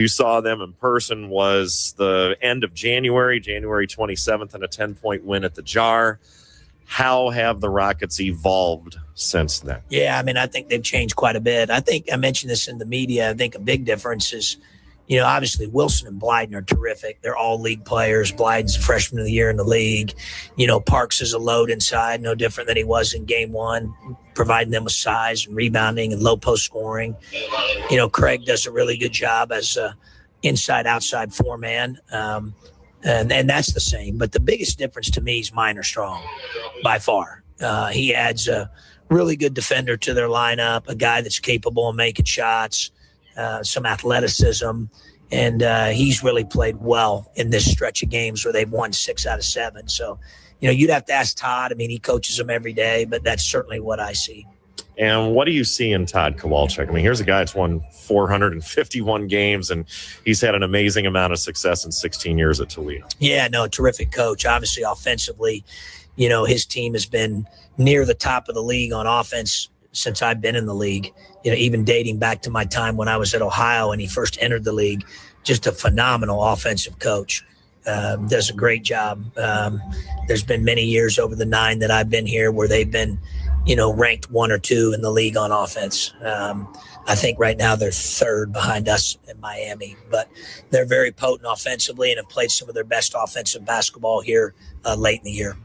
You saw them in person was the end of January 27th, and a 10-point win at the Jar. How have the Rockets evolved since then? Yeah, I mean, I think they've changed quite a bit. I think I mentioned this in the media. I think a big difference is, obviously Wilson and Blyden are terrific. They're all league players. Blyden's the freshman of the year in the league. Parks is a load inside, no different than he was in game one, providing them with size and rebounding and low post scoring. Craig does a really good job as a inside-outside four-man. And that's the same. But the biggest difference to me is Minor Strong, by far. He adds a really good defender to their lineup, a guy that's capable of making shots, some athleticism, and he's really played well in this stretch of games where they've won 6 out of 7. So, you'd have to ask Todd. I mean, he coaches them every day, but that's certainly what I see. And what do you see in Todd Kowalczyk? I mean, here's a guy that's won 451 games, and he's had an amazing amount of success in 16 years at Toledo. Yeah, no, terrific coach. Obviously, offensively, his team has been near the top of the league on offense since I've been in the league, even dating back to my time when I was at Ohio and he first entered the league. Just a phenomenal offensive coach. Does a great job. There's been many years over the 9 that I've been here where they've been ranked 1 or 2 in the league on offense. I think right now they're 3rd behind us in Miami, but they're very potent offensively and have played some of their best offensive basketball here late in the year.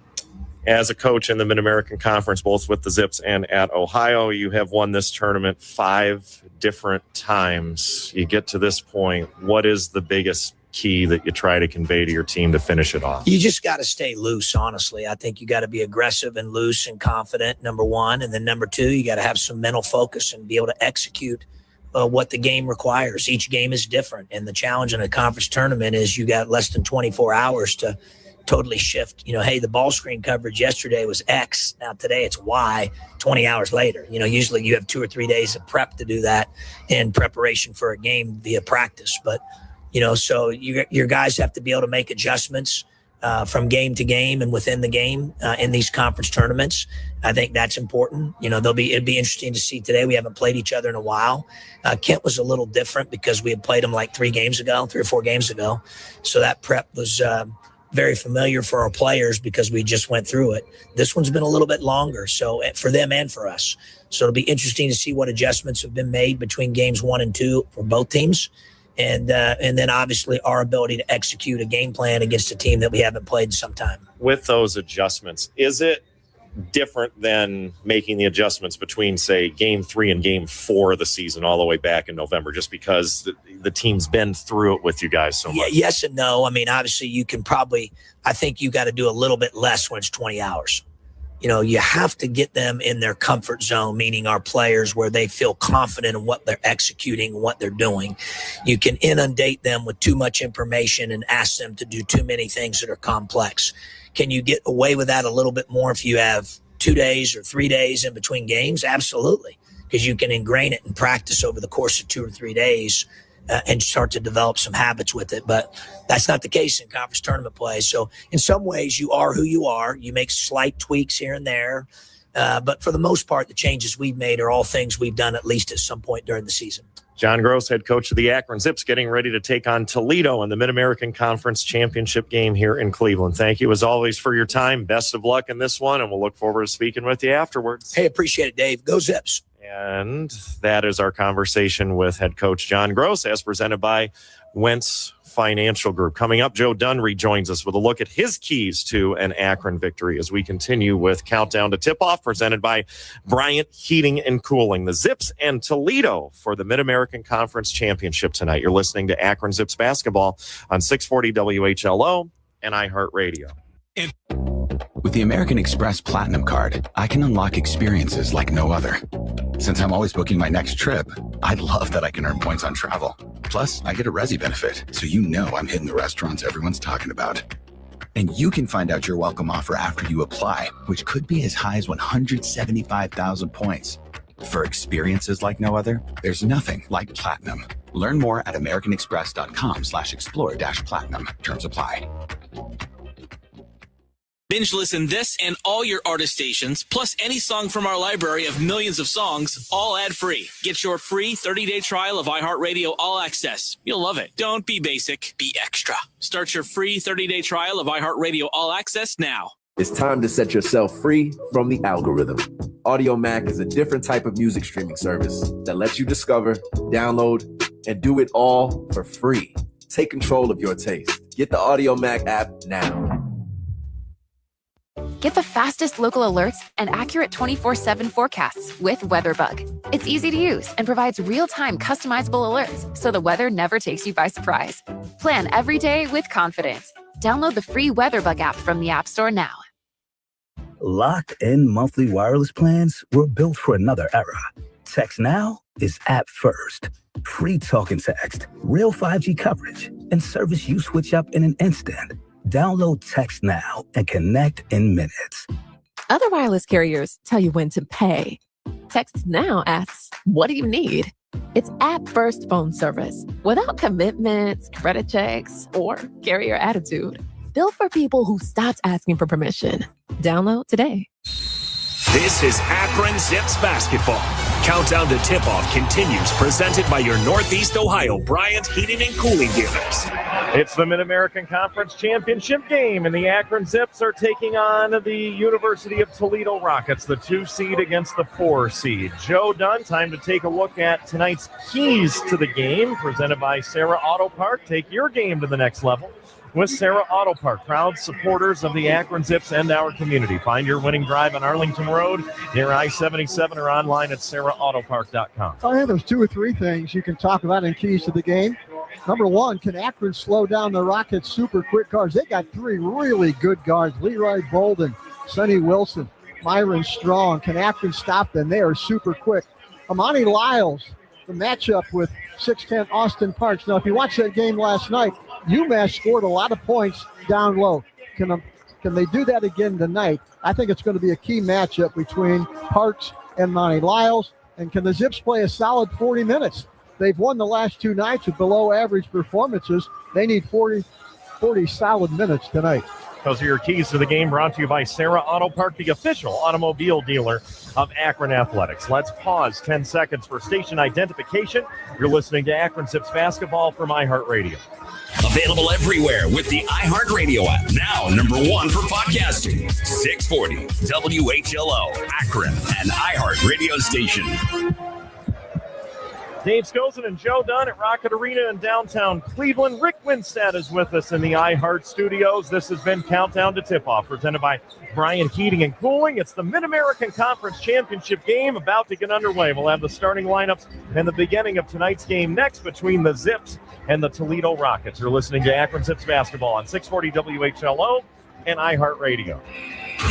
As a coach in the Mid-American Conference, both with the Zips and at Ohio, you have won this tournament 5 different times. You get to this point, what is the biggest key that you try to convey to your team to finish it off? You just got to stay loose, honestly. I think you got to be aggressive and loose and confident, number one. And then number 2, you got to have some mental focus and be able to execute what the game requires. Each game is different. And the challenge in a conference tournament is you got less than 24 hours to totally shift. Hey, the ball screen coverage yesterday was X. Now today it's Y 20 hours later. Usually you have 2 or 3 days of prep to do that in preparation for a game via practice. But so your guys have to be able to make adjustments from game to game and within the game in these conference tournaments. I think that's important. It'd be interesting to see today. We haven't played each other in a while. Kent was a little different because we had played him like 3 or 4 games ago. So that prep was very familiar for our players because we just went through it. This one's been a little bit longer, so for them and for us. So it'll be interesting to see what adjustments have been made between games 1 and 2 for both teams. And then obviously our ability to execute a game plan against a team that we haven't played in some time. With those adjustments, is it different than making the adjustments between, say, game 3 and game 4 of the season all the way back in November, just because the team's been through it with you guys so much? Yeah, yes and no. I mean, obviously you can I think you got to do a little bit less when it's 20 hours. You have to get them in their comfort zone, meaning our players where they feel confident in what they're executing and what they're doing. You can inundate them with too much information and ask them to do too many things that are complex. Can you get away with that a little bit more if you have 2 days or 3 days in between games? Absolutely, because you can ingrain it in practice over the course of 2 or 3 days and start to develop some habits with it. But that's not the case in conference tournament play. So in some ways, you are who you are. You make slight tweaks here and there. But for the most part, the changes we've made are all things we've done at least at some point during the season. John Gross, head coach of the Akron Zips, getting ready to take on Toledo in the Mid-American Conference Championship game here in Cleveland. Thank you, as always, for your time. Best of luck in this one, and we'll look forward to speaking with you afterwards. Hey, appreciate it, Dave. Go Zips. And that is our conversation with head coach John Gross, as presented by Wentz Financial Group. Coming up, Joe Dunn rejoins us with a look at his keys to an Akron victory as we continue with Countdown to Tip-Off, presented by Bryant Heating and Cooling. The Zips and Toledo for the Mid-American Conference Championship tonight. You're listening to Akron Zips basketball on 640 WHLO and iHeartRadio. With the American Express Platinum Card, I can unlock experiences like no other. Since I'm always booking my next trip, I love that I can earn points on travel. Plus, I get a Resi benefit, so you know I'm hitting the restaurants everyone's talking about. And you can find out your welcome offer after you apply, which could be as high as 175,000 points. For experiences like no other, there's nothing like Platinum. Learn more at americanexpress.com/explore-platinum. Terms apply. Binge listen this and all your artist stations, plus any song from our library of millions of songs, all ad-free. Get your free 30-day trial of iHeartRadio All Access. You'll love it. Don't be basic, be extra. Start your free 30-day trial of iHeartRadio All Access now. It's time to set yourself free from the algorithm. Audio Mac is a different type of music streaming service that lets you discover, download, and do it all for free. Take control of your taste. Get the Audio Mac app now. Get the fastest local alerts and accurate 24/7 forecasts with WeatherBug. It's easy to use and provides real-time customizable alerts so the weather never takes you by surprise. Plan every day with confidence. Download the free WeatherBug app from the App Store now. Locked-in monthly wireless plans were built for another era. Text Now is app first. Free talk and text, real 5G coverage, and service you switch up in an instant. Download Text Now and connect in minutes. Other wireless carriers tell you when to pay. Text Now asks, what do you need? It's app-first phone service without commitments, credit checks, or carrier attitude. Built for people who stopped asking for permission. Download today. This is Akron Zips basketball. Countdown to tip-off continues, presented by your Northeast Ohio Bryant Heating and Cooling Dealers. It's the Mid-American Conference Championship game, and the Akron Zips are taking on the University of Toledo Rockets, the 2 seed against the 4 seed. Joe Dunn, time to take a look at tonight's keys to the game, presented by Sarah Auto Park. Take your game to the next level with Sarah Auto Park, proud supporters of the Akron Zips and our community. Find your winning drive on Arlington Road near I-77 or online at sarahautopark.com. I think there's 2 or 3 things you can talk about in keys to the game. Number 1, can Akron slow down the Rockets' super quick guards? They got 3 really good guards, Leroy Bolden, Sonny Wilson, Myron Strong. Can Akron stop them? They are super quick. Amani Lyles, the matchup with 6'10" Austin Parks. Now, if you watched that game last night, UMass scored a lot of points down low. Can they do that again tonight? I think it's going to be a key matchup between Parks and Monty Lyles. And can the Zips play a solid 40 minutes? They've won the last 2 nights with below average performances. They need 40 solid minutes tonight. Those are your keys to the game, brought to you by Sarah Auto Park, the official automobile dealer of Akron Athletics. Let's pause 10 seconds for station identification. You're listening to Akron Zips basketball from iHeartRadio. Available everywhere with the iHeartRadio app. Now, number 1 for podcasting. 640 WHLO, Akron, an iHeartRadio station. Dave Scozen and Joe Dunn at Rocket Arena in downtown Cleveland. Rick Winstead is with us in the iHeart Studios. This has been Countdown to Tip-Off, presented by Bryant Heating and Cooling. It's the Mid-American Conference Championship game about to get underway. We'll have the starting lineups and the beginning of tonight's game next between the Zips and the Toledo Rockets. You're listening to Akron Zips basketball on 640 WHLO and iHeartRadio.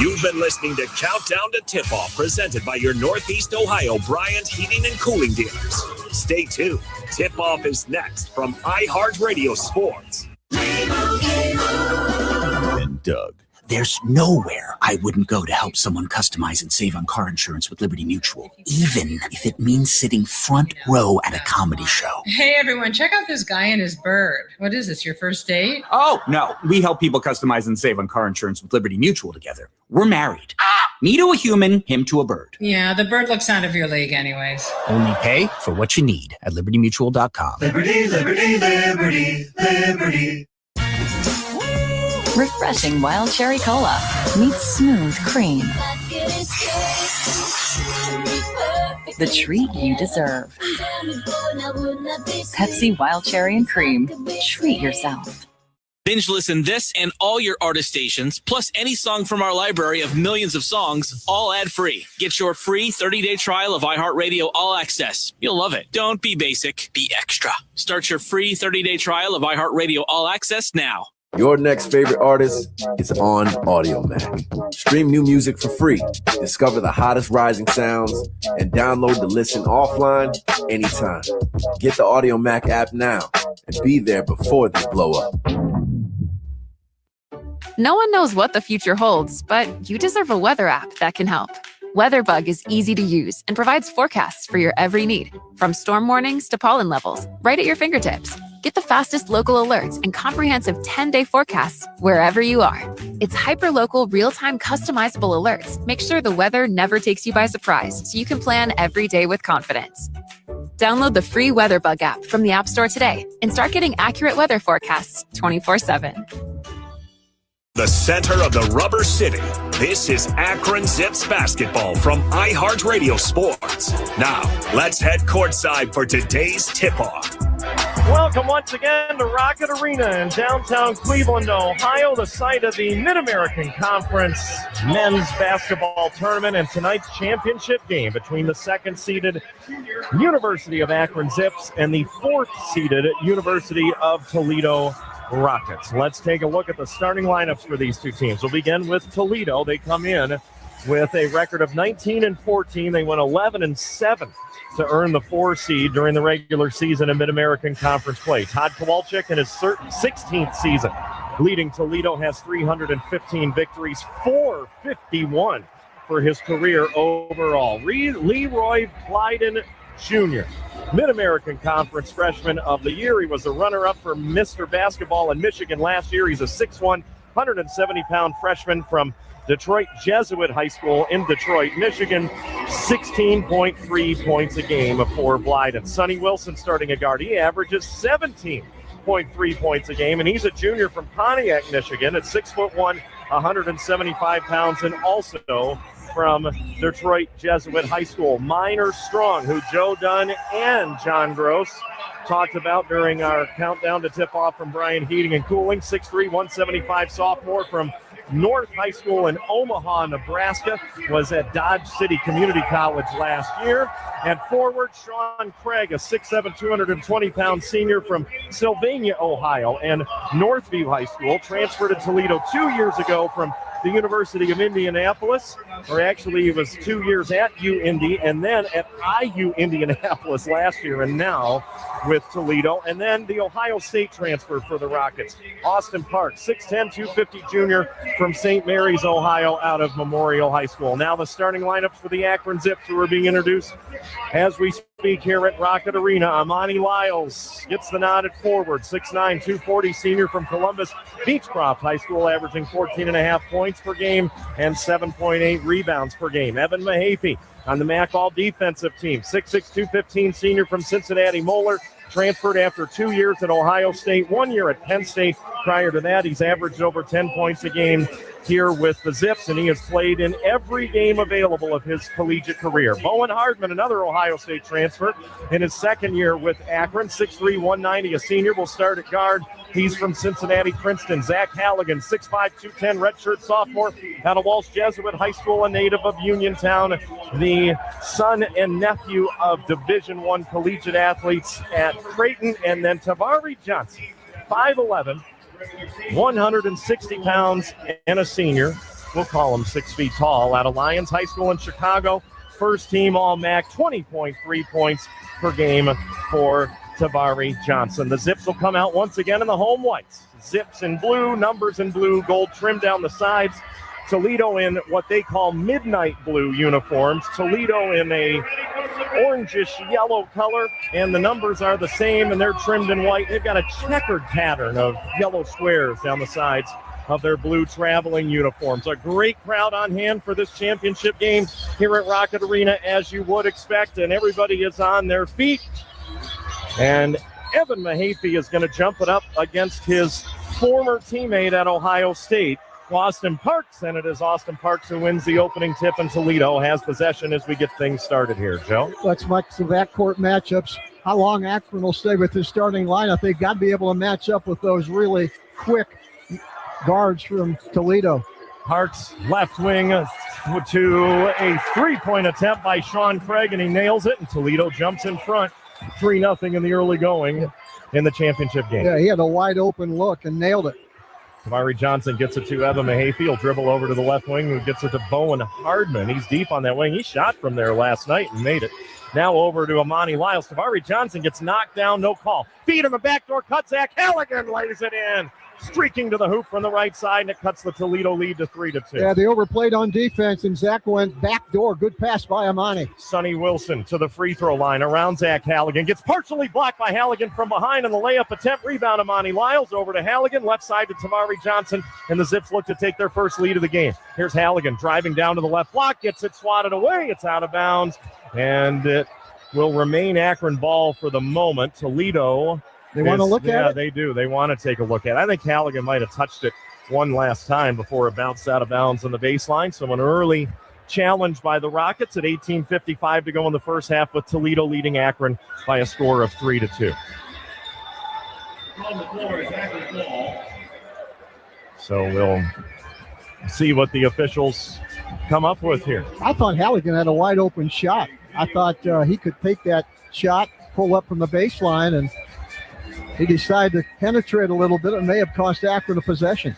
You've been listening to Countdown to Tip-Off, presented by your Northeast Ohio Bryant Heating and Cooling Dealers. Stay tuned. Tip-Off is next from iHeartRadio Sports. And Doug. There's nowhere I wouldn't go to help someone customize and save on car insurance with Liberty Mutual, even if it means sitting front row at a comedy show. Hey, everyone, check out this guy and his bird. What is this, your first date? Oh, no. We help people customize and save on car insurance with Liberty Mutual together. We're married. Me to a human, him to a bird. Yeah, the bird looks out of your league anyways. Only pay for what you need at libertymutual.com. Liberty, liberty, liberty, liberty. Refreshing wild cherry cola meets smooth cream. The treat you deserve. Pepsi Wild Cherry and Cream. Treat yourself. Binge listen this and all your artist stations, plus any song from our library of millions of songs, all ad-free. Get your free 30-day trial of iHeartRadio All Access. You'll love it. Don't be basic, be extra. Start your free 30-day trial of iHeartRadio All Access now. Your next favorite artist is on Audio Mac. Stream new music for free. Discover the hottest rising sounds and download the listen offline anytime. Get the Audio Mac app now and be there before they blow up. No one knows what the future holds, but you deserve a weather app that can help. WeatherBug is easy to use and provides forecasts for your every need, from storm warnings to pollen levels, right at your fingertips. Get the fastest local alerts and comprehensive 10-day forecasts wherever you are. It's hyper-local, real-time, customizable alerts. Make sure the weather never takes you by surprise so you can plan every day with confidence. Download the free WeatherBug app from the App Store today and start getting accurate weather forecasts 24/7. The center of the Rubber City. This is Akron Zips basketball from iHeartRadio Sports. Now, let's head courtside for today's tip-off. Welcome once again to Rocket Arena in downtown Cleveland, Ohio, the site of the Mid-American Conference men's basketball tournament and tonight's championship game between the second-seeded University of Akron Zips and the fourth-seeded University of Toledo Rockets. Let's take a look at the starting lineups for these two teams. We'll begin with Toledo. They come in with a record of 19-14. They went 11-7 to earn the 4 seed during the regular season in Mid-American Conference play. Todd Kowalczyk in his 16th season leading Toledo has 315 victories, 451 for his career overall. Leroy Blyden Jr., Mid-American Conference Freshman of the Year. He was a runner-up for Mr. Basketball in Michigan last year. He's a 6'1", 170-pound freshman from Detroit Jesuit High School in Detroit, Michigan. 16.3 points a game for Blyden. Sonny Wilson starting a guard. He averages 17.3 points a game, and he's a junior from Pontiac, Michigan at 6'1", 175 pounds, and also from Detroit Jesuit High School. Minor Strong, who Joe Dunn and John Gross talked about during our countdown to tip-off from Brian Heating and Cooling. 6'3", 175 sophomore from North High School in Omaha, Nebraska, was at Dodge City Community College last year. And forward, Sean Craig, a 6'7", 220-pound senior from Sylvania, Ohio, and Northview High School, transferred to Toledo 2 years ago from the University of Indianapolis, or actually he was 2 years at U-Indy and then at IU Indianapolis last year, and now with Toledo. And then the Ohio State transfer for the Rockets, Austin Park, 6'10", 250 junior from St. Mary's, Ohio, out of Memorial High School. Now the starting lineups for the Akron Zips, who are being introduced as we speak here at Rocket Arena. Amani Lyles gets the nod at forward, 6'9", 240 senior from Columbus Beechcroft High School, averaging 14.5 points per game and 7.8 rebounds per game. Evan Mahaffey on the MAC All Defensive team, 6'6", 215 senior from Cincinnati Moeller, transferred after 2 years at Ohio State, 1 year at Penn State. Prior to that, he's averaged over 10 points a game here with the Zips, and he has played in every game available of his collegiate career. Bowen Hardman, another Ohio State transfer, in his second year with Akron, 6'3", 190, a senior, will start at guard. He's from Cincinnati Princeton. Zach Halligan, 6'5", 210, redshirt sophomore out of Walsh Jesuit High School, a native of Uniontown, the son and nephew of Division I collegiate athletes at Creighton. And then Tavari Johnson, 5'11", 160 pounds, and a senior. We'll call him 6 feet tall, out of Lyons High School in Chicago. First team All-MAC, 20.3 points per game for Tavari Johnson. The Zips will come out once again in the home whites. Zips in blue, numbers in blue, gold trim down the sides. Toledo in what they call midnight blue uniforms. Toledo in a orangish yellow color, and the numbers are the same, and they're trimmed in white. They've got a checkered pattern of yellow squares down the sides of their blue traveling uniforms. A great crowd on hand for this championship game here at Rocket Arena, as you would expect, and everybody is on their feet. And Evan Mahaffey is going to jump it up against his former teammate at Ohio State, Austin Parks, and it is Austin Parks who wins the opening tip, and Toledo has possession as we get things started here. Joe? Let's make some backcourt matchups. How long Akron will stay with his starting lineup? They've got to be able to match up with those really quick guards from Toledo. Parks left wing to a three-point attempt by Sean Craig, and he nails it, and Toledo jumps in front 3-0 in the early going in the championship game. Yeah, he had a wide open look and nailed it. Tavari Johnson gets it to Evan Mahaffey. He'll dribble over to the left wing, who gets it to Bowen Hardman. He's deep on that wing. He shot from there last night and made it. Now over to Amani Lyles. Tavari Johnson gets knocked down, no call. Feed in the backdoor cut. Zach Halligan lays it in. streaking to the hoop from the right side, and it cuts the Toledo lead to 3-2. Yeah, they overplayed on defense, and Zach went backdoor. Good pass by Amani. Sonny Wilson to the free throw line around Zach Halligan. Gets partially blocked by Halligan from behind on the layup attempt. Rebound Amani Lyles over to Halligan. Left side to Tamari Johnson, and the Zips look to take their first lead of the game. Here's Halligan driving down to the left block. Gets it swatted away. It's out of bounds, and it will remain Akron ball for the moment. Toledo... They want to look at it? Yeah, they do. They want to take a look at it. I think Halligan might have touched it one last time before it bounced out of bounds on the baseline. So an early challenge by the Rockets at 18:55 to go in the first half, with Toledo leading Akron by a score of 3-2. So we'll see what the officials come up with here. I thought Halligan had a wide open shot. I thought he could take that shot, pull up from the baseline, and he decided to penetrate a little bit. It may have cost Akron a possession.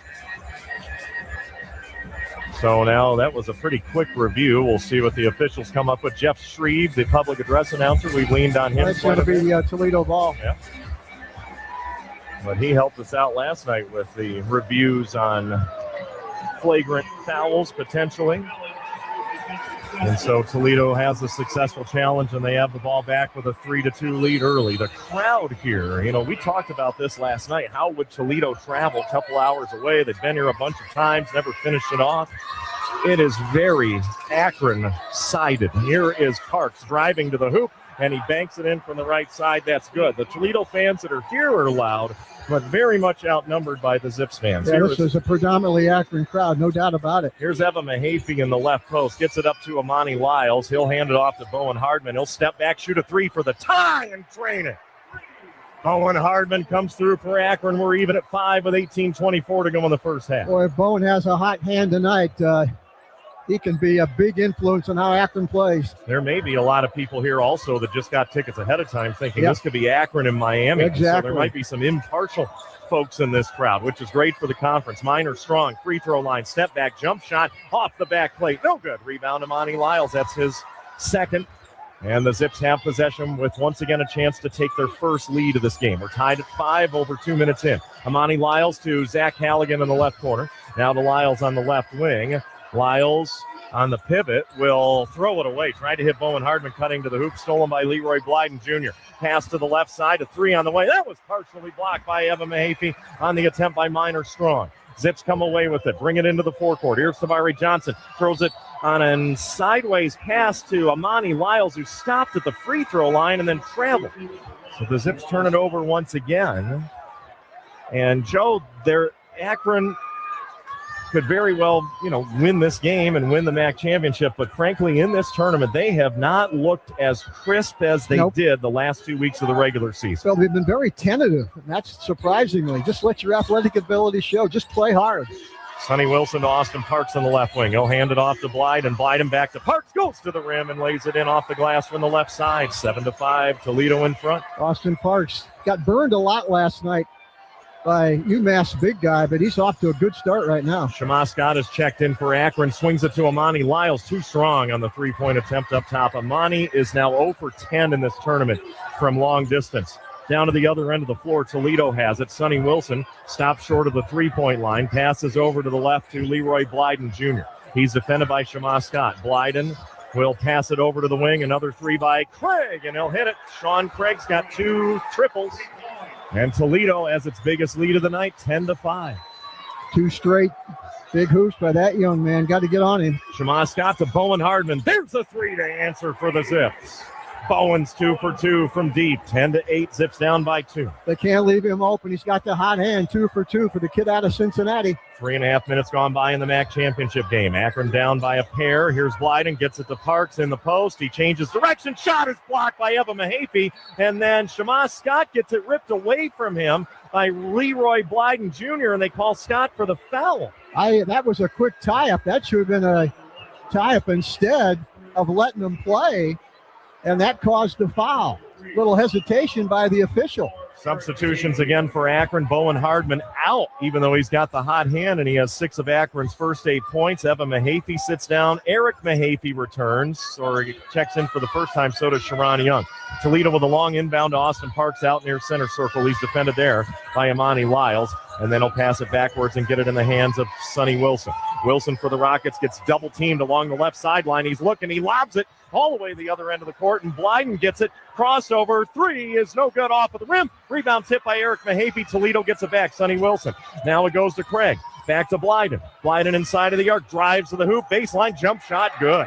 So now that was a pretty quick review. We'll see what the officials come up with. Jeff Shreve, the public address announcer, we've leaned on him. That's going to be the Toledo ball. Yeah. But he helped us out last night with the reviews on flagrant fouls potentially. And so Toledo has a successful challenge, and they have the ball back with a 3-2 lead early. The crowd here, we talked about this last night. How would Toledo travel a couple hours away? They've been here a bunch of times, never finished it off. It is very Akron-sided. Here is Parks driving to the hoop, and he banks it in from the right side. That's good. The Toledo fans that are here are loud, but very much outnumbered by the Zips fans. Yeah, this is a predominantly Akron crowd, no doubt about it. Here's Evan Mahaffey in the left post. Gets it up to Amani Lyles. He'll hand it off to Bowen Hardman. He'll step back, shoot a three for the tie, and drain it. Bowen Hardman comes through for Akron. We're even at 5 with 18:24 to go in the first half. Boy, if Bowen has a hot hand tonight, he can be a big influence on how Akron plays. There may be a lot of people here also that just got tickets ahead of time thinking this could be Akron and Miami. Exactly. So there might be some impartial folks in this crowd, which is great for the conference. Minor strong, free throw line, step back, jump shot, off the back plate. No good. Rebound to Amani Lyles. That's his second. And the Zips have possession with once again a chance to take their first lead of this game. We're tied at 5 over 2 minutes in. Amani Lyles to Zach Halligan in the left corner. Now to Lyles on the left wing. Lyles on the pivot will throw it away. Tried to hit Bowen Hardman cutting to the hoop. Stolen by Leroy Blyden Jr. Pass to the left side. A three on the way. That was partially blocked by Evan Mahaffey on the attempt by Minor Strong. Zips come away with it. Bring it into the forecourt. Here's Tamari Johnson. Throws it on a sideways pass to Amani Lyles, who stopped at the free throw line and then traveled. So the Zips turn it over once again. And Joe, Akron could very well, win this game and win the MAC championship. But frankly, in this tournament, they have not looked as crisp as they did the last 2 weeks of the regular season. Well, they've been very tentative, and that's surprisingly. Just let your athletic ability show. Just play hard. Sonny Wilson to Austin Parks on the left wing. He'll hand it off to Blyden. Blyden back to Parks. Goes to the rim and lays it in off the glass from the left side. 7-5, Toledo in front. Austin Parks got burned a lot last night by UMass big guy, but he's off to a good start right now. Shema Scott is checked in for Akron. Swings it to Amani Lyles. Too strong on the three-point attempt up top. Amani is now 0 for 10 in this tournament from long distance. Down to the other end of the floor, Toledo has it. Sonny Wilson stops short of the three-point line. Passes over to the left to Leroy Blyden Jr. He's defended by Shema Scott. Blyden will pass it over to the wing. Another three by Craig, and he'll hit it. Sean Craig's got 2 triples. And Toledo has its biggest lead of the night, 10-5. 2 straight big hoops by that young man. Got to get on him. Shema Scott to Bowen Hardman. There's a 3 to answer for the Zips. Bowen's 2 for 2 from deep. 10-8, Zips down by 2. They can't leave him open. He's got the hot hand. 2 for 2 for the kid out of Cincinnati. 3.5 minutes gone by in the MAC championship game. Akron down by a pair. Here's Blyden, gets it to Parks in the post. He changes direction. Shot is blocked by Evan Mahaffey. And then Shema Scott gets it ripped away from him by Leroy Blyden Jr., and they call Scott for the foul. That was a quick tie-up. That should have been a tie-up instead of letting them play, and that caused the foul. Little hesitation by the official. Substitutions again for Akron. Bowen Hardman out, even though he's got the hot hand, and he has 6 of Akron's first 8 points. Evan Mahaffey sits down. Eric Mahaffey returns, or he checks in for the first time. So does Sharon Young. Toledo with a long inbound to Austin Parks out near center circle. He's defended there by Amani Lyles, and then he'll pass it backwards and get it in the hands of Sonny Wilson. Wilson for the Rockets gets double teamed along the left sideline. He's looking, he lobs it all the way to the other end of the court, and Blyden gets it. Crossover, three is no good off of the rim. Rebound tip by Eric Mahaffey. Toledo gets it back. Sonny Wilson. Now it goes to Craig. Back to Blyden. Blyden inside of the arc, drives to the hoop, baseline jump shot, good.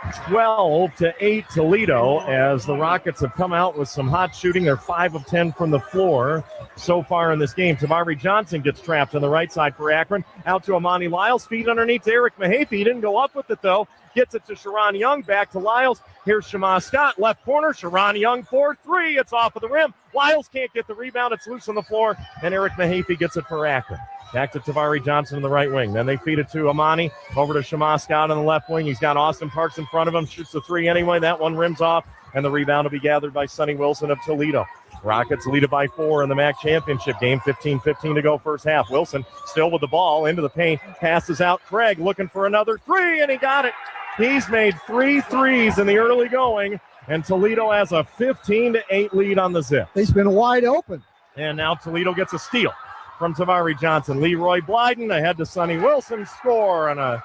12-8 Toledo as the Rockets have come out with some hot shooting. They're 5 of 10 from the floor so far in this game. Tavari Johnson gets trapped on the right side for Akron. Out to Amani Lyles. Feed underneath to Eric Mahaffey. He didn't go up with it, though. Gets it to Sharon Young. Back to Lyles. Here's Shema Scott. Left corner. Sharon Young for three. It's off of the rim. Lyles can't get the rebound. It's loose on the floor. And Eric Mahaffey gets it for Akron. Back to Tavari Johnson on the right wing. Then they feed it to Amani. Over to Shema Scott on the left wing. He's got Austin Parks in front of him. Shoots the three anyway. That one rims off. And the rebound will be gathered by Sonny Wilson of Toledo. Rockets lead it by 4 in the MAC championship game. 15-15 to go first half. Wilson still with the ball into the paint. Passes out Craig looking for another three, and he got it. He's made 3 threes in the early going, and Toledo has a 15-8 lead on the Zips. He's been wide open. And now Toledo gets a steal from Tavari Johnson. Leroy Blyden ahead to Sonny Wilson. Score on a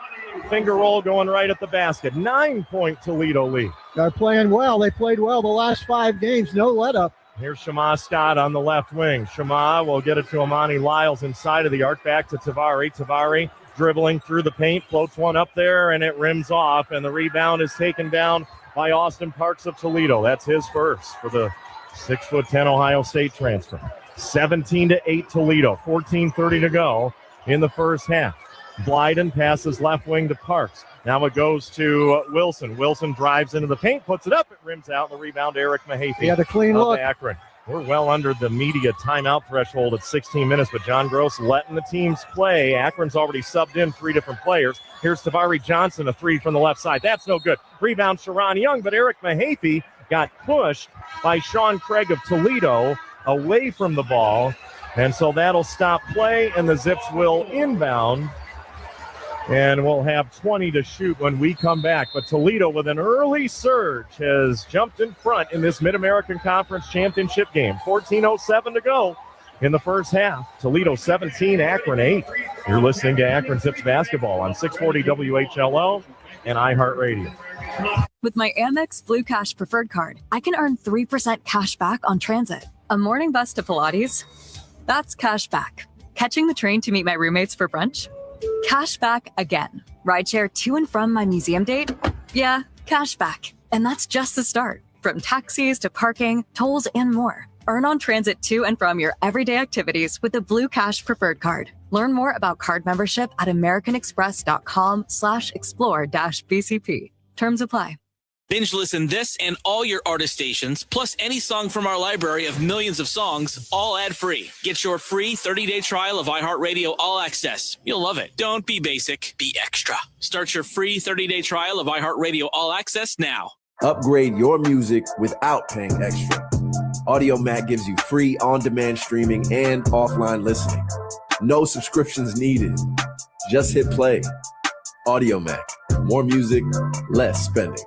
finger roll going right at the basket. 9-point Toledo lead. They're playing well. They played well the last 5 games. No let up. Here's Shema Scott on the left wing. Shema will get it to Amani Lyles inside of the arc. Back to Tavari. Tavari dribbling through the paint. Floats one up there, and it rims off. And the rebound is taken down by Austin Parks of Toledo. That's his first for the 6'10" Ohio State transfer. 17-8 Toledo. 14:30 to go in the first half. Blyden passes left wing to Parks. Now it goes to Wilson. Wilson drives into the paint, puts it up, it rims out, and the rebound Eric Mahaffey. He had a clean look. Akron. We're well under the media timeout threshold at 16 minutes, but John Gross letting the teams play. Akron's already subbed in 3 different players. Here's Tavari Johnson, a 3 from the left side. That's no good. Rebound Sharon Young, but Eric Mahaffey got pushed by Sean Craig of Toledo away from the ball, and so that'll stop play, and the Zips will inbound. And we'll have 20 to shoot when we come back. But Toledo, with an early surge, has jumped in front in this Mid-American Conference Championship game. 14:07 to go in the first half. Toledo 17, Akron 8. You're listening to Akron Zips basketball on 640 WHLO and iHeartRadio. With my Amex Blue Cash Preferred Card, I can earn 3% cash back on transit. A morning bus to Pilates? That's cash back. Catching the train to meet my roommates for brunch? Cash back again. Rideshare to and from my museum date? Yeah, cash back. And that's just the start. From taxis to parking, tolls, and more. Earn on transit to and from your everyday activities with the Blue Cash Preferred Card. Learn more about card membership at americanexpress.com/explore-BCP. Terms apply. Binge listen this and all your artist stations, plus any song from our library of millions of songs, all ad-free. Get your free 30-day trial of iHeartRadio All Access. You'll love it. Don't be basic, be extra. Start your free 30-day trial of iHeartRadio All Access now. Upgrade your music without paying extra. Audio Mac gives you free on-demand streaming and offline listening. No subscriptions needed. Just hit play. Audio Mac. More music, less spending.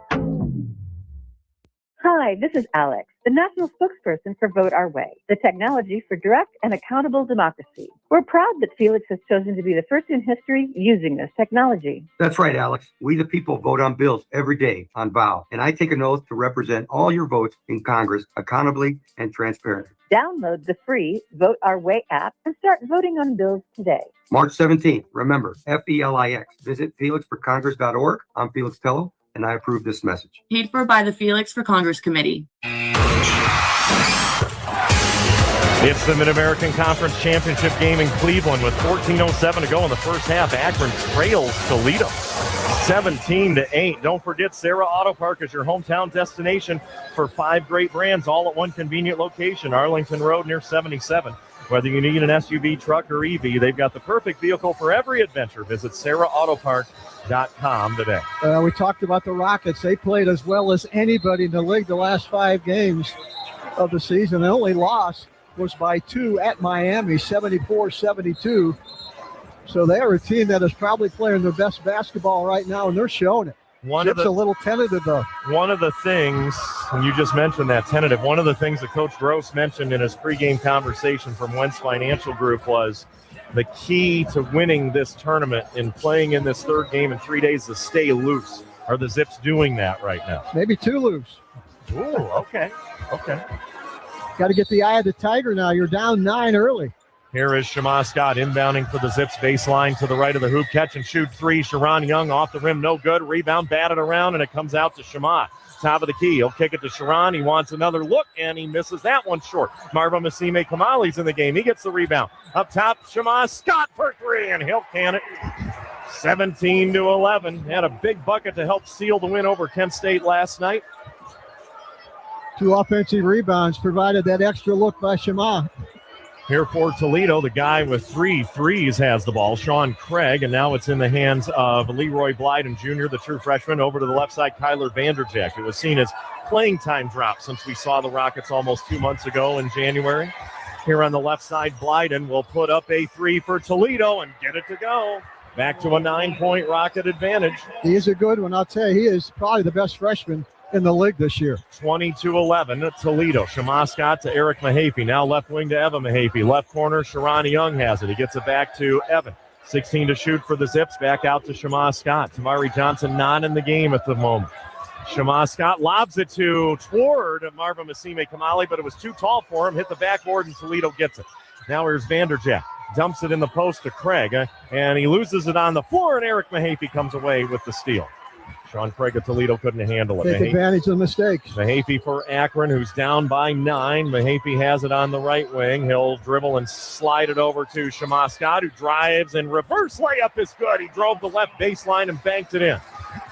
Hi, this is Alex, the national spokesperson for Vote Our Way, the technology for direct and accountable democracy. We're proud that Felix has chosen to be the first in history using this technology. That's right, Alex. We the people vote on bills every day on VOW, and I take an oath to represent all your votes in Congress accountably and transparently. Download the free Vote Our Way app and start voting on bills today. March 17th, remember, FELIX. Visit felixforcongress.org. I'm Felix Tello, and I approve this message. Paid for by the Felix for Congress Committee. It's the Mid-American Conference Championship game in Cleveland with 14:07 to go in the first half. Akron trails Toledo 17-8. Don't forget, Sarah Auto Park is your hometown destination for 5 great brands, all at one convenient location, Arlington Road near 77. Whether you need an SUV, truck, or EV, they've got the perfect vehicle for every adventure. Visit SarahAutoPark.com today. We talked about the Rockets. They played as well as anybody in the league the last 5 games of the season. The only loss was by 2 at Miami, 74-72. So they are a team that is probably playing their best basketball right now, and they're showing it. Chip's a little tentative, though. One of the things, and you just mentioned that tentative, one of the things that Coach Gross mentioned in his pregame conversation from Wentz Financial Group was the key to winning this tournament and playing in this third game in 3 days to stay loose. Are the Zips doing that right now? Maybe too loose. Ooh, okay. Got to get the eye of the tiger now. You're down 9 early. Here is Shema Scott inbounding for the Zips baseline to the right of the hoop. Catch and shoot three. Sharon Young off the rim, no good. Rebound batted around, and it comes out to Shema. Top of the key. He'll kick it to Sharon. He wants another look, and he misses that one short. Marva Masime Kamali's in the game. He gets the rebound. Up top, Shema Scott for three, and he'll can it. 17-11. Had a big bucket to help seal the win over Kent State last night. 2 offensive rebounds provided that extra look by Shema. Here for Toledo, the guy with 3 threes has the ball, Sean Craig, and now it's in the hands of Leroy Blyden Jr., the true freshman. Over to the left side, Kyler Vanderjack. It was seen as playing time drop since we saw the Rockets almost 2 months ago in January. Here on the left side, Blyden will put up a 3 for Toledo and get it to go. Back to a 9-point Rocket advantage. He is a good one. I'll tell you, he is probably the best freshman in the league this year. 22-11 Toledo. Shema Scott to Eric Mahaffey. Now left wing to Evan Mahaffey. Left corner, Sharon Young has it. He gets it back to Evan. 16 to shoot for the Zips. Back out to Shema Scott. Tamari Johnson not in the game at the moment. Shema Scott lobs it toward Marva Masime Kamali, but it was too tall for him. Hit the backboard, and Toledo gets it. Now here's Vanderjack. Dumps it in the post to Craig, and he loses it on the floor, and Eric Mahaffey comes away with the steal. Sean Craig of Toledo couldn't handle it. Take advantage of the mistakes. Mahaffey for Akron, who's down by 9. Mahaffey has it on the right wing. He'll dribble and slide it over to Shema Scott, who drives, and reverse layup is good. He drove the left baseline and banked it in.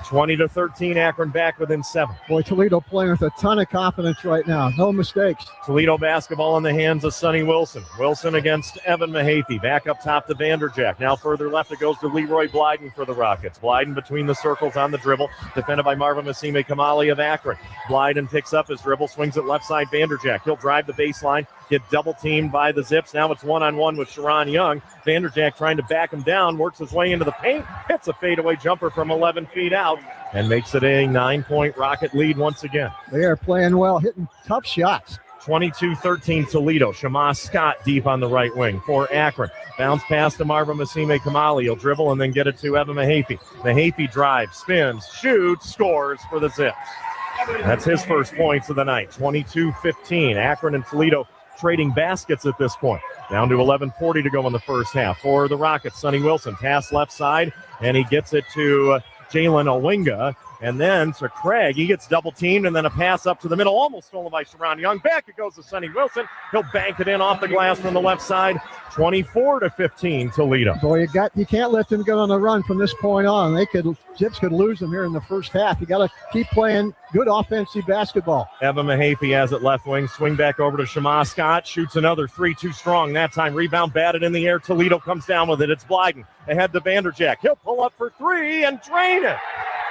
20-13, Akron back within 7. Boy, Toledo playing with a ton of confidence right now. No mistakes. Toledo basketball in the hands of Sonny Wilson. Wilson against Evan Mahaffey. Back up top to Vanderjack. Now further left it goes to Leroy Blyden for the Rockets. Blyden between the circles on the dribble. Defended by Marva Masime Kamali of Akron. Blyden picks up his dribble, swings it left side Vanderjack. He'll drive the baseline, get double teamed by the Zips. Now it's one-on-one with Sharon Young. Vanderjack trying to back him down, works his way into the paint, hits a fadeaway jumper from 11 feet out, and makes it a 9-point Rocket lead once again. They are playing well, hitting tough shots. 22-13 Toledo. Shema Scott deep on the right wing for Akron. Bounce pass to Marva Masime Kamali. He'll dribble and then get it to Evan Mahaffey. Mahaffey drives, spins, shoots, scores for the Zips. That's his first points of the night. 22-15. Akron and Toledo trading baskets at this point. Down to 11:40 to go in the first half. For the Rockets, Sonny Wilson, pass left side, and he gets it to Jalen Owinga. And then to Craig, he gets double teamed, and then a pass up to the middle, almost stolen by Sharon Young. Back it goes to Sonny Wilson. He'll bank it in off the glass from the left side. 24-15 Toledo. Boy, you can't let them get on the run from this point on. Zips could lose them here in the first half. You got to keep playing good offensive basketball. Evan Mahaffey has it left wing. Swing back over to Shema Scott. Shoots another 3, too strong that time. Rebound batted in the air. Toledo comes down with it. It's Blyden ahead to Vanderjack. He'll pull up for 3 and drain it.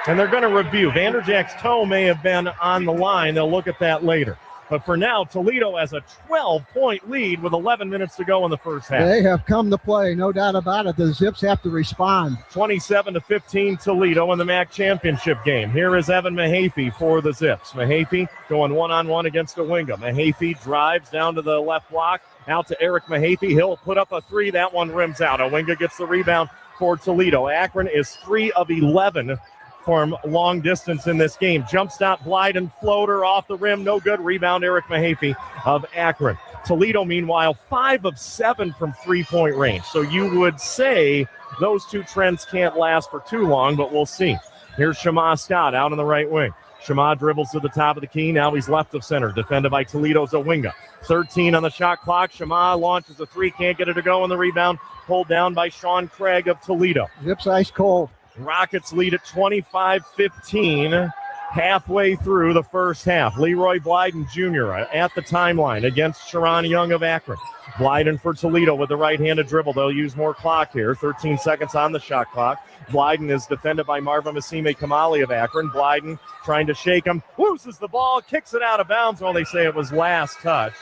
And they're going to review. Vanderjack's toe may have been on the line. They'll look at that later. But for now, Toledo has a 12-point lead with 11 minutes to go in the first half. They have come to play, no doubt about it. The Zips have to respond. 27-15 Toledo in the MAC championship game. Here is Evan Mahaffey for the Zips. Mahaffey going one-on-one against Owinga. Mahaffey drives down to the left block. Out to Eric Mahaffey. He'll put up a 3. That one rims out. Owinga gets the rebound for Toledo. Akron is 3 of 11 from long distance in this game. Jump stop, Blyden, floater off the rim, no good. Rebound, Eric Mahaffey of Akron. Toledo, meanwhile, 5 of 7 from three-point range. So you would say those two trends can't last for too long, but we'll see. Here's Shema Scott out on the right wing. Shema dribbles to the top of the key. Now he's left of center, defended by Toledo's Owinga. 13 on the shot clock. Shema launches a 3, can't get it to go on the rebound. Pulled down by Sean Craig of Toledo. Zips ice cold. Rockets lead at 25-15 halfway through the first half. Leroy Blyden Jr. at the timeline against Sharon Young of Akron. Blyden for Toledo with the right-handed dribble. They'll use more clock here. 13 seconds on the shot clock. Blyden is defended by Marva Masime Kamali of Akron. Blyden trying to shake him. Loses the ball, kicks it out of bounds. Well, they say it was last touch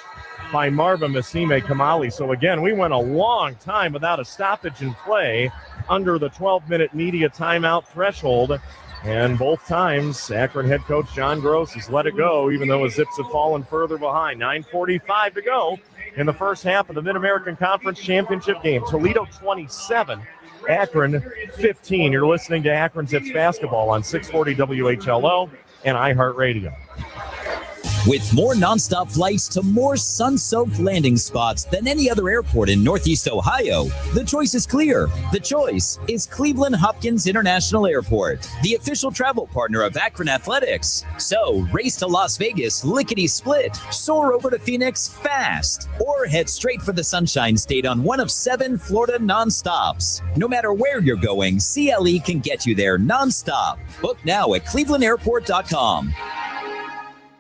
by Marva Masime Kamali. So again, we went a long time without a stoppage in play under the 12-minute media timeout threshold. And both times, Akron head coach John Gross has let it go, even though the Zips have fallen further behind. 9:45 to go in the first half of the Mid-American Conference Championship game. Toledo 27, Akron 15. You're listening to Akron Zips basketball on 640 WHLO and iHeartRadio. With more nonstop flights to more sun-soaked landing spots than any other airport in Northeast Ohio, the choice is clear. The choice is Cleveland Hopkins International Airport, the official travel partner of Akron Athletics. So race to Las Vegas lickety-split, soar over to Phoenix fast, or head straight for the Sunshine State on one of 7 Florida nonstops. No matter where you're going, CLE can get you there nonstop. Book now at clevelandairport.com.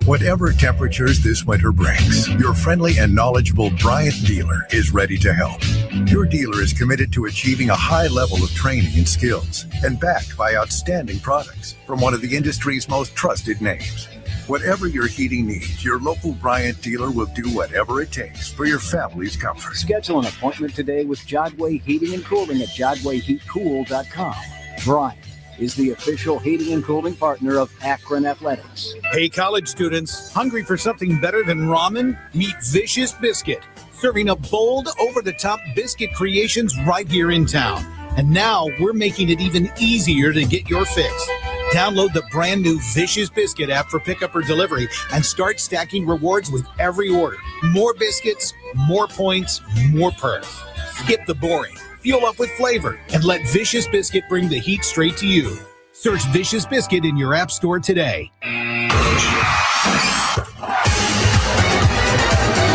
Whatever temperatures this winter brings, your friendly and knowledgeable Bryant dealer is ready to help. Your dealer is committed to achieving a high level of training and skills and backed by outstanding products from one of the industry's most trusted names. Whatever your heating needs, your local Bryant dealer will do whatever it takes for your family's comfort. Schedule an appointment today with Jodway Heating and Cooling at jodwayheatcool.com. Bryant is the official heating and cooling partner of Akron Athletics. Hey, college students, hungry for something better than ramen? Meet Vicious Biscuit, serving a bold, over-the-top biscuit creations right here in town. And now we're making it even easier to get your fix. Download the brand new Vicious Biscuit app for pickup or delivery and start stacking rewards with every order. More biscuits, more points, more perks. Skip the boring. Fuel up with flavor and let Vicious Biscuit bring the heat straight to you. Search Vicious Biscuit in your app store today.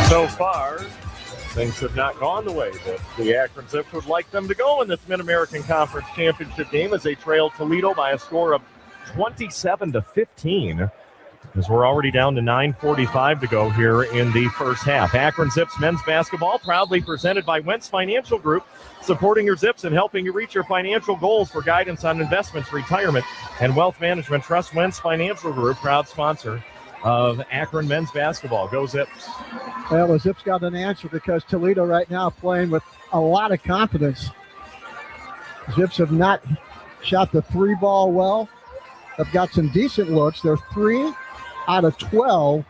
So far, things have not gone the way that the Akron Zips would like them to go in this Mid-American Conference Championship game as they trail Toledo by a score of 27-15. As we're already down to 9:45 to go here in the first half. Akron Zips men's basketball proudly presented by Wentz Financial Group, supporting your Zips and helping you reach your financial goals. For guidance on investments, retirement, and wealth management, trust Wentz Financial Group, proud sponsor of Akron men's basketball. Go Zips. Well, the Zips got an answer because Toledo right now playing with a lot of confidence. Zips have not shot the three ball well. They've got some decent looks. They're 3 out of 12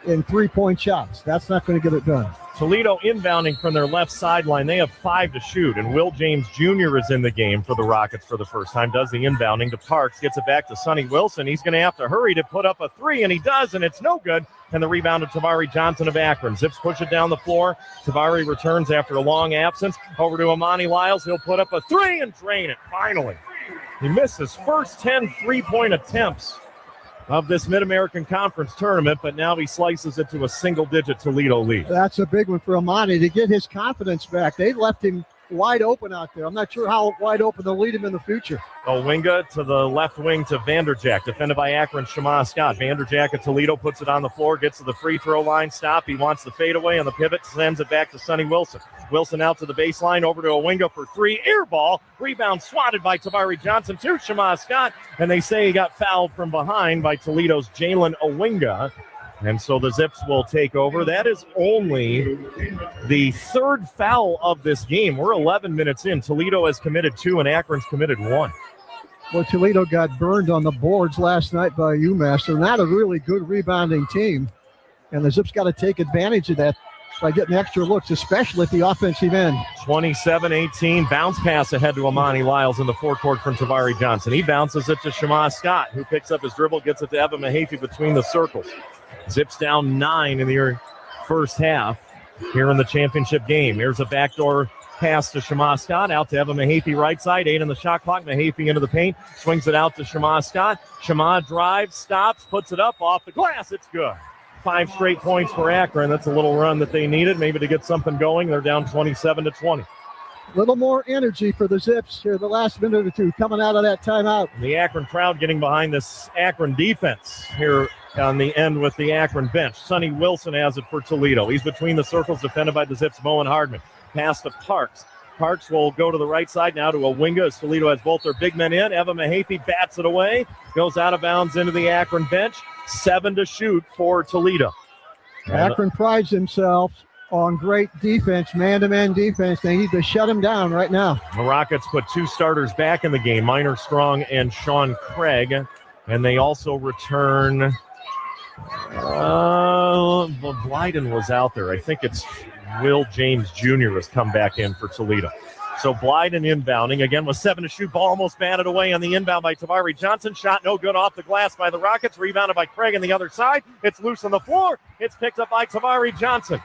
in three-point shots. That's not going to get it done. Toledo inbounding from their left sideline. They have 5 to shoot, and Will James Jr. is in the game for the Rockets for the first time. Does the inbounding to Parks, gets it back to Sonny Wilson. He's going to have to hurry to put up a 3, and he does, and it's no good. And the rebound to Tavari Johnson of Akron. Zips push it down the floor. Tavari returns after a long absence. Over to Amani Lyles. He'll put up a 3 and drain it, finally. He missed his first 10 three-point attempts of this Mid-American Conference tournament, but now he slices it to a single-digit Toledo lead. That's a big one for Amani to get his confidence back. They left him wide open out there. I'm not sure how wide open they'll lead him in the future. Owinga to the left wing to Vanderjack, defended by Akron Shema Scott. Vanderjack at Toledo puts it on the floor, gets to the free throw line, stop. He wants the fadeaway on the pivot, sends it back to Sonny Wilson. Wilson out to the baseline, over to Owinga for 3, air ball. Rebound swatted by Tavari Johnson to Shema Scott, and they say he got fouled from behind by Toledo's Jalen Owinga. And so the Zips will take over. That is only the 3rd foul of this game. We're 11 minutes in. Toledo has committed 2 and Akron's committed 1. Well, Toledo got burned on the boards last night by UMass. They're not a really good rebounding team. And the Zips got to take advantage of that by getting extra looks, especially at the offensive end. 27-18, bounce pass ahead to Amani Lyles in the forecourt from Tavari Johnson. He bounces it to Shema Scott, who picks up his dribble, gets it to Evan Mahaffey between the circles. Zips down 9 in the first half here in the championship game. Here's a backdoor pass to Shema Scott, out to Evan Mahaffey right side, 8 on the shot clock. Mahaffey into the paint, swings it out to Shema Scott. Shema drives, stops, puts it up off the glass. It's good. 5 straight points for Akron. That's a little run that they needed, maybe to get something going. They're down 27-20. A little more energy for the Zips here the last minute or two coming out of that timeout. The Akron crowd getting behind this Akron defense here on the end with the Akron bench. Sonny Wilson has it for Toledo. He's between the circles, defended by the Zips' Moen Hardman. Pass to Parks. Parks will go to the right side now to Owinga as Toledo has both their big men in. Evan Mahaffey bats it away. Goes out of bounds into the Akron bench. 7 to shoot for Toledo. Akron prides themselves on great defense, man-to-man defense. They need to shut him down right now. The Rockets put 2 starters back in the game, Minor Strong and Sean Craig, and they also return Blyden was out there. I think it's Will James Jr. has come back in for Toledo. So Blyden inbounding, again with 7 to shoot, ball almost batted away on the inbound by Tavari Johnson. Shot no good off the glass by the Rockets, rebounded by Craig on the other side. It's loose on the floor. It's picked up by Tavari Johnson.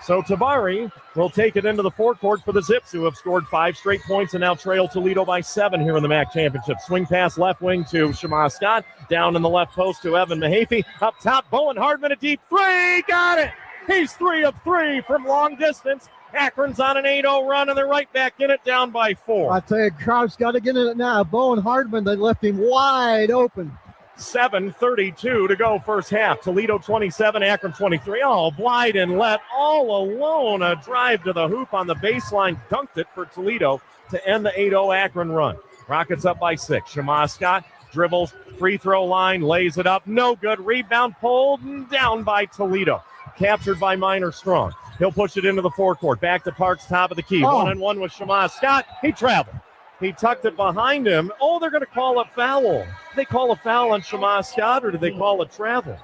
So Tavari will take it into the forecourt for the Zips, who have scored 5 straight points and now trail Toledo by 7 here in the MAC Championship. Swing pass left wing to Shema Scott. Down in the left post to Evan Mahaffey. Up top, Bowen Hardman, a deep 3. Got it! He's 3 of 3 from long distance. Akron's on an 8-0 run, and they're right back in it, down by 4. I tell you, Crowd's got to get in it now. Bowen Hardman, they left him wide open. 7:32 to go first half. Toledo 27, Akron 23. Oh, Blyden let all alone a drive to the hoop on the baseline. Dunked it for Toledo to end the 8-0 Akron run. Rockets up by 6. Shema Scott dribbles, free throw line, lays it up. No good. Rebound pulled and down by Toledo. Captured by Minor Strong. He'll push it into the forecourt. Back to Parks, top of the key. 1-on-1 with Shema Scott. He traveled. He tucked it behind him. Oh, they're going to call a foul. Did they call a foul on Shema Scott, or did they call a travel?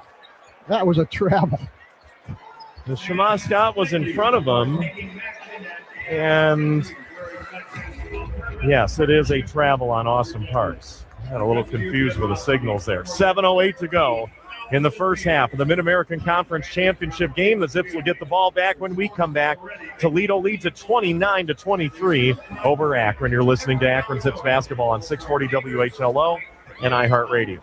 That was a travel. The Shema Scott was in front of him. And, yes, it is a travel on Austin Parks. Got a little confused with the signals there. 7:08 to go in the first half of the Mid-American Conference Championship game. The Zips will get the ball back when we come back. Toledo leads at 29-23 over Akron. You're listening to Akron Zips basketball on 640 WHLO and iHeartRadio.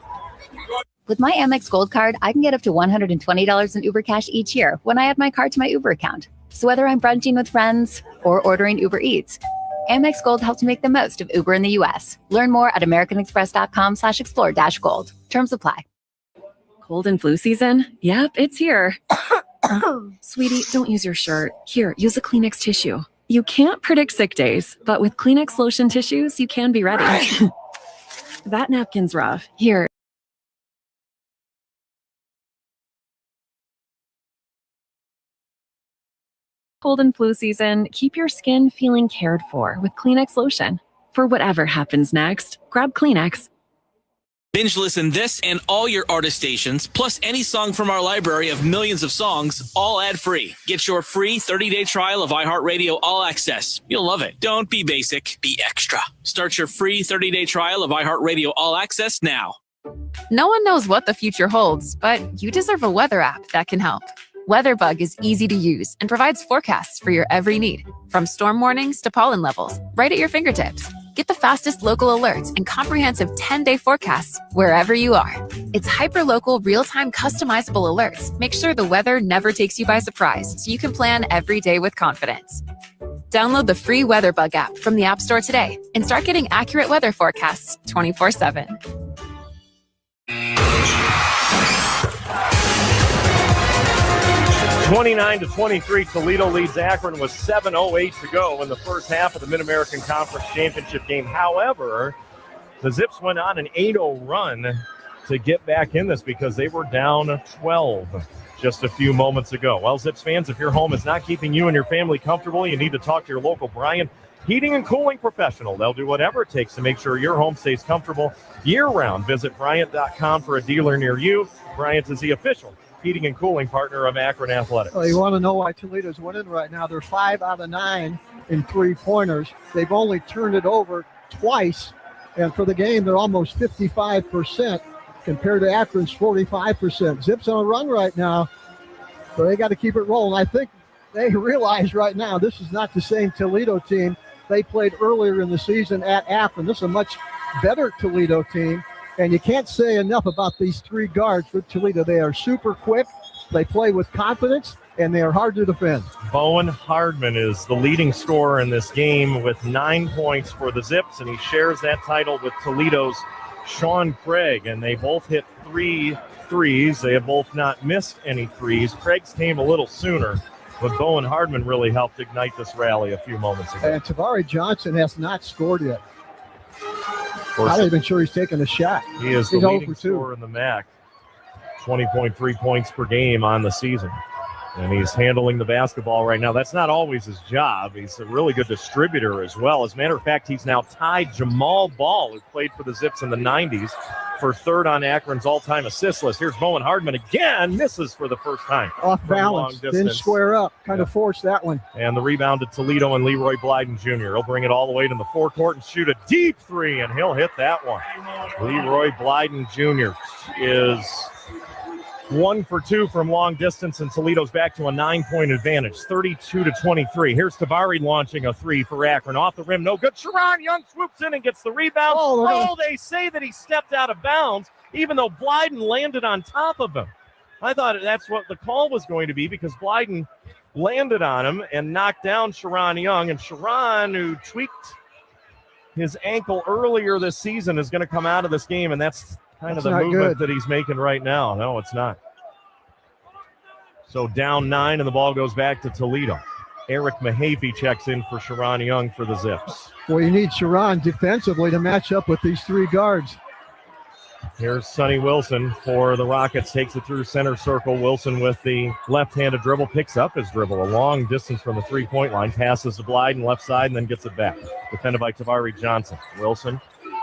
With my Amex Gold Card, I can get up to $120 in Uber Cash each year when I add my card to my Uber account. So whether I'm brunching with friends or ordering Uber Eats, Amex Gold helps make the most of Uber in the U.S. Learn more at americanexpress.com/explore-gold. Terms apply. Cold and flu season? Yep, it's here. Sweetie, don't use your shirt. Here, use a Kleenex tissue. You can't predict sick days, but with Kleenex lotion tissues, you can be ready. That napkin's rough. Here. Cold and flu season, keep your skin feeling cared for with Kleenex lotion. For whatever happens next, grab Kleenex. Binge listen this and all your artist stations, plus any song from our library of millions of songs, all ad-free. Get your free 30-day trial of iHeartRadio All Access. You'll love it. Don't be basic, be extra. Start your free 30-day trial of iHeartRadio All Access now. No one knows what the future holds, but you deserve a weather app that can help. WeatherBug is easy to use and provides forecasts for your every need, from storm warnings to pollen levels, right at your fingertips. Get the fastest local alerts and comprehensive 10-day forecasts wherever you are. It's hyper-local, real-time, customizable alerts. Make sure the weather never takes you by surprise so you can plan every day with confidence. Download the free WeatherBug app from the App Store today and start getting accurate weather forecasts 24/7. 29-23, Toledo leads Akron with 7:08 to go in the first half of the Mid-American Conference Championship game. However, the Zips went on an 8-0 run to get back in this because they were down 12 just a few moments ago. Well, Zips fans, if your home is not keeping you and your family comfortable, you need to talk to your local Bryant Heating and Cooling professional. They'll do whatever it takes to make sure your home stays comfortable year-round. Visit Bryant.com for a dealer near you. Bryant is the official heating and cooling partner of Akron Athletics. Well, you want to know why Toledo's winning right now? They're 5 out of 9 in three-pointers. They've only turned it over twice, and for the game, they're almost 55% compared to Akron's 45%. Zips on a run right now, so they got to keep it rolling. I think they realize right now this is not the same Toledo team they played earlier in the season at Akron. This is a much better Toledo team. And you can't say enough about these 3 guards for Toledo. They are super quick, they play with confidence, and they are hard to defend. Bowen Hardman is the leading scorer in this game with 9 points for the Zips, and he shares that title with Toledo's Sean Craig. And they both hit 3 threes. They have both not missed any threes. Craig's came a little sooner, but Bowen Hardman really helped ignite this rally a few moments ago. And Tavari Johnson has not scored yet. I'm not even sure he's taking a shot. He is the leading scorer in the MAC. 20.3 points per game on the season. And he's handling the basketball right now. That's not always his job. He's a really good distributor as well. As a matter of fact, he's now tied Jamal Ball, who played for the Zips in the 90s, for third on Akron's all-time assist list. Here's Bowen Hardman again. Misses for the first time. Off balance. Didn't square up. Kind of forced that one. And the rebound to Toledo and Leroy Blyden Jr. He'll bring it all the way to the forecourt and shoot a deep three, and he'll hit that one. Leroy Blyden Jr. is 1 for 2 from long distance, and Toledo's back to a 9-point advantage, 32-23. Here's Tabari launching a three for Akron. Off the rim, no good. Sharon Young swoops in and gets the rebound. They say that he stepped out of bounds, even though Blyden landed on top of him. I thought that's what the call was going to be, because Blyden landed on him and knocked down Sharon Young. And Sharon, who tweaked his ankle earlier this season, is going to come out of this game, and that's kind of the movement that he's making right now. No, it's not. So down 9, and the ball goes back to Toledo. Eric Mahaffey checks in for Sharon Young for the Zips. Well, you need Sharon defensively to match up with these three guards. Here's Sonny Wilson for the Rockets. Takes it through center circle. Wilson with the left-handed dribble. Picks up his dribble a long distance from the three-point line. Passes to Blyden left side and then gets it back. Defended by Tabari Johnson. Wilson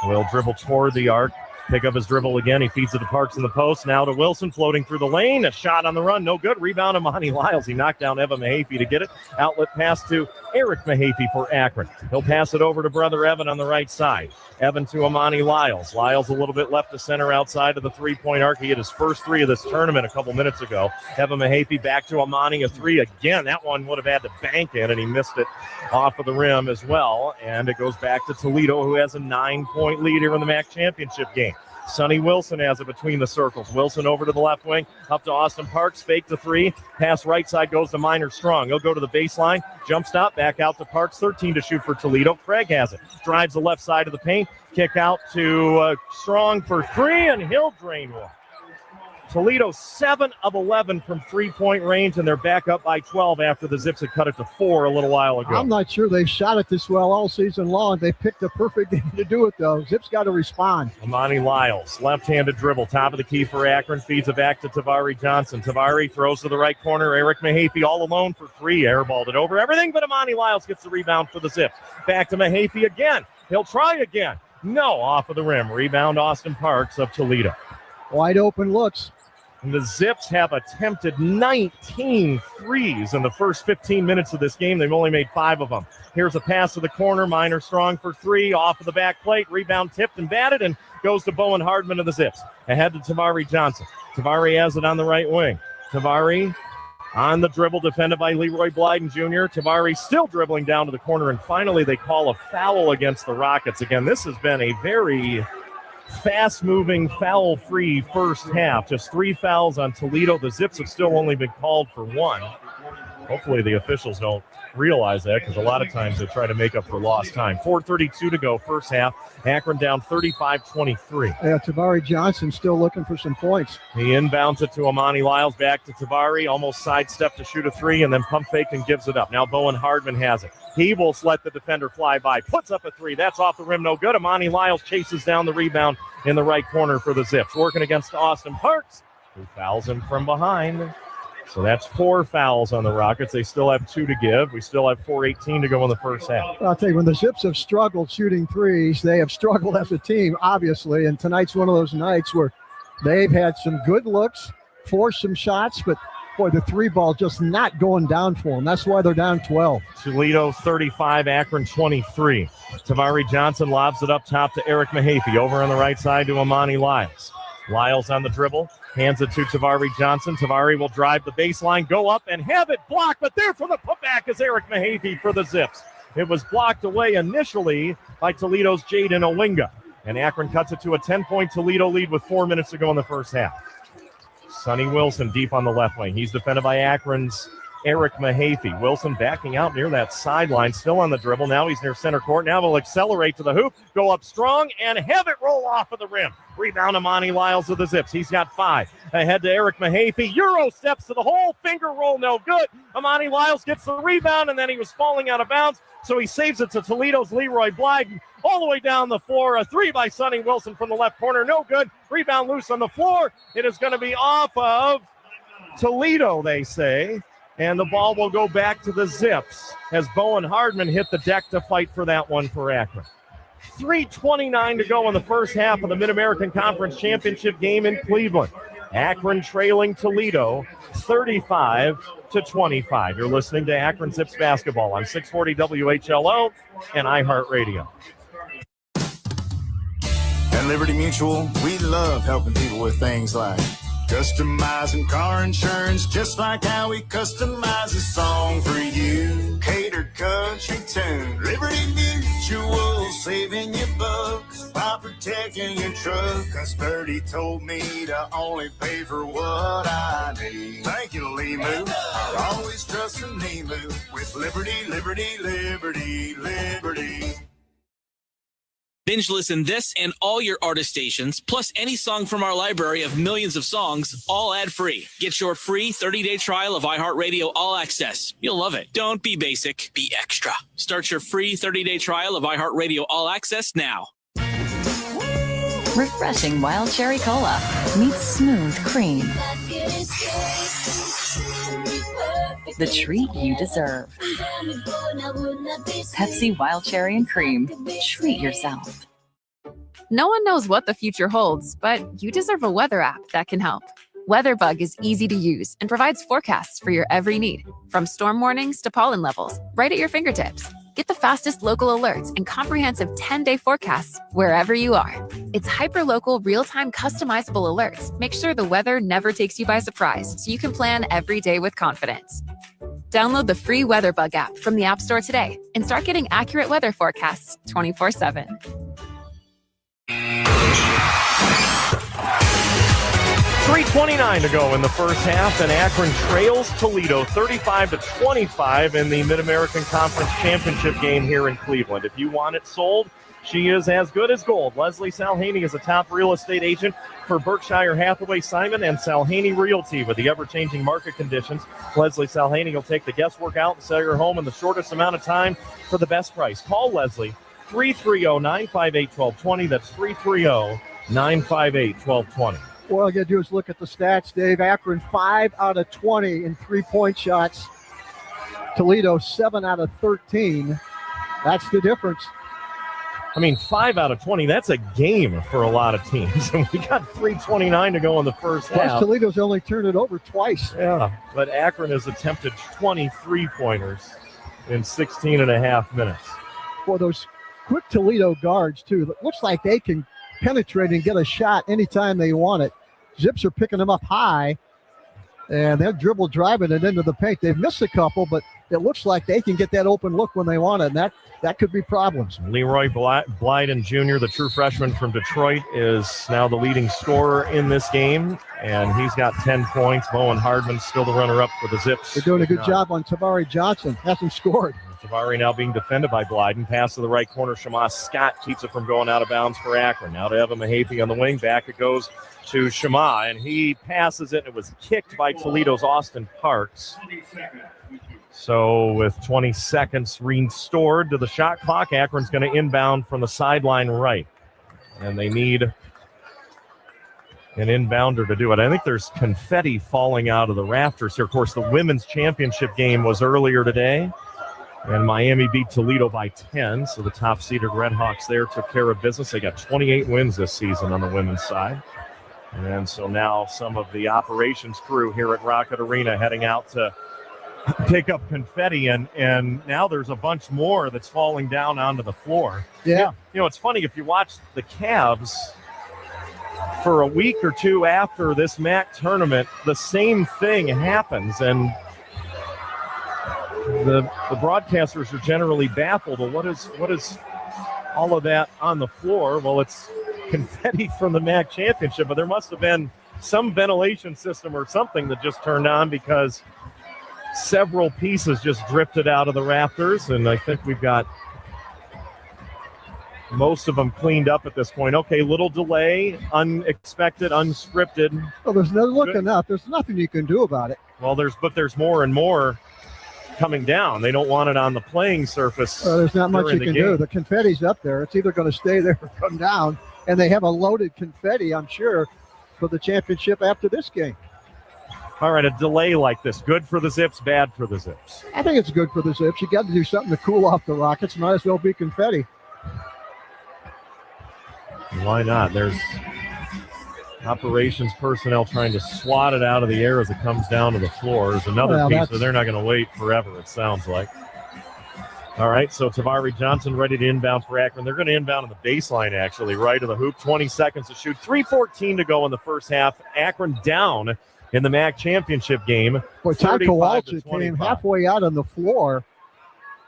will dribble toward the arc. Pick up his dribble again. He feeds it to Parks in the post. Now to Wilson, floating through the lane. A shot on the run, no good. Rebound to Monty Lyles. He knocked down Evan Mahaffey to get it. Outlet pass to Eric Mahaffey for Akron. He'll pass it over to brother Evan on the right side. Evan to Amani Lyles. Lyles a little bit left to center outside of the three-point arc. He hit his first three of this tournament a couple minutes ago. Evan Mahaffey back to Amani, a three again. That one would have had to bank in, and he missed it off of the rim as well. And it goes back to Toledo, who has a 9-point lead here in the MAC championship game. Sonny Wilson has it between the circles. Wilson over to the left wing, up to Austin Parks, fake the three. Pass right side goes to Minor Strong. He'll go to the baseline, jump stop, back out to Parks, 13 to shoot for Toledo. Craig has it, drives the left side of the paint, kick out to Strong for three, and he'll drain one. Toledo 7 of 11 from three-point range, and they're back up by 12 after the Zips had cut it to 4 a little while ago. I'm not sure they've shot it this well all season long. They picked a perfect game to do it, though. Zips got to respond. Amani Lyles, left-handed dribble, top of the key for Akron, feeds it back to Tabari Johnson. Tabari throws to the right corner. Eric Mahaffey all alone for three, airballed it over everything, but Amani Lyles gets the rebound for the Zips. Back to Mahaffey again. He'll try again. No, off of the rim. Rebound Austin Parks of Toledo. Wide open looks. And the Zips have attempted 19 threes in the first 15 minutes of this game. They've only made 5 of them. Here's a pass to the corner. Minor Strong for three. Off of the back plate. Rebound tipped and batted and goes to Bowen Hardman of the Zips. Ahead to Tabari Johnson. Tabari has it on the right wing. Tabari on the dribble, defended by Leroy Blyden Jr. Tabari still dribbling down to the corner. And finally, they call a foul against the Rockets. Again, this has been a very fast-moving, foul-free first half. Just 3 fouls on Toledo. The Zips have still only been called for 1. Hopefully the officials don't realize that, because a lot of times they try to make up for lost time. 4:32 to go first half. Akron down 35-23. Yeah, Tabari Johnson still looking for some points. He inbounds it to Amani Lyles, back to Tabari, almost sidestepped to shoot a three, and then pump faked and gives it up. Now Bowen Hardman has it. He will let the defender fly by, puts up a three. That's off the rim, no good. Amani Lyles chases down the rebound in the right corner for the Zips. Working against Austin Parks, who fouls him from behind. So that's 4 fouls on the Rockets. They still have 2 to give. We still have 4:18 to go in the first half. I'll tell you, when the Zips have struggled shooting threes, they have struggled as a team, obviously. And tonight's one of those nights where they've had some good looks, forced some shots, but boy, the three ball just not going down for them. That's why they're down 12. Toledo 35, Akron 23. Tabari Johnson lobs it up top to Eric Mahaffey. Over on the right side to Amani Lyles. Lyles on the dribble. Hands it to Tabari Johnson. Tabari will drive the baseline, go up and have it blocked, but there for the putback is Eric Mahaffey for the Zips. It was blocked away initially by Toledo's Jaden Owinga, and Akron cuts it to a 10-point Toledo lead with 4 minutes to go in the first half. Sonny Wilson deep on the left wing. He's defended by Akron's Eric Mahaffey. Wilson backing out near that sideline, still on the dribble. Now he's near center court. Now he'll accelerate to the hoop, go up strong, and have it roll off of the rim. Rebound Amani Lyles of the Zips. He's got 5. Ahead to Eric Mahaffey. Euro steps to the hole. Finger roll, no good. Amani Lyles gets the rebound, and then he was falling out of bounds, so he saves it to Toledo's Leroy Blyden. All the way down the floor. A 3 by Sonny Wilson from the left corner. No good. Rebound loose on the floor. It is going to be off of Toledo, they say. And the ball will go back to the Zips as Bowen Hardman hit the deck to fight for that one for Akron. 3:29 to go in the first half of the Mid-American Conference Championship game in Cleveland. Akron trailing Toledo 35-25. You're listening to Akron Zips basketball on 640 WHLO and iHeartRadio. At Liberty Mutual, we love helping people with things like customizing car insurance, just like how we customize a song for you. Catered country tune. Liberty Mutual, saving you bucks by protecting your truck. 'Cause Birdie told me to only pay for what I need. Thank you, Limu. I'll always trust in Limu with Liberty, Liberty, Liberty, Liberty. Binge listen this and all your artist stations, plus any song from our library of millions of songs, all ad-free. Get your free 30-day trial of iHeartRadio All Access. You'll love it. Don't be basic, be extra. Start your free 30-day trial of iHeartRadio All Access now. Refreshing wild cherry cola meets smooth cream. The treat you deserve. Pepsi Wild Cherry and Cream. Treat yourself. No one knows what the future holds, but you deserve a weather app that can help. WeatherBug is easy to use and provides forecasts for your every need, from storm warnings to pollen levels, right at your fingertips. Get the fastest local alerts and comprehensive 10-day forecasts wherever you are. It's hyper-local, real-time, customizable alerts. Make sure the weather never takes you by surprise, so you can plan every day with confidence. Download the free WeatherBug app from the App Store today and start getting accurate weather forecasts 24/7. 3:29 to go in the first half, and Akron trails Toledo 35-25 in the Mid-American Conference Championship game here in Cleveland. If you want it sold, she is as good as gold. Leslie Salhaney is a top real estate agent for Berkshire Hathaway Simon and Salhaney Realty. With the ever-changing market conditions, Leslie Salhaney will take the guesswork out and sell your home in the shortest amount of time for the best price. Call Leslie, 330-958-1220. That's 330-958-1220. All you got to do is look at the stats, Dave. Akron 5 out of 20 in three-point shots. Toledo 7 out of 13. That's the difference. I mean, 5 out of 20, that's a game for a lot of teams. And we got 3:29 to go in the first half. Toledo's only turned it over twice. Yeah, but Akron has attempted 23-pointers in 16 and a half minutes. For those quick Toledo guards, too, it looks like they can penetrate and get a shot anytime they want it. Zips are picking them up high, and they're dribble driving it into the paint. They've missed a couple, but it looks like they can get that open look when they want it, and that could be problems. Leroy Blyden Jr., the true freshman from Detroit, is now the leading scorer in this game, and he's got 10 points. Bowen Hardman still the runner-up for the Zips. They're doing a good job on Tabari Johnson. Hasn't scored. Tabari now being defended by Blyden. Pass to the right corner. Shema Scott keeps it from going out of bounds for Akron. Now to Evan Mahaffey on the wing. Back it goes to Shema, and he passes it. It was kicked by Toledo's Austin Parks. So with 20 seconds restored to the shot clock, Akron's going to inbound from the sideline right. And they need an inbounder to do it. I think there's confetti falling out of the rafters here. Of course, the women's championship game was earlier today, and Miami beat Toledo by 10. So the top-seeded Redhawks there took care of business. They got 28 wins this season on the women's side. And so now some of the operations crew here at Rocket Arena heading out to pick up confetti, and now there's a bunch more that's falling down onto the floor. Yeah. You know, it's funny, if you watch the Cavs for a week or two after this MAC tournament, the same thing happens, and the broadcasters are generally baffled. Well, what is all of that on the floor? Well, it's confetti from the MAC championship, but there must have been some ventilation system or something that just turned on, because several pieces just drifted out of the rafters, and I think we've got most of them cleaned up at this point. Okay, little delay, unexpected, unscripted. Well, there's no looking up. There's nothing you can do about it. Well, there's more and more coming down. They don't want it on the playing surface. There's not much you can do. The confetti's up there. It's either going to stay there or come down, and they have a loaded confetti, I'm sure, for the championship after this game. All right, a delay like this, good for the Zips, bad for the Zips? I think it's good for the Zips. You got to do something to cool off the Rockets. Might as well be confetti. Why not? There's operations personnel trying to swat it out of the air as it comes down to the floor. There's another piece, but they're not going to wait forever, it sounds like. All right, so Tavari Johnson ready to inbound for Akron. They're going to inbound on the baseline, actually, right of the hoop. 20 seconds to shoot. 3:14 to go in the first half. Akron down in the MAC championship game. Boy, Todd Kowalczyk came halfway out on the floor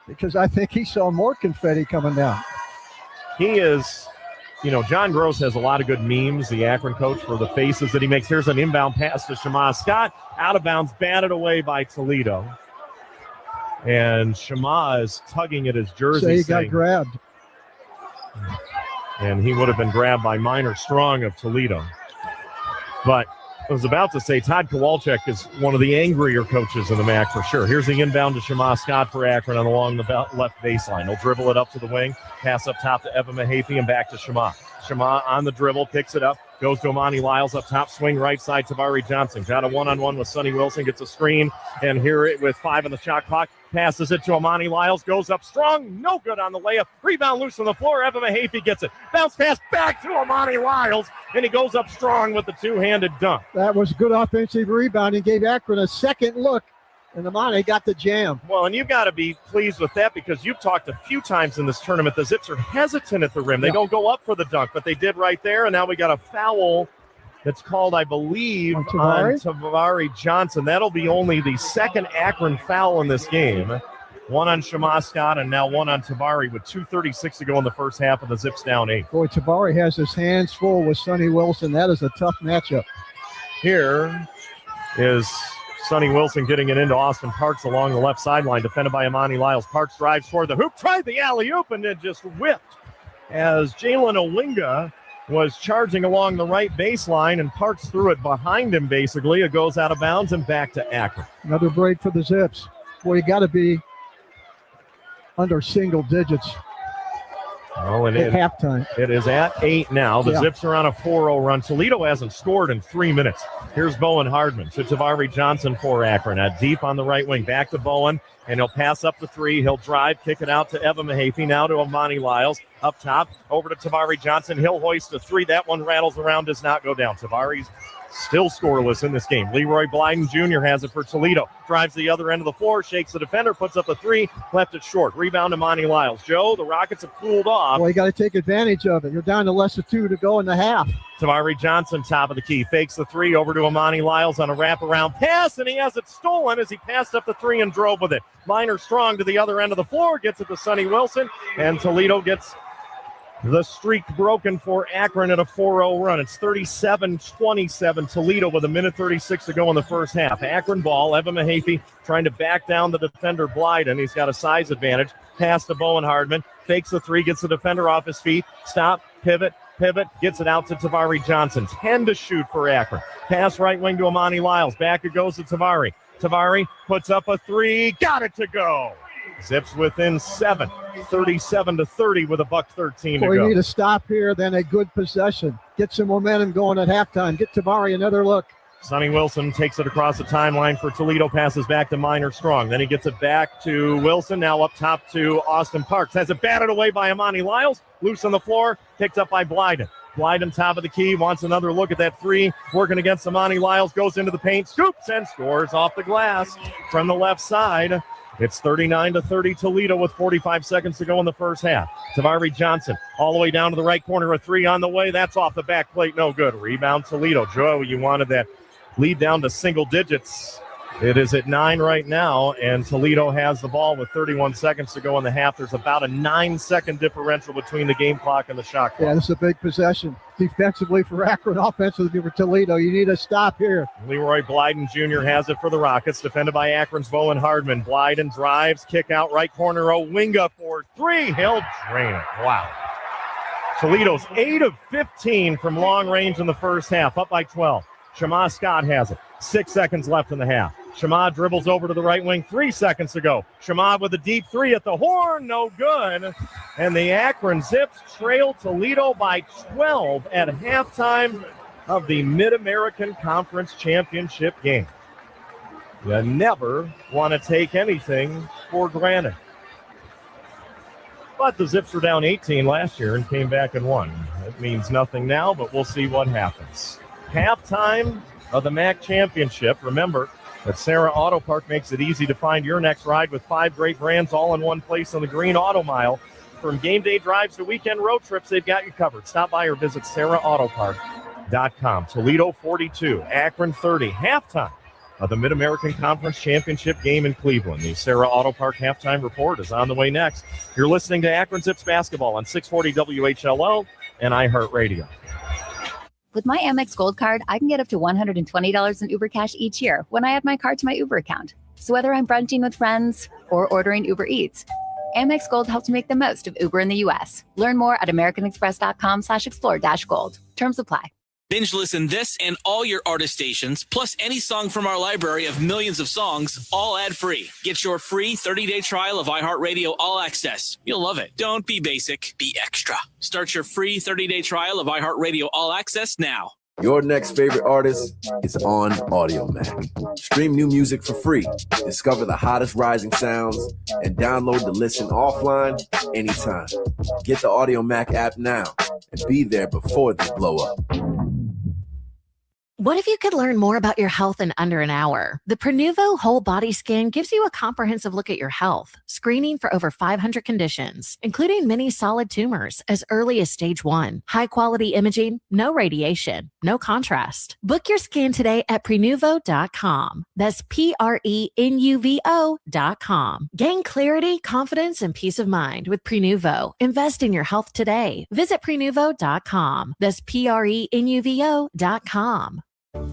because I think he saw more confetti coming down. He is, John Gross has a lot of good memes, the Akron coach, for the faces that he makes. Here's an inbound pass to Shema Scott. Out of bounds, batted away by Toledo. And Shema is tugging at his jersey. So he got grabbed. And he would have been grabbed by Minor Strong of Toledo. But I was about to say, Todd Kowalczyk is one of the angrier coaches in the MAC for sure. Here's the inbound to Shema Scott for Akron along the left baseline. He'll dribble it up to the wing, pass up top to Eva Mahaffey, and back to Shema. Shema on the dribble, picks it up, goes to Amani Lyles up top, swing right side, Tavari Johnson. Got a one-on-one with Sonny Wilson, gets a screen, and here it with 5 on the shot clock. Passes it to Amani Lyles, goes up strong, no good on the layup. Rebound loose on the floor, Eva Mahaffey gets it. Bounce pass back to Amani Lyles, and he goes up strong with the two-handed dunk. That was good offensive rebounding, gave Akron a second look, and Amani got the jam. Well, and you've got to be pleased with that because you've talked a few times in this tournament. The Zips are hesitant at the rim. They don't go up for the dunk, but they did right there, and now we got a foul that's called, I believe, on Tavari Johnson. That'll be only the second Akron foul in this game. One on Shema Scott and now one on Tavari with 2:36 to go in the first half of the Zips down 8. Boy, Tavari has his hands full with Sonny Wilson. That is a tough matchup. Here is Sonny Wilson getting it into Austin Parks along the left sideline, defended by Amani Lyles. Parks drives toward the hoop, tried the alley-oop, and then just whipped as Jalen Owinga was charging along the right baseline, and Parks threw it behind him, basically. It goes out of bounds and back to Akron. Another break for the Zips. Boy, you got to be under single digits at halftime. It is at 8 now. The Zips are on a 4-0 run. Toledo hasn't scored in 3 minutes. Here's Bowen Hardman to Tavari Johnson for Akron. Deep on the right wing. Back to Bowen, and he'll pass up the 3. He'll drive, kick it out to Eva Mahaffey. Now to Amani Lyles. Up top, over to Tavari Johnson. He'll hoist a 3. That one rattles around, does not go down. Tavari's still scoreless in this game. Leroy Blyden Jr. has it for Toledo. Drives the other end of the floor, shakes the defender, puts up a 3, left it short. Rebound to Amani Lyles. Joe, the Rockets have cooled off. Well, you got to take advantage of it. You're down to less than 2 to go in the half. Tavari Johnson, top of the key, fakes the 3 over to Amani Lyles on a wraparound pass, and he has it stolen as he passed up the 3 and drove with it. Minor Strong to the other end of the floor, gets it to Sonny Wilson, and Toledo gets the streak broken for Akron at a 4-0 run. It's 37-27. Toledo with 1:36 to go in the first half. Akron ball. Eva Mahaffey trying to back down the defender Blyden. He's got a size advantage. Pass to Bowen Hardman. Fakes the 3. Gets the defender off his feet. Stop. Pivot. Gets it out to Tavari Johnson. 10 to shoot for Akron. Pass right wing to Amani Lyles. Back it goes to Tavari. Tavari puts up a 3. Got it to go. Zips within 7, 37-30 with $1:13 to go. We need a stop here, then a good possession. Get some momentum going at halftime. Get Tavari another look. Sonny Wilson takes it across the timeline for Toledo, passes back to Minor Strong. Then he gets it back to Wilson, now up top to Austin Parks. Has it batted away by Amani Lyles. Loose on the floor, picked up by Blyden. Blyden, top of the key, wants another look at that 3. Working against Amani Lyles, goes into the paint, scoops, and scores off the glass from the left side. It's 39-30 Toledo with 45 seconds to go in the first half. Tavari Johnson all the way down to the right corner. A 3 on the way. That's off the back plate. No good. Rebound Toledo. Joe, you wanted that lead down to single digits. It is at 9 right now, and Toledo has the ball with 31 seconds to go in the half. There's about a 9-second differential between the game clock and the shot clock. Yeah, this is a big possession. Defensively for Akron, offensively for Toledo. You need a stop here. Leroy Blyden Jr. has it for the Rockets, defended by Akron's Bowen Hardman. Blyden drives, kick out right corner. Owinga for 3. He'll drain it. Wow. Toledo's 8 of 15 from long range in the first half, up by 12. Shema Scott has it. 6 seconds left in the half. Shema dribbles over to the right wing. 3 seconds to go. Shema with a deep 3 at the horn. No good. And the Akron Zips trail Toledo by 12 at halftime of the Mid-American Conference Championship game. You never want to take anything for granted. But the Zips were down 18 last year and came back and won. It means nothing now, but we'll see what happens. Halftime of the MAC Championship. Remember that Sarah Auto Park makes it easy to find your next ride with 5 great brands all in one place on the Green Auto Mile. From game day drives to weekend road trips, they've got you covered. Stop by or visit SarahAutoPark.com. Toledo 42, Akron 30. Halftime of the Mid-American Conference Championship game in Cleveland. The Sarah Auto Park halftime report is on the way next. You're listening to Akron Zips basketball on 640 WHLO and iHeartRadio. With my Amex Gold card, I can get up to $120 in Uber Cash each year when I add my card to my Uber account. So whether I'm brunching with friends or ordering Uber Eats, Amex Gold helps make the most of Uber in the U.S. Learn more at americanexpress.com/explore-gold. Terms apply. Binge listen this and all your artist stations, plus any song from our library of millions of songs, all ad-free. Get your free 30-day trial of iHeartRadio All Access. You'll love it. Don't be basic, be extra. Start your free 30-day trial of iHeartRadio All Access now. Your next favorite artist is on Audio Mac. Stream new music for free. Discover the hottest rising sounds and download the listen offline anytime. Get the Audio Mac app now and be there before they blow up. What if you could learn more about your health in under an hour? The Prenuvo Whole Body Scan gives you a comprehensive look at your health, screening for over 500 conditions, including many solid tumors as early as stage 1. High-quality imaging, no radiation, no contrast. Book your scan today at Prenuvo.com. That's Prenuvo.com. Gain clarity, confidence, and peace of mind with Prenuvo. Invest in your health today. Visit Prenuvo.com. That's Prenuvo.com.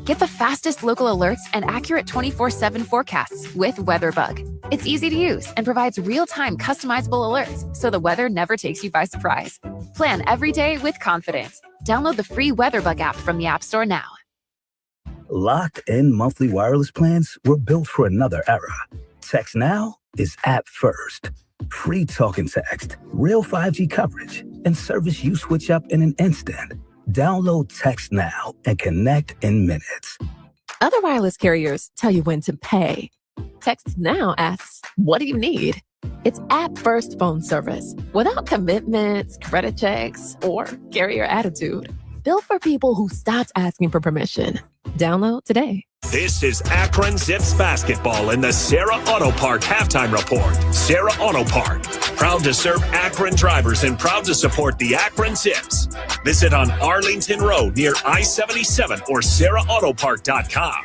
Get the fastest local alerts and accurate 24/7 forecasts with WeatherBug. It's easy to use and provides real-time customizable alerts so the weather never takes you by surprise. Plan every day with confidence. Download the free WeatherBug app from the App Store now. Locked-in monthly wireless plans were built for another era. Text Now is app first. Free talk and text, real 5G coverage, and service you switch up in an instant. Download Text Now and connect in minutes. Other wireless carriers tell you when to pay. Text Now asks, what do you need? It's app-first phone service without commitments, credit checks, or carrier attitude. Built for people who stopped asking for permission. Download today. This is Akron Zips basketball in the Sarah Auto Park halftime report. Sarah Auto Park, proud to serve Akron drivers and proud to support the Akron Zips. Visit on Arlington Road near I-77 or SarahAutoPark.com.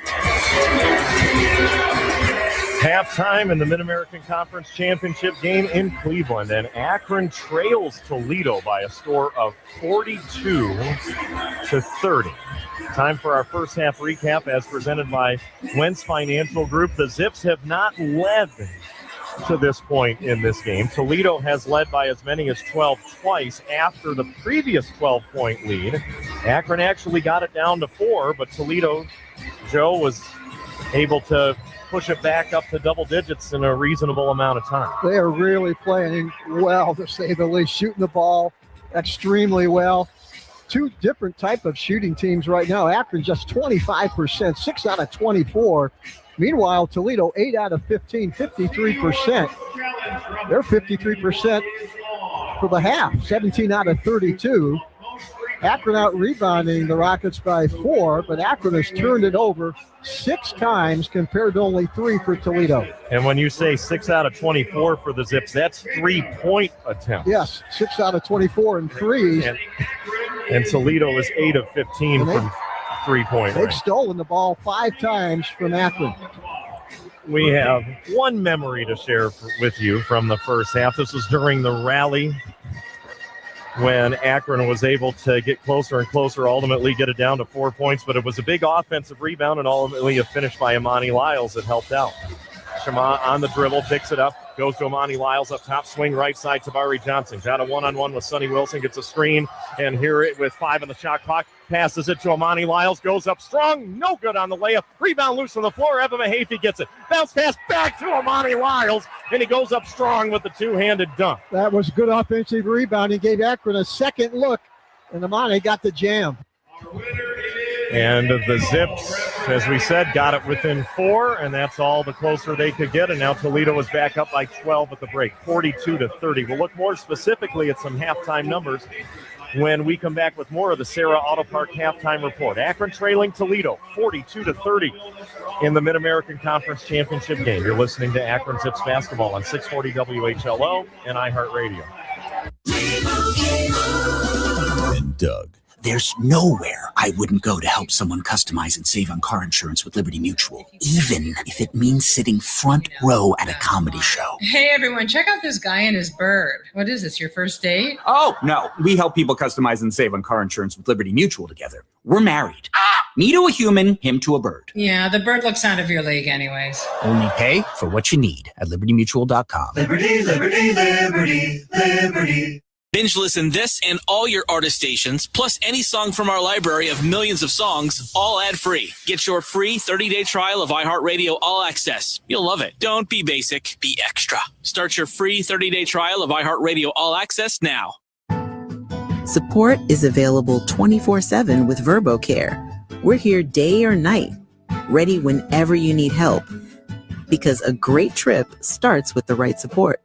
Halftime in the Mid-American Conference Championship game in Cleveland, and Akron trails Toledo by a score of 42-30. Time for our first half recap as presented by Wentz Financial Group. The Zips have not led to this point in this game. Toledo has led by as many as 12 twice after the previous 12-point lead. Akron actually got it down to 4, but Toledo, Joe, was able to push it back up to double digits in a reasonable amount of time. They are really playing well, to say the least, shooting the ball extremely well. Two different type of shooting teams right now. Akron just 25%, 6 out of 24. Meanwhile, Toledo 8 out of 15, 53%. They're 53% for the half, 17 out of 32. Akron out rebounding the Rockets by 4, but Akron has turned it over 6 times compared to only 3 for Toledo. And when you say 6 out of 24 for the Zips, that's 3-point attempts. Yes, 6 out of 24 and threes. And Toledo is 8 of 15 from 3-point They've range. stolen the ball 5 times from Akron. We have one memory to share with you from the first half. This was during the rally when Akron was able to get closer and closer, ultimately get it down to 4 points. But it was a big offensive rebound and ultimately a finish by Imani Lyles that helped out. Shema on the dribble, picks it up, goes to Imani Lyles up top, swing right side, Tabari Johnson. Got a one-on-one with Sonny Wilson, gets a screen, and here it with 5 in the shot clock. Passes it to Imani Lyles, goes up strong, no good on the layup. Rebound loose on the floor, Evan Mahaffey gets it. Bounce pass back to Imani Lyles, and he goes up strong with the two-handed dunk. That was good offensive rebound. He gave Akron a second look, and Imani got the jam. And the Zips, as we said, got it within 4, and that's all the closer they could get. And now Toledo is back up by 12 at the break, 42-30. We'll look more specifically at some halftime numbers when we come back with more of the Sarah Auto Park halftime report. Akron trailing Toledo 42-30 in the Mid-American Conference Championship game. You're listening to Akron Zips basketball on 640 WHLO and iHeartRadio. And Doug. There's nowhere I wouldn't go to help someone customize and save on car insurance with Liberty Mutual, even if it means sitting front row at a comedy show. Hey, everyone, check out this guy and his bird. What is this, your first date? Oh, no. We help people customize and save on car insurance with Liberty Mutual together. We're married. Me to a human, him to a bird. Yeah, the bird looks out of your league anyways. Only pay for what you need at libertymutual.com. Liberty, liberty, liberty, liberty. Binge listen this and all your artist stations, plus any song from our library of millions of songs, all ad-free. Get your free 30-day trial of iHeartRadio All Access. You'll love it. Don't be basic, be extra. Start your free 30-day trial of iHeartRadio All Access now. Support is available 24/7 with VerboCare. We're here day or night, ready whenever you need help. Because a great trip starts with the right support.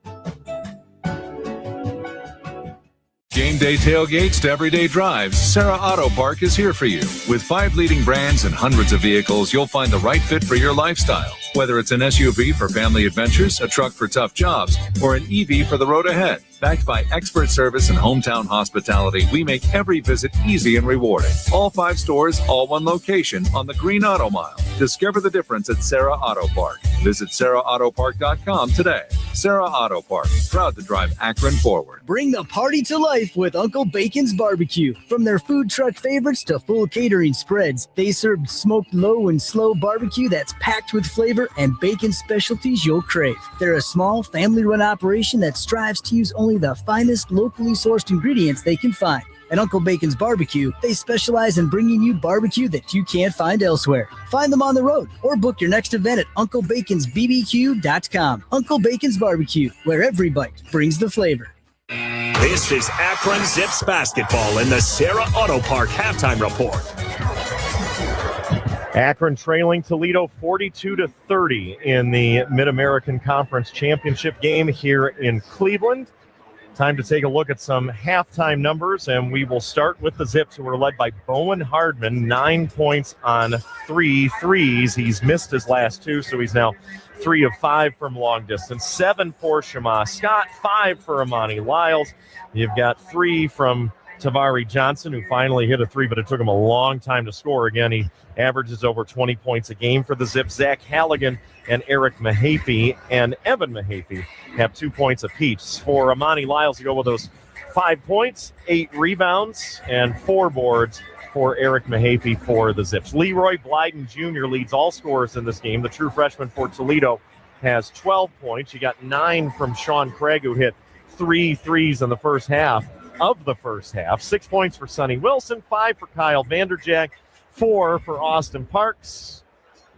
Game day tailgates to everyday drives, Sarah Auto Park is here for you. With 5 leading brands and hundreds of vehicles, you'll find the right fit for your lifestyle. Whether it's an SUV for family adventures, a truck for tough jobs, or an EV for the road ahead. Backed by expert service and hometown hospitality, we make every visit easy and rewarding. All 5 stores, all one location on the Green Auto Mile. Discover the difference at Sarah Auto Park. Visit sarahautopark.com today. Sarah Auto Park, proud to drive Akron forward. Bring the party to life with Uncle Bacon's Barbecue. From their food truck favorites to full catering spreads, they served smoked low and slow barbecue that's packed with flavor and bacon specialties you'll crave. They're a small, family-run operation that strives to use only the finest locally sourced ingredients they can find. At Uncle Bacon's Barbecue, they specialize in bringing you barbecue that you can't find elsewhere. Find them on the road or book your next event at UncleBaconsBBQ.com. Uncle Bacon's Barbecue, where every bite brings the flavor. This is Akron Zips basketball in the Sarah Auto Park halftime report. Akron trailing Toledo 42-30 in the Mid-American Conference Championship game here in Cleveland. Time to take a look at some halftime numbers, and we will start with the Zips, who are led by Bowen Hardman, 9 points on 3 threes. He's missed his last 2, so he's now 3 of 5 from long distance. 7 for Shema Scott, 5 for Amani Lyles. You've got 3 from Tavari Johnson, who finally hit a 3, but it took him a long time to score. Again, he averages over 20 points a game for the Zips. Zach Halligan and Eric Mahaffey and Evan Mahaffey have 2 points apiece. For Amani Lyles to go with those 5 points, 8 rebounds, and 4 boards for Eric Mahaffey for the Zips. Leroy Blyden Jr. leads all scorers in this game. The true freshman for Toledo has 12 points. You got 9 from Sean Craig, who hit 3 threes in the first half. 6 points for Sonny Wilson, 5 for Kyle Vanderjack, 4 for Austin Parks,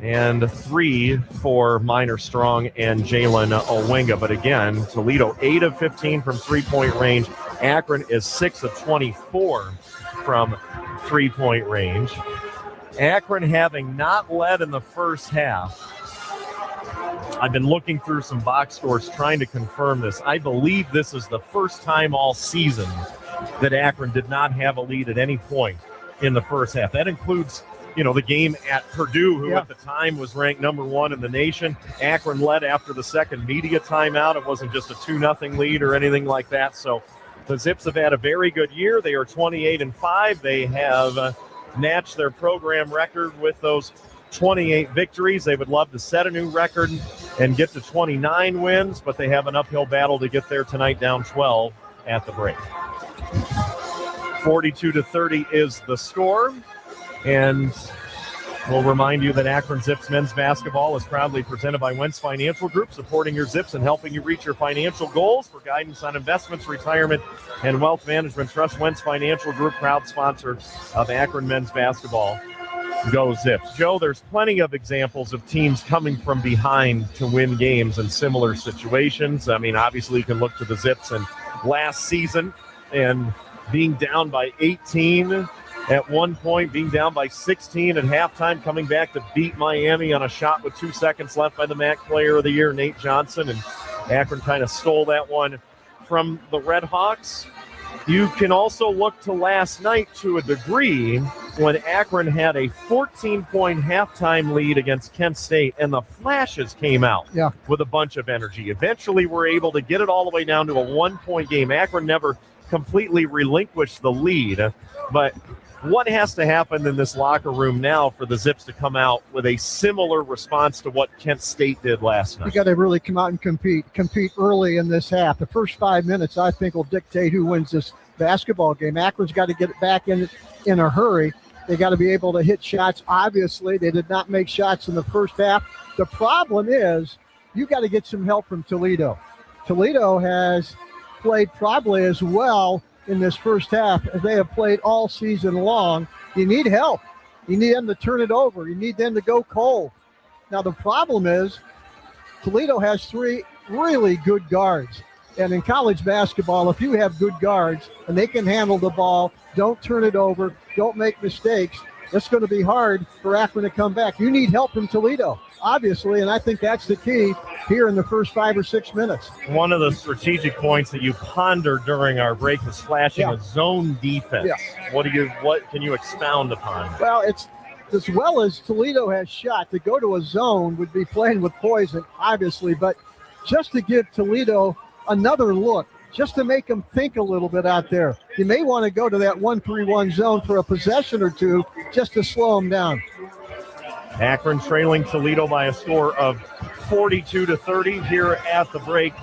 and 3 for Minor Strong and Jalen Owenga. But again, Toledo 8 of 15 from three-point range. Akron is 6 of 24 from three-point range. Akron having not led in the first half. I've been looking through some box scores trying to confirm this. I believe this is the first time all season that Akron did not have a lead at any point in the first half. That includes, the game at Purdue, who at the time was ranked number 1 in the nation. Akron led after the second media timeout. It wasn't just a 2-0 lead or anything like that. So the Zips have had a very good year. They are 28-5. They have matched their program record with those 28 victories. They would love to set a new record and get to 29 wins, but they have an uphill battle to get there tonight, down 12 at the break. 42-30 is the score, and we'll remind you that Akron Zips men's basketball is proudly presented by Wentz Financial Group, supporting your Zips and helping you reach your financial goals. For guidance on investments, retirement, and wealth management, trust Wentz Financial Group, proud sponsor of Akron men's basketball. Go Zips. Joe, there's plenty of examples of teams coming from behind to win games in similar situations. I mean, obviously you can look to the Zips and last season and being down by 18 at one point, being down by 16 at halftime, coming back to beat Miami on a shot with 2 seconds left by the MAC Player of the Year, Nate Johnson. And Akron kind of stole that one from the Red Hawks. You can also look to last night to a degree when Akron had a 14-point halftime lead against Kent State, and the Flashes came out with a bunch of energy. Eventually, we're able to get it all the way down to a 1-point game. Akron never completely relinquished the lead, but what has to happen in this locker room now for the Zips to come out with a similar response to what Kent State did last night? You got to really come out and compete early in this half. The first 5 minutes, I think, will dictate who wins this basketball game. Akron's got to get it back in a hurry. They got to be able to hit shots. Obviously, they did not make shots in the first half. The problem is you got to get some help from Toledo. Toledo has played probably as well in this first half as they have played all season long. You need help. You need them to turn it over. You need them to go cold. Now, the problem is Toledo has 3 really good guards. And in college basketball, if you have good guards and they can handle the ball, don't turn it over, don't make mistakes, it's going to be hard for Akron to come back. You need help from Toledo, obviously, and I think that's the key here in the first 5 or 6 minutes. One of the strategic points that you pondered during our break is flashing a zone defense. Yeah. What can you expound upon? Well, it's as well as Toledo has shot, to go to a zone would be playing with poison, obviously, but just to give Toledo another look, just to make them think a little bit out there. You may want to go to that 1-3-1 zone for a possession or two just to slow them down. Akron trailing Toledo by a score of 42-30 here at the break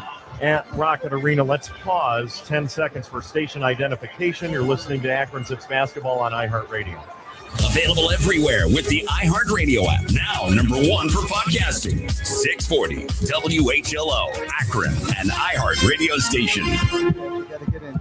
at Rocket Arena. Let's pause 10 seconds for station identification. You're listening to Akron Zips basketball on iHeartRadio. Available everywhere with the iHeartRadio app. Now, #1 for podcasting. 640 WHLO, Akron, an iHeartRadio station.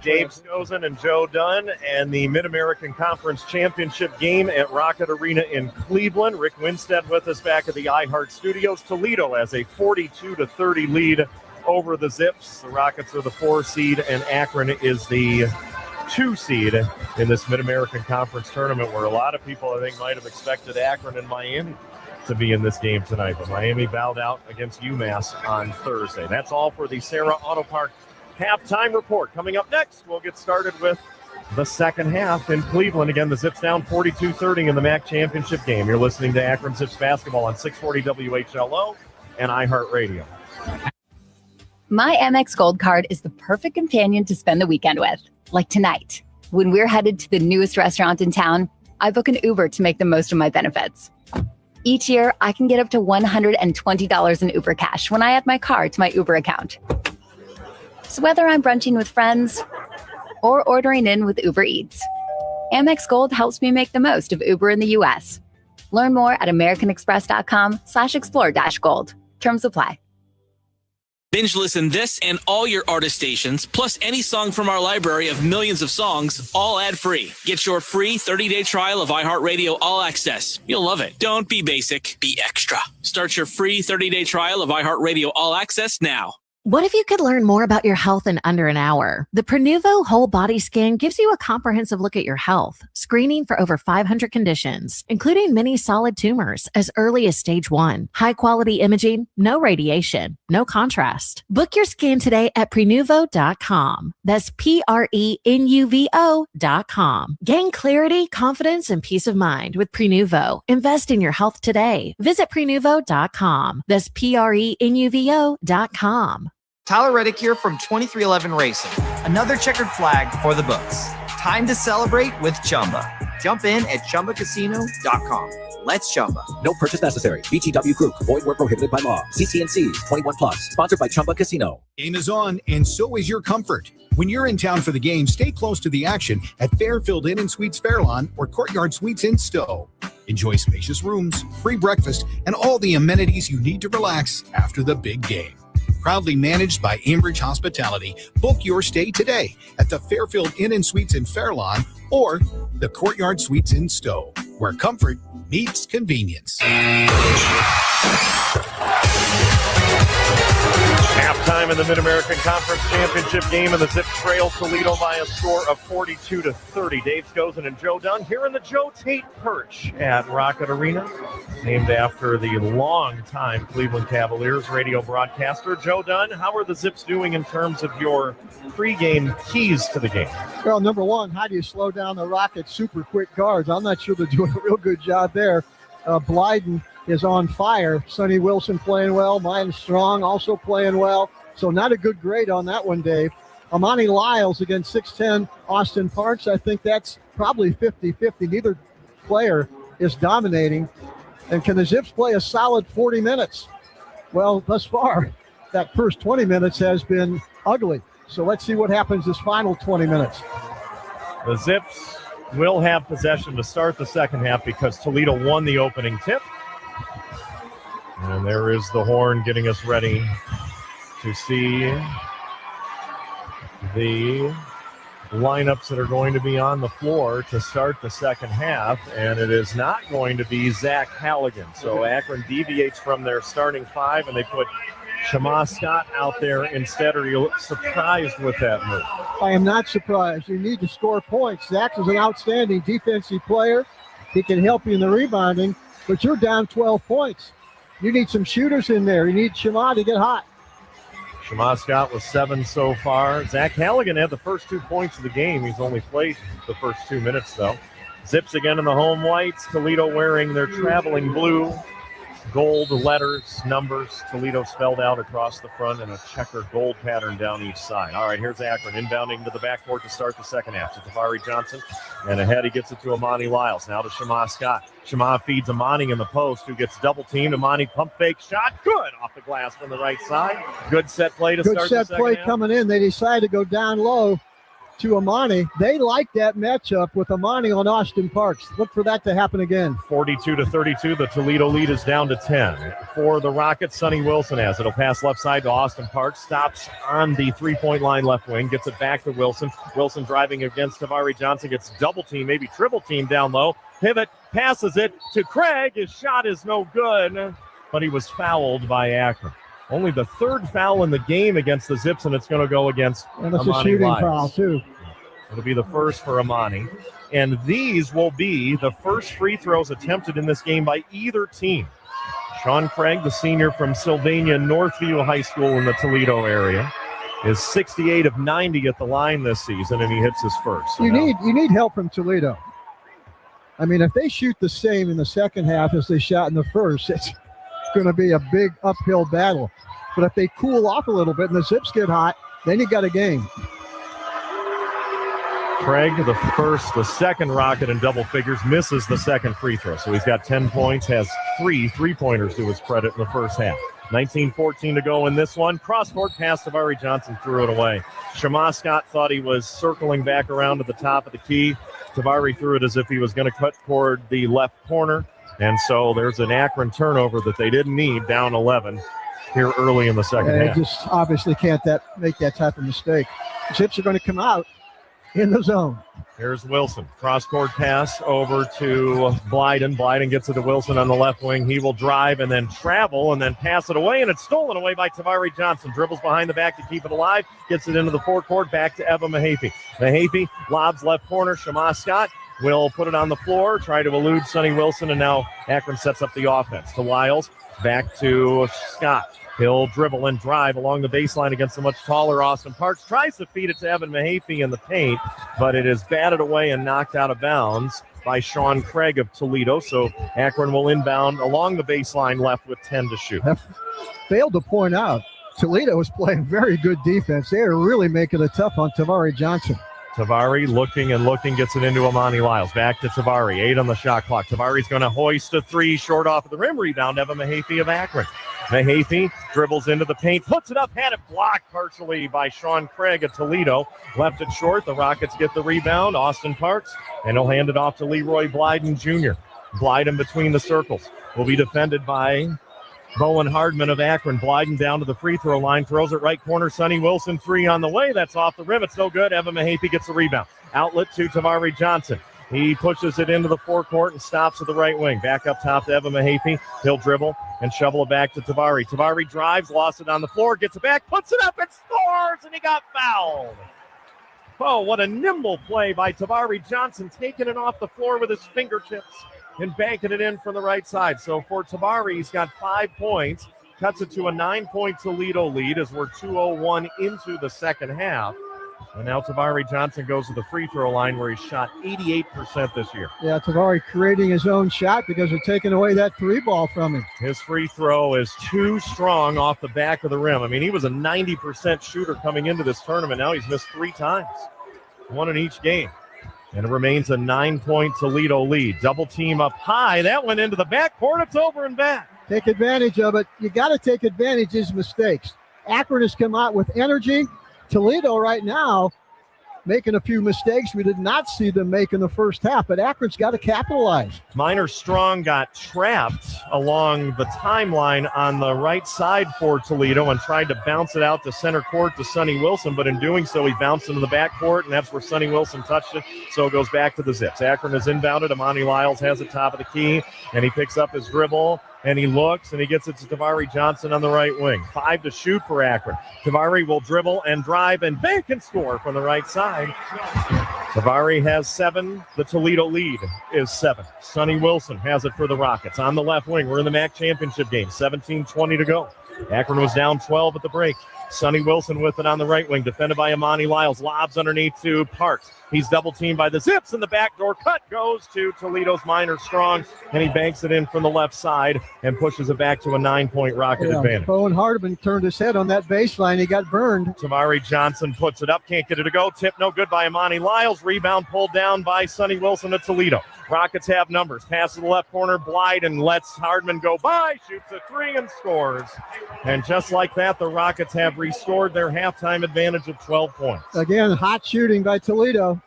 Dave Scozen and Joe Dunn, and the Mid-American Conference Championship game at Rocket Arena in Cleveland. Rick Winstead with us back at the iHeart Studios. Toledo has a 42-30 lead over the Zips. The Rockets are the 4 seed, and Akron is the 2 seed in this Mid-American Conference tournament, where a lot of people, I think, might have expected Akron and Miami to be in this game tonight. But Miami bowed out against UMass on Thursday. That's all for the Sarah Auto Park halftime report. Coming up next, we'll get started with the second half in Cleveland. Again, the Zips down 42-30 in the MAC championship game. You're listening to Akron Zips basketball on 640 WHLO and iHeartRadio. My Amex Gold Card is the perfect companion to spend the weekend with. Like tonight, when we're headed to the newest restaurant in town, I book an Uber to make the most of my benefits. Each year, I can get up to $120 in Uber cash when I add my car to my Uber account. So whether I'm brunching with friends or ordering in with Uber Eats, Amex Gold helps me make the most of Uber in the U.S. Learn more at americanexpress.com/explore-gold. Terms apply. Binge listen this and all your artist stations, plus any song from our library of millions of songs, all ad-free. Get your free 30-day trial of iHeartRadio All Access. You'll love it. Don't be basic, be extra. Start your free 30-day trial of iHeartRadio All Access now. What if you could learn more about your health in under an hour? The Prenuvo Whole Body Scan gives you a comprehensive look at your health, screening for over 500 conditions, including many solid tumors as early as stage 1. High-quality imaging, no radiation, no contrast. Book your scan today at Prenuvo.com. That's Prenuvo.com. Gain clarity, confidence, and peace of mind with Prenuvo. Invest in your health today. Visit Prenuvo.com. That's Prenuvo.com. Tyler Reddick here from 2311 Racing. Another checkered flag for the books. Time to celebrate with Chumba. Jump in at ChumbaCasino.com. Let's Chumba. No purchase necessary. VGW Group. Void where prohibited by law. CT&C. 21 plus. Sponsored by Chumba Casino. Game is on, and so is your comfort. When you're in town for the game, stay close to the action at Fairfield Inn & Suites Fairlawn or Courtyard Suites in Stowe. Enjoy spacious rooms, free breakfast, and all the amenities you need to relax after the big game. Proudly managed by Ambridge Hospitality. Book your stay today at the Fairfield Inn & Suites in Fairlawn or the Courtyard Suites in Stowe, where comfort meets convenience. Halftime in the Mid-American Conference Championship game, and the Zips trail Toledo by a score of 42-30. Dave Scozen and Joe Dunn here in the Joe Tate Perch at Rocket Arena, named after the longtime Cleveland Cavaliers radio broadcaster. Joe Dunn, how are the Zips doing in terms of your pregame keys to the game? Well, number one, how do you slow down the Rockets' super quick guards? I'm not sure they're doing a real good job there. Blyden is on fire. Sonny Wilson playing well. Mine Strong also playing well. So not a good grade on that one, Dave. Amani Lyles against 6'10", Austin Parks. I think that's probably 50-50. Neither player is dominating. And can the Zips play a solid 40 minutes? Well, thus far, that first 20 minutes has been ugly. So let's see what happens this final 20 minutes. The Zips will have possession to start the second half because Toledo won the opening tip. And there is the horn getting us ready to see the lineups that are going to be on the floor to start the second half. And it is not going to be Zach Halligan. So Akron deviates from their starting five, and they put Shema Scott out there instead. Are you surprised with that move? I am not surprised. You need to score points. Zach is an outstanding defensive player. He can help you in the rebounding, but you're down 12 points. You need some shooters in there. You need Shema to get hot. Shema Scott with 7 so far. Zach Halligan had the first 2 points of the game. He's only played the first 2 minutes, though. Zips again in the home whites. Toledo wearing their traveling blue. Gold letters, numbers, Toledo spelled out across the front, and a checker gold pattern down each side. All right, here's Akron inbounding to the backcourt to start the second half. To Tavari Johnson, and ahead he gets it to Amani Lyles. Now to Shema Scott. Shema feeds Amani in the post, who gets double-teamed. Amani pump fake shot. Good off the glass from the right side. Good set play to start the second half. Good set play coming in. They decide to go down low to Amani. They like that matchup with Amani on Austin Parks. Look for that to happen again. 42-32. The Toledo lead is down to 10. For the Rockets, Sonny Wilson has it. He'll pass left side to Austin Parks. Stops on the three-point line left wing. Gets it back to Wilson. Wilson driving against Tavari Johnson. Gets double-team, maybe triple-team down low. Pivot, passes it to Craig. His shot is no good, but he was fouled by Akron. Only the third foul in the game against the Zips, and it's going to go against and it's Amani a shooting Lyles. foul, too. It'll be the first for Amani. And these will be the first free throws attempted in this game by either team. Sean Craig, the senior from Sylvania Northview High School in the Toledo area, is 68 of 90 at the line this season, and he hits his first. So you need help from Toledo. I mean, if they shoot the same in the second half as they shot in the first, it's going to be a big uphill battle. But if they cool off a little bit and the Zips get hot, then you got a game. Craig, the second Rocket in double figures, misses the second free throw. So he's got 10 points, has 3 3-pointers to his credit in the first half. 19-14 to go in this one. Cross-court pass to Tavari Johnson, threw it away. Shema Scott thought he was circling back around to the top of the key. Tavari threw it as if he was going to cut toward the left corner. And so there's an Akron turnover that they didn't need, down 11 here early in the second half. They just obviously can't make that type of mistake. Zips are going to come out in the zone. Here's Wilson. Cross-court pass over to Blyden. Blyden gets it to Wilson on the left wing. He will drive and then travel and then pass it away, and it's stolen away by Tavari Johnson. Dribbles behind the back to keep it alive. Gets it into the forecourt, back to Eva Mahaffey. Mahaffey lobs left corner. Shema Scott will put it on the floor, try to elude Sonny Wilson, and now Akron sets up the offense. To Lyles, back to Scott. He'll dribble and drive along the baseline against the much taller Austin Parks. Tries to feed it to Evan Mahaffey in the paint, but it is batted away and knocked out of bounds by Sean Craig of Toledo. So Akron will inbound along the baseline left with 10 to shoot. Failed to point out, Toledo is playing very good defense. They are really making it tough on Tavari Johnson. Tavari looking and looking, gets it into Amani Lyles. Back to Tavari, 8 on the shot clock. Tavari's going to hoist a 3 short off of the rim. Rebound, Evan Mahaffey of Akron. Mahaffey dribbles into the paint, puts it up, had it blocked partially by Sean Craig of Toledo. Left it short. The Rockets get the rebound. Austin Parks, and he'll hand it off to Leroy Blyden Jr. Blyden between the circles. Will be defended by Bowen Hardman of Akron. Blyden down to the free throw line, throws it right corner. Sonny Wilson, 3 on the way. That's off the rim. It's no good. Evan Mahaffey gets the rebound. Outlet to Tavari Johnson. He pushes it into the forecourt and stops at the right wing. Back up top to Evan Mahaffey. He'll dribble and shovel it back to Tabari. Tabari drives, lost it on the floor, gets it back, puts it up and scores, and he got fouled. Oh, what a nimble play by Tabari Johnson, taking it off the floor with his fingertips and banking it in from the right side. So for Tabari, he's got 5 points, cuts it to a 9-point Toledo lead as we're 2:01 into the second half. And now Tabari Johnson goes to the free throw line where he's shot 88% this year. Yeah, Tabari creating his own shot because they're taking away that three ball from him. His free throw is too strong off the back of the rim. I mean, he was a 90% shooter coming into this tournament. Now he's missed 3 times, 1 in each game. And it remains a 9-point Toledo lead. Double team up high. That went into the backcourt. It's over and back. Take advantage of it. You got to take advantage of his mistakes. Akron has come out with energy. Toledo right now making a few mistakes we did not see them make in the first half, but Akron's got to capitalize. Minor Strong got trapped along the timeline on the right side for Toledo and tried to bounce it out to center court to Sonny Wilson, but in doing so, he bounced into the backcourt, and that's where Sonny Wilson touched it, so it goes back to the Zips. Akron is inbounded. Amani Lyles has it top of the key, and he picks up his dribble, and he looks, and he gets it to Tabari Johnson on the right wing. 5 to shoot for Akron. Tabari will dribble and drive and bank and score from the right side. Tabari has 7. The Toledo lead is 7. Sonny Wilson has it for the Rockets. On the left wing, we're in the MAC championship game. 17-20 to go. Akron was down 12 at the break. Sonny Wilson with it on the right wing, defended by Amani Lyles. Lobs underneath to Parks. He's double teamed by the Zips, and the backdoor cut goes to Toledo's Minor Strong, and he banks it in from the left side and pushes it back to a 9-point Rocket advantage. Bowen Hardeman turned his head on that baseline. He got burned. Tabari Johnson puts it up, can't get it to go. Tip no good by Amani Lyles. Rebound pulled down by Sonny Wilson at Toledo. Rockets have numbers. Pass to the left corner, Blyden lets Hardman go by, shoots a 3 and scores. And just like that, the Rockets have restored their halftime advantage of 12 points. Again, hot shooting by Toledo.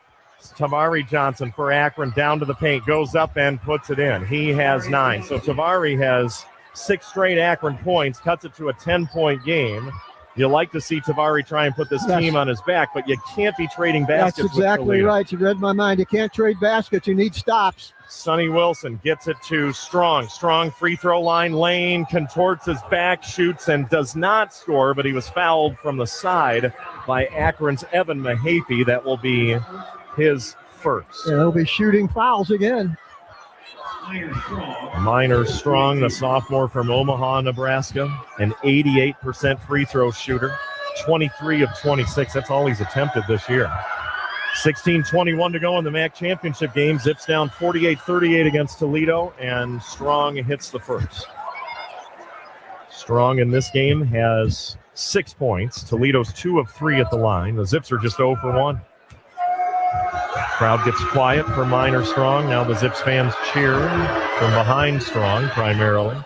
Tabari Johnson for Akron down to the paint, goes up and puts it in. He has 9. So Tabari has 6 straight Akron points, cuts it to a 10-point game. You like to see Tabari try and put this team on his back, but you can't be trading baskets. That's exactly right. You read my mind. You can't trade baskets. You need stops. Sonny Wilson gets it to Strong. Strong free throw line lane, contorts his back, shoots, and does not score, but he was fouled from the side by Akron's Evan Mahaffey. That will be his first. Yeah, he'll be shooting fouls again. Minor Strong, the sophomore from Omaha, Nebraska, an 88% free throw shooter, 23 of 26. That's all he's attempted this year. 16-21 to go in the MAC championship game. Zips down 48-38 against Toledo, and Strong hits the first. Strong in this game has 6 points. Toledo's 2 of 3 at the line. The Zips are just 0 for 1. Crowd gets quiet for Minor Strong. Now the Zips fans cheer from behind Strong primarily.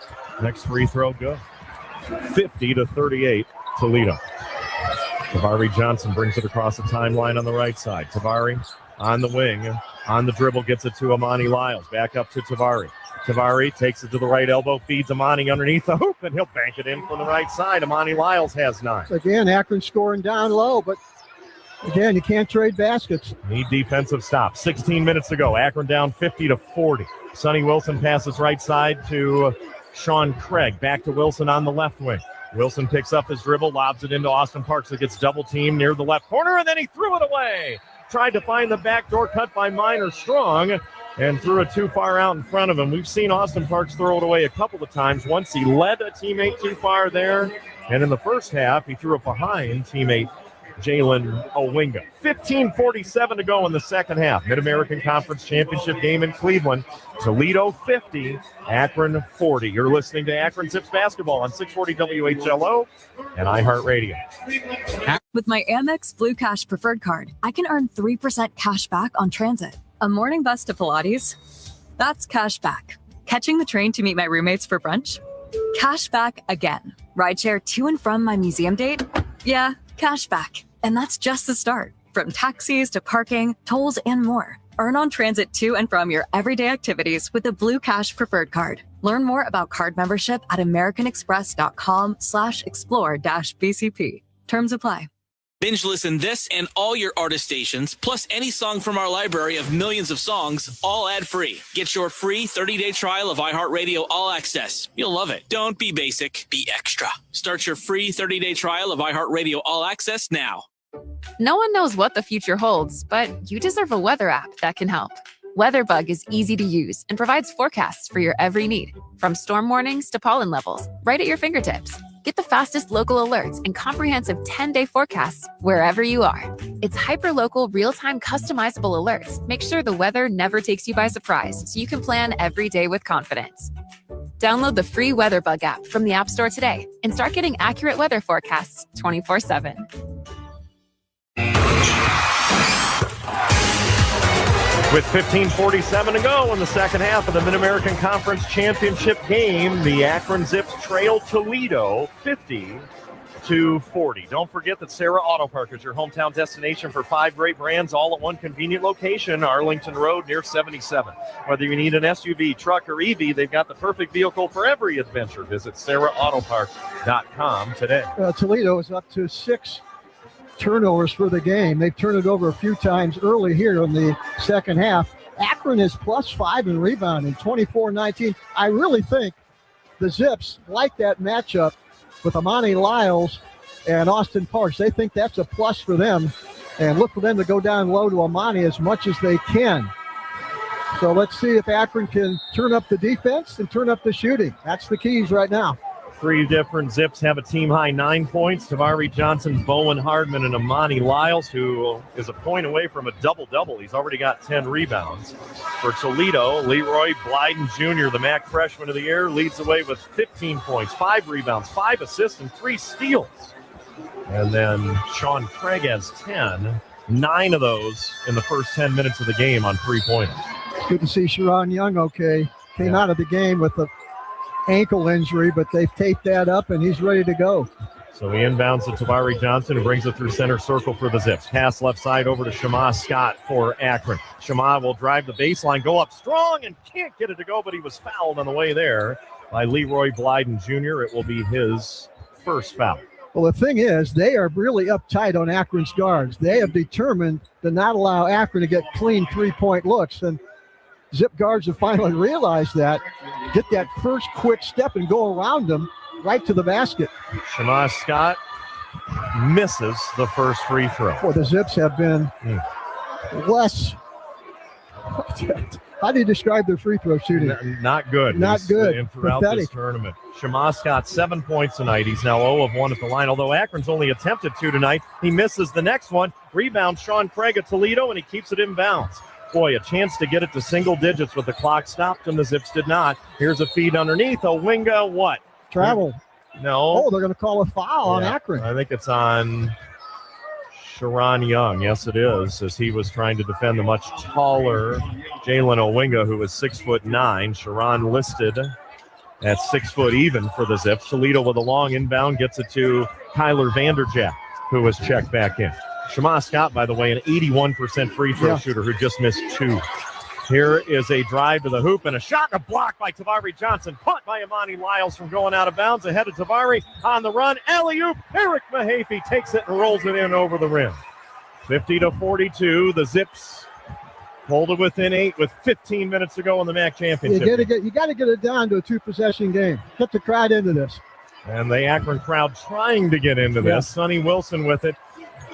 Next free throw, good. 50-38, Toledo. Tabari Johnson brings it across the timeline on the right side. Tabari on the wing, on the dribble, gets it to Amani Lyles. Back up to Tabari. Tabari takes it to the right elbow, feeds Amani underneath the hoop, and he'll bank it in from the right side. Amani Lyles has 9. Again, Akron scoring down low, but again, you can't trade baskets. Need defensive stops. 16 minutes to go. Akron down 50-40. Sonny Wilson passes right side to Sean Craig. Back to Wilson on the left wing. Wilson picks up his dribble, lobs it into Austin Parks. It gets double teamed near the left corner, and then he threw it away. Tried to find the backdoor cut by Minor Strong and threw it too far out in front of him. We've seen Austin Parks throw it away a couple of times. Once he led a teammate too far there, and in the first half, he threw it behind teammate Jalen Owinga. 15:47 to go in the second half. Mid-American Conference Championship game in Cleveland. Toledo 50, Akron 40. You're listening to Akron Zips basketball on 640 WHLO and iHeartRadio. With my Amex Blue Cash Preferred Card, I can earn 3% cash back on transit. A morning bus to Pilates? That's cash back. Catching the train to meet my roommates for brunch? Cash back again. Rideshare to and from my museum date? Yeah, cash back. And that's just the start. From taxis to parking, tolls, and more. Earn on transit to and from your everyday activities with a Blue Cash Preferred Card. Learn more about card membership at americanexpress.com/explore-BCP. Terms apply. Binge listen this and all your artist stations, plus any song from our library of millions of songs, all ad-free. Get your free 30-day trial of iHeartRadio All Access. You'll love it. Don't be basic, be extra. Start your free 30-day trial of iHeartRadio All Access now. No one knows what the future holds, but you deserve a weather app that can help. WeatherBug is easy to use and provides forecasts for your every need, from storm warnings to pollen levels, right at your fingertips. Get the fastest local alerts and comprehensive 10-day forecasts wherever you are. Its hyper-local, real-time customizable alerts make sure the weather never takes you by surprise, so you can plan every day with confidence. Download the free WeatherBug app from the App Store today and start getting accurate weather forecasts 24/7. With 15:47 to go in the second half of the Mid-American Conference Championship game, the Akron Zips trail Toledo 50-40. Don't forget that Sarah Auto Park is your hometown destination for 5 great brands, all at one convenient location, Arlington Road near 77. Whether you need an SUV, truck, or EV, they've got the perfect vehicle for every adventure. Visit SarahAutoPark.com today. Toledo is up to 6 turnovers for the game. They've turned it over a few times early here in the second half. Akron is +5 in rebounding, 24-19. I really think the Zips like that matchup with Amani Lyles and Austin Parks. They think that's a plus for them, and look for them to go down low to Amani as much as they can. So let's see if Akron can turn up the defense and turn up the shooting. That's the keys right now. 3 different Zips have a team-high 9 points. Tavari Johnson, Bowen Hardman, and Amani Lyles, who is a point away from a double-double. He's already got 10 rebounds. For Toledo, Leroy Blyden Jr., the MAC freshman of the year, leads the way with 15 points, 5 rebounds, 5 assists, and 3 steals. And then Sean Craig has 10, 9 of those in the first 10 minutes of the game on 3-pointers. Good to see Sharon Young came out of the game with a ankle injury, but they've taped that up and he's ready to go. So he inbounds to Tavari Johnson, who brings it through center circle for the Zips. Pass left side over to Shema Scott for Akron. Shema will drive the baseline, go up strong, and can't get it to go, but he was fouled on the way there by Leroy Blyden Jr. It will be his first foul. Well, the thing is, they are really uptight on Akron's guards. They have determined to not allow Akron to get clean 3-point looks, and Zip guards have finally realized that. Get that first quick step and go around them right to the basket. Shema Scott misses the first free throw. Well, the Zips have been less. How do you describe their free throw shooting? Not good. Not good. And throughout this tournament. Shema Scott, 7 points tonight. He's now 0 of 1 at the line. Although Akron's only attempted 2 tonight, he misses the next one. Rebound, Sean Craig at Toledo, and he keeps it in bounds. Boy, a chance to get it to single digits, but the clock stopped and the Zips did not. Here's a feed underneath. Owinga, what? Travel. No. Oh, they're going to call a foul on Akron. I think it's on Sharon Young. Yes, it is, as he was trying to defend the much taller Jalen Owinga, who was 6'9". Sharon listed at 6 foot even for the Zips. Toledo with a long inbound gets it to Kyler Vanderjack, who was checked back in. Shema Scott, by the way, an 81% free throw shooter who just missed 2. Here is a drive to the hoop and a shot, a block by Tavari Johnson. Punt by Amani Lyles from going out of bounds. Ahead of Tavari on the run. Alley-oop. Eric Mahaffey takes it and rolls it in over the rim. 50-42. The Zips hold it within 8 with 15 minutes to go in the MAC championship. You got to get it down to a 2-possession game. Get the crowd into this. And the Akron crowd trying to get into this. Sonny Wilson with it.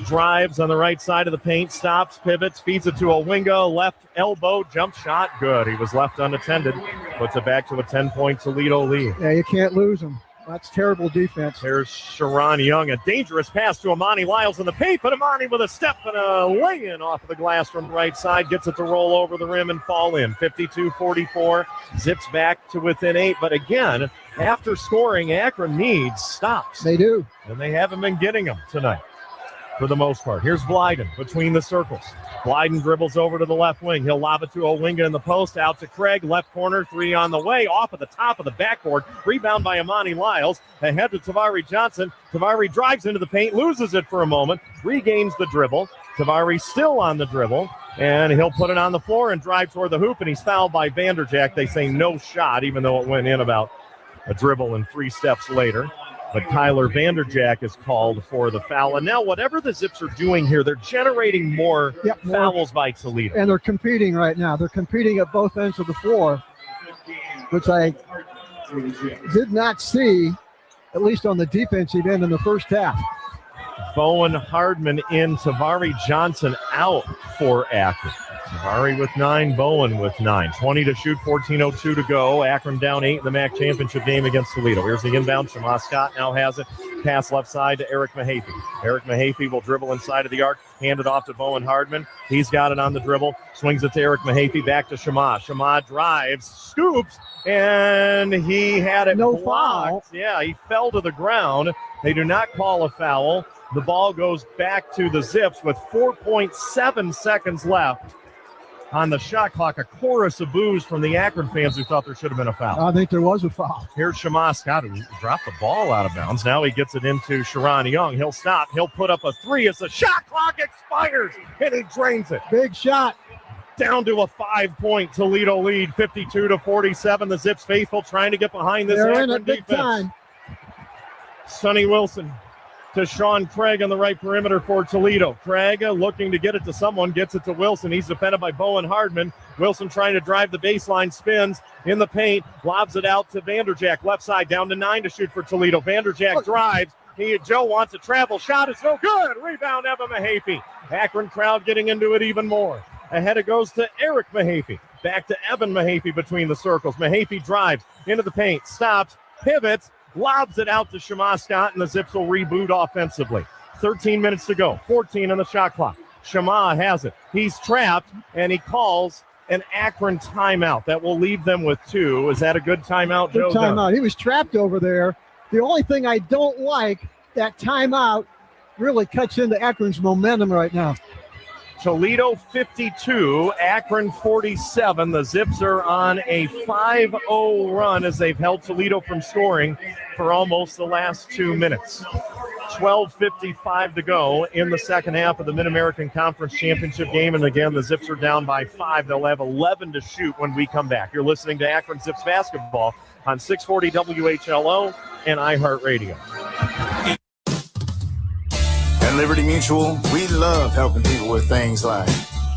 Drives on the right side of the paint, stops, pivots, feeds it to Owinga, left elbow, jump shot, good. He was left unattended, puts it back to a 10-point Toledo lead. Yeah, you can't lose them. That's terrible defense. Here's Sharon Young, a dangerous pass to Amani Lyles in the paint, but Amani with a step and a lay-in off of the glass from the right side, gets it to roll over the rim and fall in. 52-44, Zips back to within 8, but again, after scoring, Akron needs stops. They do. And they haven't been getting them tonight. For the most part. Here's Blyden between the circles. Blyden dribbles over to the left wing. He'll lob it to Owinga in the post. Out to Craig. Left corner. 3 on the way. Off at the top of the backboard. Rebound by Amani Lyles. Ahead to Tavari Johnson. Tavari drives into the paint. Loses it for a moment. Regains the dribble. Tavari still on the dribble. And he'll put it on the floor and drive toward the hoop. And he's fouled by Vanderjack. They say no shot, even though it went in about a dribble and 3 steps later. But Tyler Vanderjack is called for the foul. And now whatever the Zips are doing here, they're generating more fouls by Toledo. And they're competing right now. They're competing at both ends of the floor, which I did not see, at least on the defensive end in the first half. Bowen Hardman in, Tavari Johnson out for Akron. Tavari with 9, Bowen with 9. 20 to shoot, 14:02 to go. Akron down 8 in the MAC championship game against Toledo. Here's the inbound. Shema Scott now has it. Pass left side to Eric Mahaffey. Eric Mahaffey will dribble inside of the arc, hand it off to Bowen Hardman. He's got it on the dribble, swings it to Eric Mahaffey, back to Shema. Shema drives, scoops, and he had it blocked. Foul. Yeah, he fell to the ground. They do not call a foul. The ball goes back to the Zips with 4.7 seconds left on the shot clock. A chorus of boos from the Akron fans who thought there should have been a foul. I think there was a foul. Here's Shema Scott, who dropped the ball out of bounds. Now he gets it into Sharon Young. He'll stop. He'll put up a 3 as the shot clock expires, and he drains it. Big shot. Down to a 5-point Toledo lead, 52-47. The Zips faithful trying to get behind this They're Akron in it big defense. Time. Sonny Wilson to Sean Craig on the right perimeter for Toledo. Craig looking to get it to someone, gets it to Wilson. He's defended by Bowen Hardman. Wilson trying to drive the baseline, spins in the paint, lobs it out to Vanderjack. Left side, down to 9 to shoot for Toledo. Vanderjack drives. Joe wants a travel shot. It's no good. Rebound, Evan Mahaffey. Akron crowd getting into it even more. Ahead it goes to Eric Mahaffey. Back to Evan Mahaffey between the circles. Mahaffey drives into the paint, stops, pivots, lobs it out to Shema Scott, and the Zips will reboot offensively. 13 minutes to go, 14 on the shot clock. Shema has it. He's trapped, and he calls an Akron timeout. That will leave them with 2. Is that a good timeout, Joe? Good timeout. He was trapped over there. The only thing I don't like, that timeout really cuts into Akron's momentum right now. Toledo 52, Akron 47. The Zips are on a 5-0 run as they've held Toledo from scoring for almost the last 2 minutes. 12:55 to go in the second half of the Mid-American Conference Championship game. And again, the Zips are down by 5. They'll have 11 to shoot when we come back. You're listening to Akron Zips basketball on 640 WHLO and iHeartRadio. At Liberty Mutual, we love helping people with things like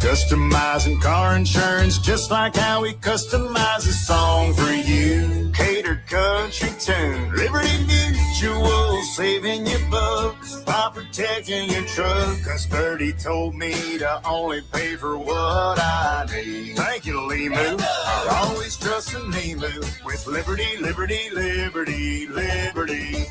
customizing car insurance, just like how we customize a song for you. Catered country tune. Liberty Mutual, saving you bucks by protecting your truck. 'Cause Birdie told me to only pay for what I need. Thank you, Limu. Always trusting Limu with Liberty, Liberty, Liberty, Liberty.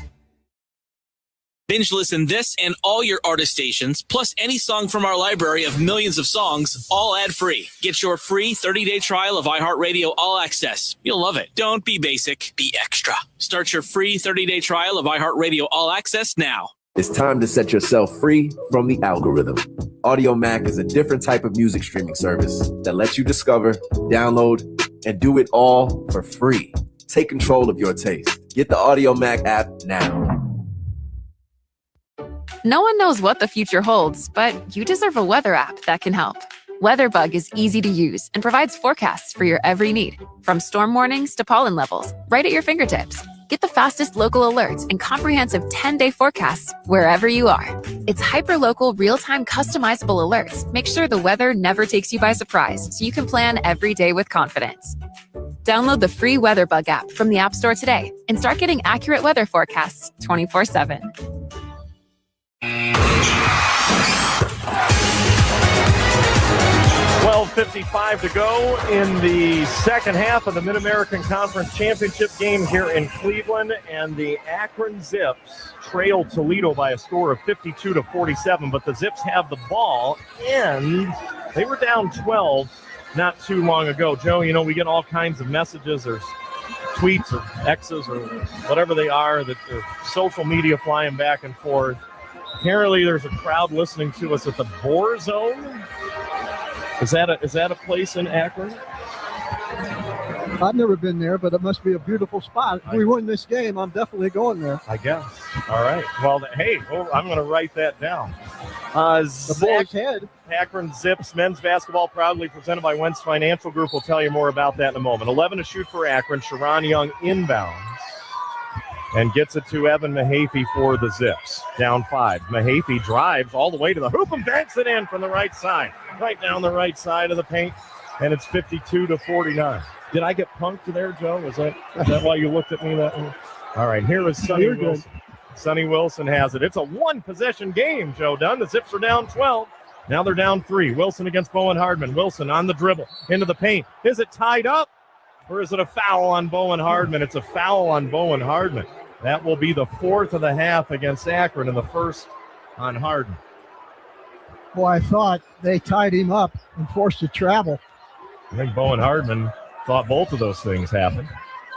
Binge listen this and all your artist stations, plus any song from our library of millions of songs, all ad-free. Get your free 30-day trial of iHeartRadio All Access. You'll love it. Don't be basic, be extra. Start your free 30-day trial of iHeartRadio All Access now. It's time to set yourself free from the algorithm. Audio Mac is a different type of music streaming service that lets you discover, download, and do it all for free. Take control of your taste. Get the Audio Mac app now. No one knows what the future holds, but you deserve a weather app that can help. WeatherBug is easy to use and provides forecasts for your every need, from storm warnings to pollen levels, right at your fingertips. Get the fastest local alerts and comprehensive 10-day forecasts wherever you are. It's hyper-local, real-time, customizable alerts. Make sure the weather never takes you by surprise, so you can plan every day with confidence. Download the free WeatherBug app from the App Store today and start getting accurate weather forecasts 24/7. 12:55 to go in the second half of the Mid-American Conference Championship game here in Cleveland, and the Akron Zips trail Toledo by a score of 52-47, but the Zips have the ball, and they were down 12 not too long ago. Joe, you know, we get all kinds of messages. There's tweets or X's or whatever they are, that social media flying back and forth. Apparently there's a crowd listening to us at the Boar Zone. Is that a place in Akron? I've never been there, but it must be a beautiful spot. If we win this game, I'm definitely going there. I guess. All right. Well, I'm going to write that down. The Boar's Head. Akron Zips men's basketball proudly presented by Wentz Financial Group. We'll tell you more about that in a moment. 11 to shoot for Akron. Sharon Young inbounds. and gets it to Evan Mahaffey for the Zips. Down 5. Mahaffey drives all the way to the hoop and banks it in from the right side. Right down the right side of the paint, and it's 52-49. Did I get punked there, Joe? Is that why you looked at me that way? All right, here is Sonny Wilson. Sonny Wilson has it. It's a one-possession game, Joe Dunn. The Zips are down 12. Now they're down 3. Wilson against Bowen Hardman. Wilson on the dribble into the paint. Is it tied up, or is it a foul on Bowen Hardman? It's a foul on Bowen Hardman. That will be the 4th of the half against Akron and the 1st on Hardman. Boy, I thought they tied him up and forced to travel. I think Bowen Hardman thought both of those things happened.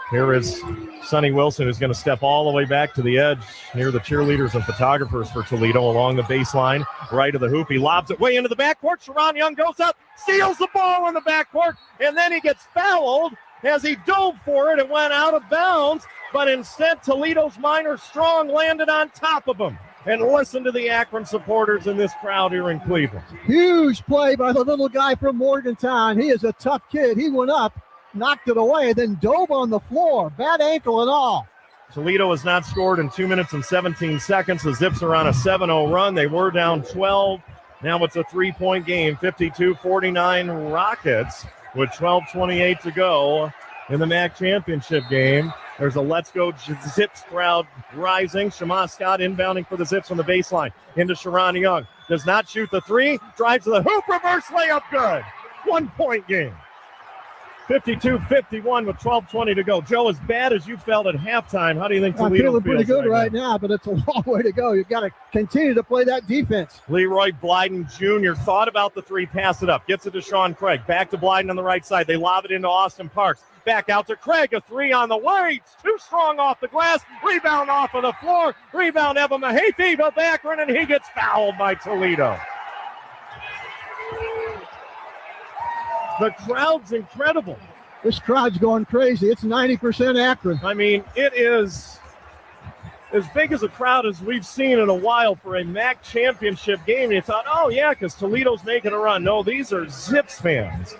Here is Sonny Wilson, who's going to step all the way back to the edge near the cheerleaders and photographers for Toledo along the baseline, right of the hoop. He lobs it way into the backcourt. Sharon Young goes up, steals the ball in the backcourt, and then he gets fouled as he dove for it. It went out of bounds, but instead Toledo's Minor Strong landed on top of him. And listen to the Akron supporters in this crowd here in Cleveland. Huge play by the little guy from Morgantown. He is a tough kid. He went up, knocked it away, then dove on the floor. Bad ankle and all. Toledo has not scored in 2 minutes and 17 seconds. The Zips are on a 7-0 run. They were down 12. Now it's a 3-point game, 52-49 Rockets with 12:28 to go in the MAC championship game. There's a Let's Go Zips crowd rising. Shema Scott inbounding for the Zips on the baseline. Into Sharon Young. Does not shoot the 3. Drives to the hoop. Reverse layup good. 1-point game. 52-51 with 12:20 to go. Joe, as bad as you felt at halftime, how do you think Toledo feels? I'm feeling pretty good right now, but it's a long way to go. You've got to continue to play that defense. Leroy Blyden Jr. thought about the 3, pass it up. Gets it to Sean Craig. Back to Blyden on the right side. They lob it into Austin Parks. Back out to Craig. A 3 on the way. It's too strong off the glass. Rebound off of the floor. Rebound Evan Mahaffey, but Akron, and he gets fouled by Toledo. The crowd's incredible. This crowd's going crazy. It's 90% Akron. I mean, it is as big as a crowd as we've seen in a while for a MAC championship game. You thought, oh, yeah, because Toledo's making a run. No, these are Zips fans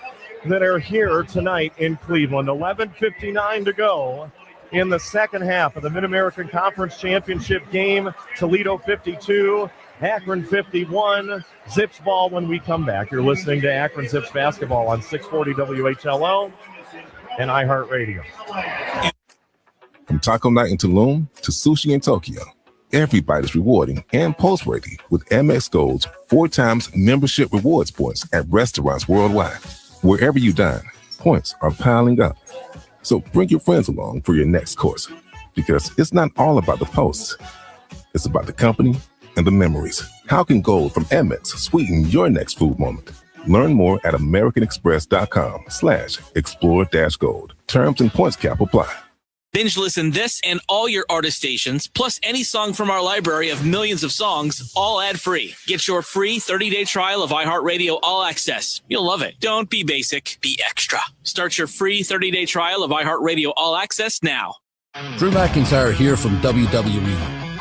that are here tonight in Cleveland. 11:59 to go in the second half of the Mid-American Conference Championship game. Toledo 52, Akron 51. Zips ball when we come back. You're listening to Akron Zips basketball on 640 WHLO and iHeartRadio. From taco night in Tulum to sushi in Tokyo, every bite is rewarding and post-worthy with Amex Gold's 4 times membership rewards points at restaurants worldwide. Wherever you dine, points are piling up. So bring your friends along for your next course, because it's not all about the posts. It's about the company and the memories. How can gold from Amex sweeten your next food moment? Learn more at americanexpress.com/explore-gold. Terms and points cap apply. Binge listen this and all your artist stations, plus any song from our library of millions of songs, all ad-free. Get your free 30-day trial of iHeartRadio All Access. You'll love it. Don't be basic, be extra. Start your free 30-day trial of iHeartRadio All Access now. Drew McIntyre here from WWE.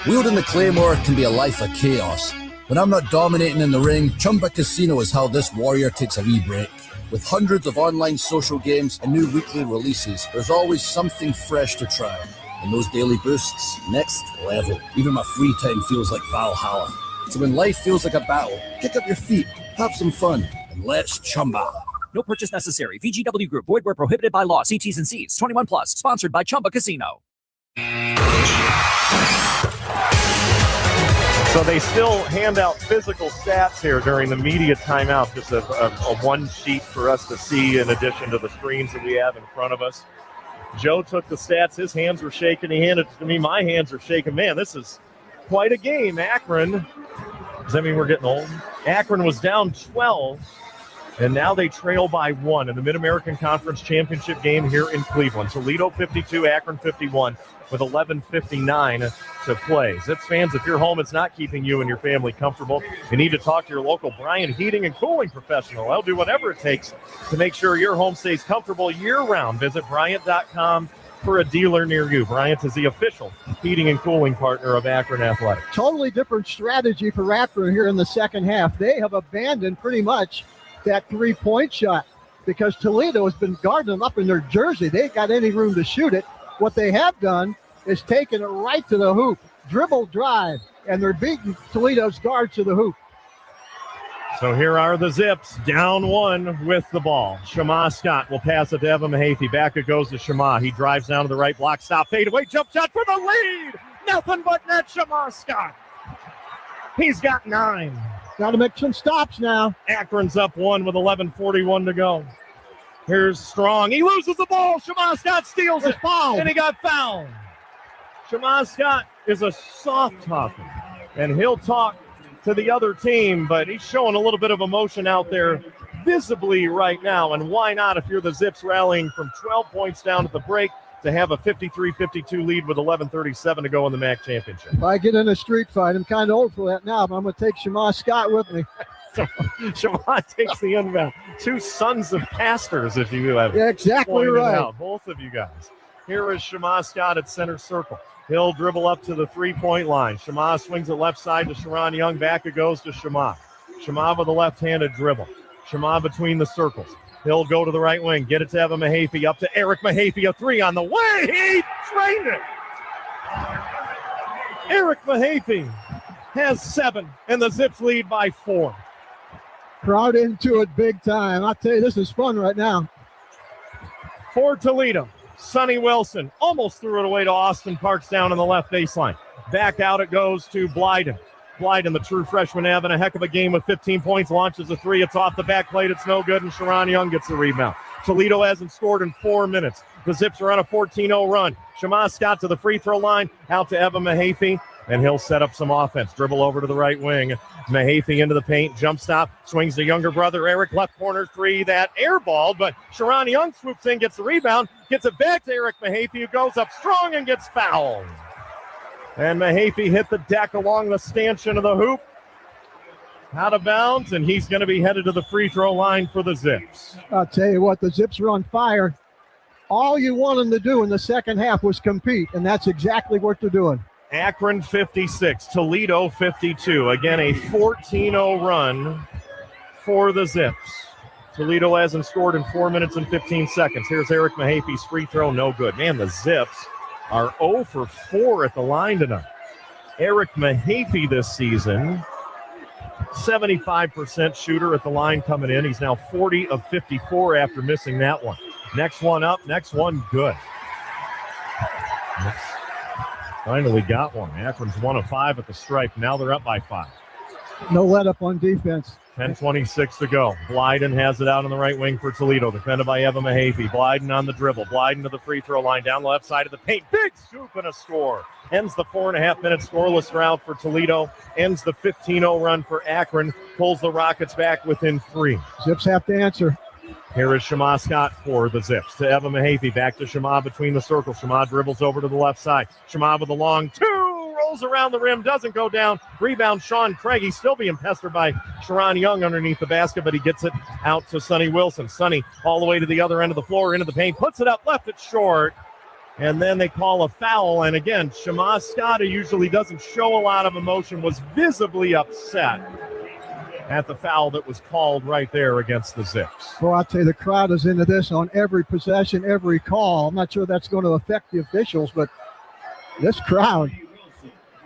Wielding the Claymore can be a life of chaos. When I'm not dominating in the ring, Chumba Casino is how this warrior takes a wee break. With hundreds of online social games and new weekly releases, there's always something fresh to try. And those daily boosts, next level. Even my free time feels like Valhalla. So when life feels like a battle, kick up your feet, have some fun, and let's Chumba. No purchase necessary. VGW Group. Void where prohibited by law. See T's and C's. 21 plus. Sponsored by Chumba Casino. So they still hand out physical stats here during the media timeout, just a one sheet for us to see in addition to the screens that we have in front of us. Joe took the stats. His hands were shaking. He handed it to me. My hands are shaking. Man, this is quite a game. Akron, does that mean we're getting old? Akron was down 12, and now they trail by 1 in the Mid-American Conference Championship game here in Cleveland. Toledo 52, Akron 51. With 11:59 to play. Zips fans, if your home is not keeping you and your family comfortable, you need to talk to your local Bryant Heating and Cooling professional. They'll do whatever it takes to make sure your home stays comfortable year-round. Visit Bryant.com for a dealer near you. Bryant is the official heating and cooling partner of Akron Athletics. Totally different strategy for Akron here in the second half. They have abandoned pretty much that three-point shot because Toledo has been guarding them up in their jersey. They ain't got any room to shoot it. What they have done is taking it right to the hoop. Dribble drive, and they're beating Toledo's guard to the hoop. So here are the Zips, down one with the ball. Shema Scott will pass it to Evan Mahaffey. Back it goes to Shema. He drives down to the right block, stop, fade away, jump shot for the lead. Nothing but net, Shema Scott. He's got 9. Got to make some stops now. Akron's up 1 with 11:41 to go. Here's Strong. He loses the ball. Shema Scott steals it. Foul. And he got fouled. Shema Scott is a soft talker, and he'll talk to the other team, but he's showing a little bit of emotion out there visibly right now. And why not if you're the Zips rallying from 12 points down at the break to have a 53-52 lead with 11:37 to go in the MAC championship. If I get in a street fight, I'm kind of old for that now, but I'm going to take Shema Scott with me. Shema takes the inbound. 2 sons of pastors, if you have. Yeah, exactly right. Out, both of you guys. Here is Shema Scott at center circle. He'll dribble up to the 3-point line. Shema swings it left side to Sharon Young. Back it goes to Shema. Shema with a left-handed dribble. Shema between the circles. He'll go to the right wing. Get it to Evan Mahaffey. Up to Eric Mahaffey. A 3 on the way. He drained it. Eric Mahaffey has 7, and the Zips lead by 4. Crowd into it big time. I'll tell you, this is fun right now. For Toledo, Sonny Wilson almost threw it away to Austin Parks down on the left baseline. Back out it goes to Blyden. Blyden, the true freshman, having a heck of a game with 15 points, launches a 3. It's off the back plate. It's no good, and Sharon Young gets the rebound. Toledo hasn't scored in 4 minutes. The Zips are on a 14-0 run. Shema Scott to the free throw line, out to Evan Mahaffey, and he'll set up some offense. Dribble over to the right wing. Mahaffey into the paint, jump stop, swings to younger brother Eric, left corner 3, that airball, but Sharon Young swoops in, gets the rebound, gets it back to Eric Mahaffey, who goes up strong and gets fouled. And Mahaffey hit the deck along the stanchion of the hoop, out of bounds, and he's going to be headed to the free throw line for the Zips. I'll tell you what, the Zips are on fire. All you want them to do in the second half was compete, and that's exactly what they're doing. Akron 56, Toledo 52. Again, a 14-0 run for the Zips. Toledo hasn't scored in 4 minutes and 15 seconds. Here's Eric Mahaffey's free throw, no good. Man, the Zips are 0 for 4 at the line tonight. Eric Mahaffey this season, 75% shooter at the line coming in. He's now 40 of 54 after missing that one. Next one up, next one good. Finally got one. Akron's 1 of 5 at the stripe. Now they're up by 5. No let up on defense. 10:26 to go. Blyden has it out on the right wing for Toledo. Defended by Evan Mahaffey. Blyden on the dribble. Blyden to the free throw line down the left side of the paint. Big scoop and a score. Ends the 4.5-minute scoreless drought for Toledo. Ends the 15-0 run for Akron. Pulls the Rockets back within 3. Zips have to answer. Here is Shema Scott for the Zips. To Evan Mahaffey. Back to Shema between the circles. Shema dribbles over to the left side. Shema with a long 2. Rolls around the rim. Doesn't go down. Rebound Sean Craig. He's still being pestered by Sharon Young underneath the basket, but he gets it out to Sonny Wilson. Sonny all the way to the other end of the floor, into the paint. Puts it up. Left it short. And then they call a foul. And again, Shema Scott, who usually doesn't show a lot of emotion, was visibly upset at the foul that was called right there against the Zips. Well, I'll tell you, the crowd is into this on every possession, every call. I'm not sure that's going to affect the officials, but this crowd,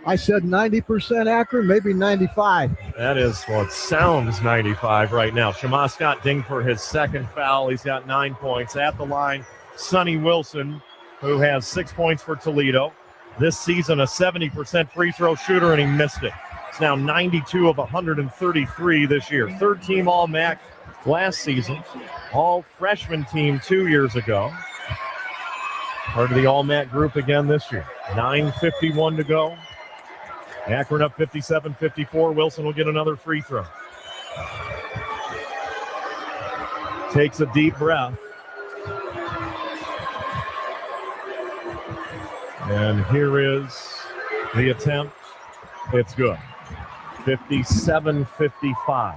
I said 90% Akron, maybe 95. That is, well, it sounds 95 right now. Shema Scott dinged for his second foul. He's got 9 points. At the line, Sonny Wilson, who has 6 points for Toledo. This season, a 70% free throw shooter, and he missed it. It's now 92 of 133 this year. Third team All-MAC last season. All freshman team 2 years ago. Part of the All-MAC group again this year. 9:51 to go. Akron up 57-54. Wilson will get another free throw. Takes a deep breath. And here is the attempt. It's good. 57-55.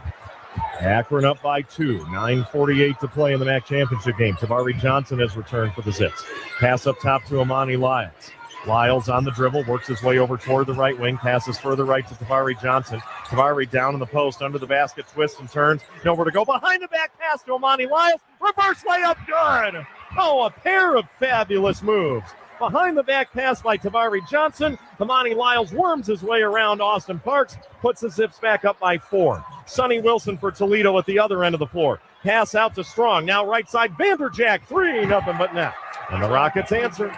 Akron up by 2. 9:48 to play in the MAC championship game. Tavari Johnson has returned for the Zips. Pass up top to Amani Lyles. Lyles on the dribble, works his way over toward the right wing, passes further right to Tavari Johnson. Tavari down in the post, under the basket, twists and turns. Nowhere to go. Behind the back pass to Amani Lyles. Reverse layup, good. Oh, a pair of fabulous moves Behind the back pass by Tavari Johnson. Amani Lyles worms his way around Austin Parks, puts the Zips back up by 4. Sonny Wilson for Toledo at the other end of the floor. Pass out to Strong. Now right side, Vanderjack. 3, nothing but net. And the Rockets answer.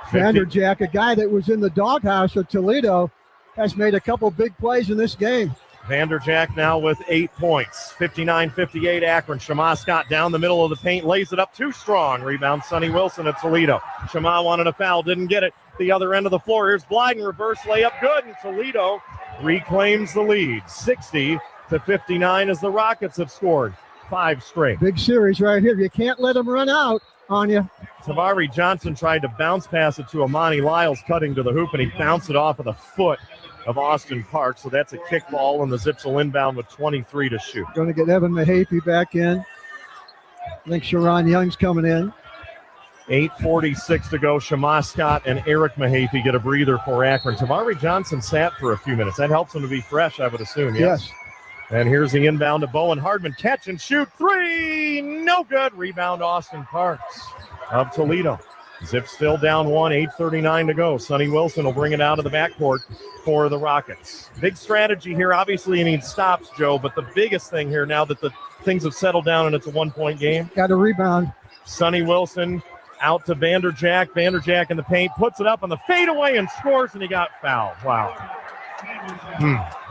Vanderjack, a guy that was in the doghouse of Toledo, has made a couple big plays in this game. Vanderjack now with 8 points. 59-58 Akron. Shema Scott down the middle of the paint, lays it up too strong. Rebound Sonny Wilson at Toledo. Shema wanted a foul, didn't get it. The other end of the floor. Here's Blyden, reverse layup, good. And Toledo reclaims the lead. 60-59 as the Rockets have scored 5 straight. Big series right here. You can't let them run out on you. Tavari Johnson tried to bounce pass it to Amani Lyles, cutting to the hoop, and he bounced it off of the foot of Austin Parks. So that's a kick ball, and the Zips will inbound with 23 to shoot. Going to get Evan Mahaffey back in. I think Sharon Young's coming in. 8:46 to go. Shema Scott and Eric Mahaffey get a breather for Akron. Tavari Johnson sat for a few minutes. That helps him to be fresh, I would assume. Yes. And here's the inbound to Bowen Hardman. Catch and shoot. 3. No good. Rebound Austin Parks of Toledo. Zips still down 1. 8:39 to go. Sonny Wilson will bring it out of the backcourt for the Rockets. Big strategy here. Obviously, he needs stops, Joe, but the biggest thing here now that the things have settled down and it's a 1-point game. Got a rebound. Sonny Wilson out to Vanderjack. Vanderjack in the paint, puts it up on the fadeaway and scores, and he got fouled. Wow.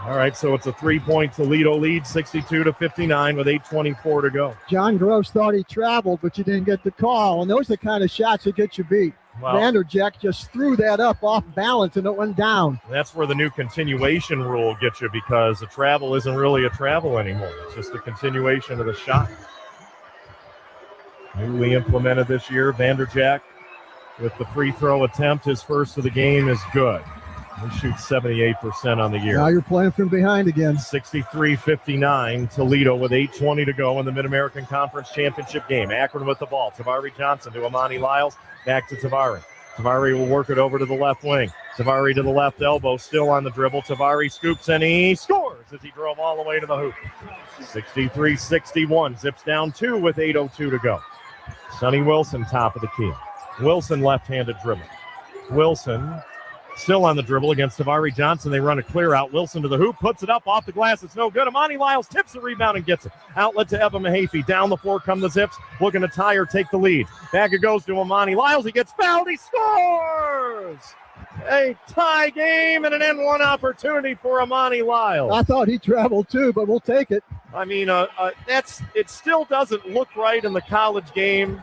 All right, so it's a 3-point Toledo lead, 62-59 with 8:24 to go. John Gross thought he traveled, but you didn't get the call, and those are the kind of shots that get you beat. Well, Vanderjack just threw that up off balance, and it went down. That's where the new continuation rule gets you, because the travel isn't really a travel anymore. It's just a continuation of the shot. Newly implemented this year, Vanderjack with the free throw attempt. His first of the game is good. He shoots 78% on the year. Now you're playing from behind again. 63-59, Toledo with 8:20 to go in the Mid-American Conference Championship game. Akron with the ball. Tavari Johnson to Amani Lyles. Back to Tavari. Tavari will work it over to the left wing. Tavari to the left elbow, still on the dribble. Tavari scoops and he scores as he drove all the way to the hoop. 63-61. Zips down 2 with 8:02 to go. Sonny Wilson, top of the key. Wilson, left-handed dribble. Wilson still on the dribble against Tavari Johnson. They run a clear out. Wilson to the hoop, puts it up off the glass. It's no good. Amani Lyles tips the rebound and gets it. Outlet to Evan Mahaffey. Down the floor come the Zips. Looking to tie or take the lead. Back it goes to Amani Lyles. He gets fouled. He scores! A tie game and an N1 opportunity for Amani Lyles. I thought he traveled too, but we'll take it. I mean, it still doesn't look right in the college game,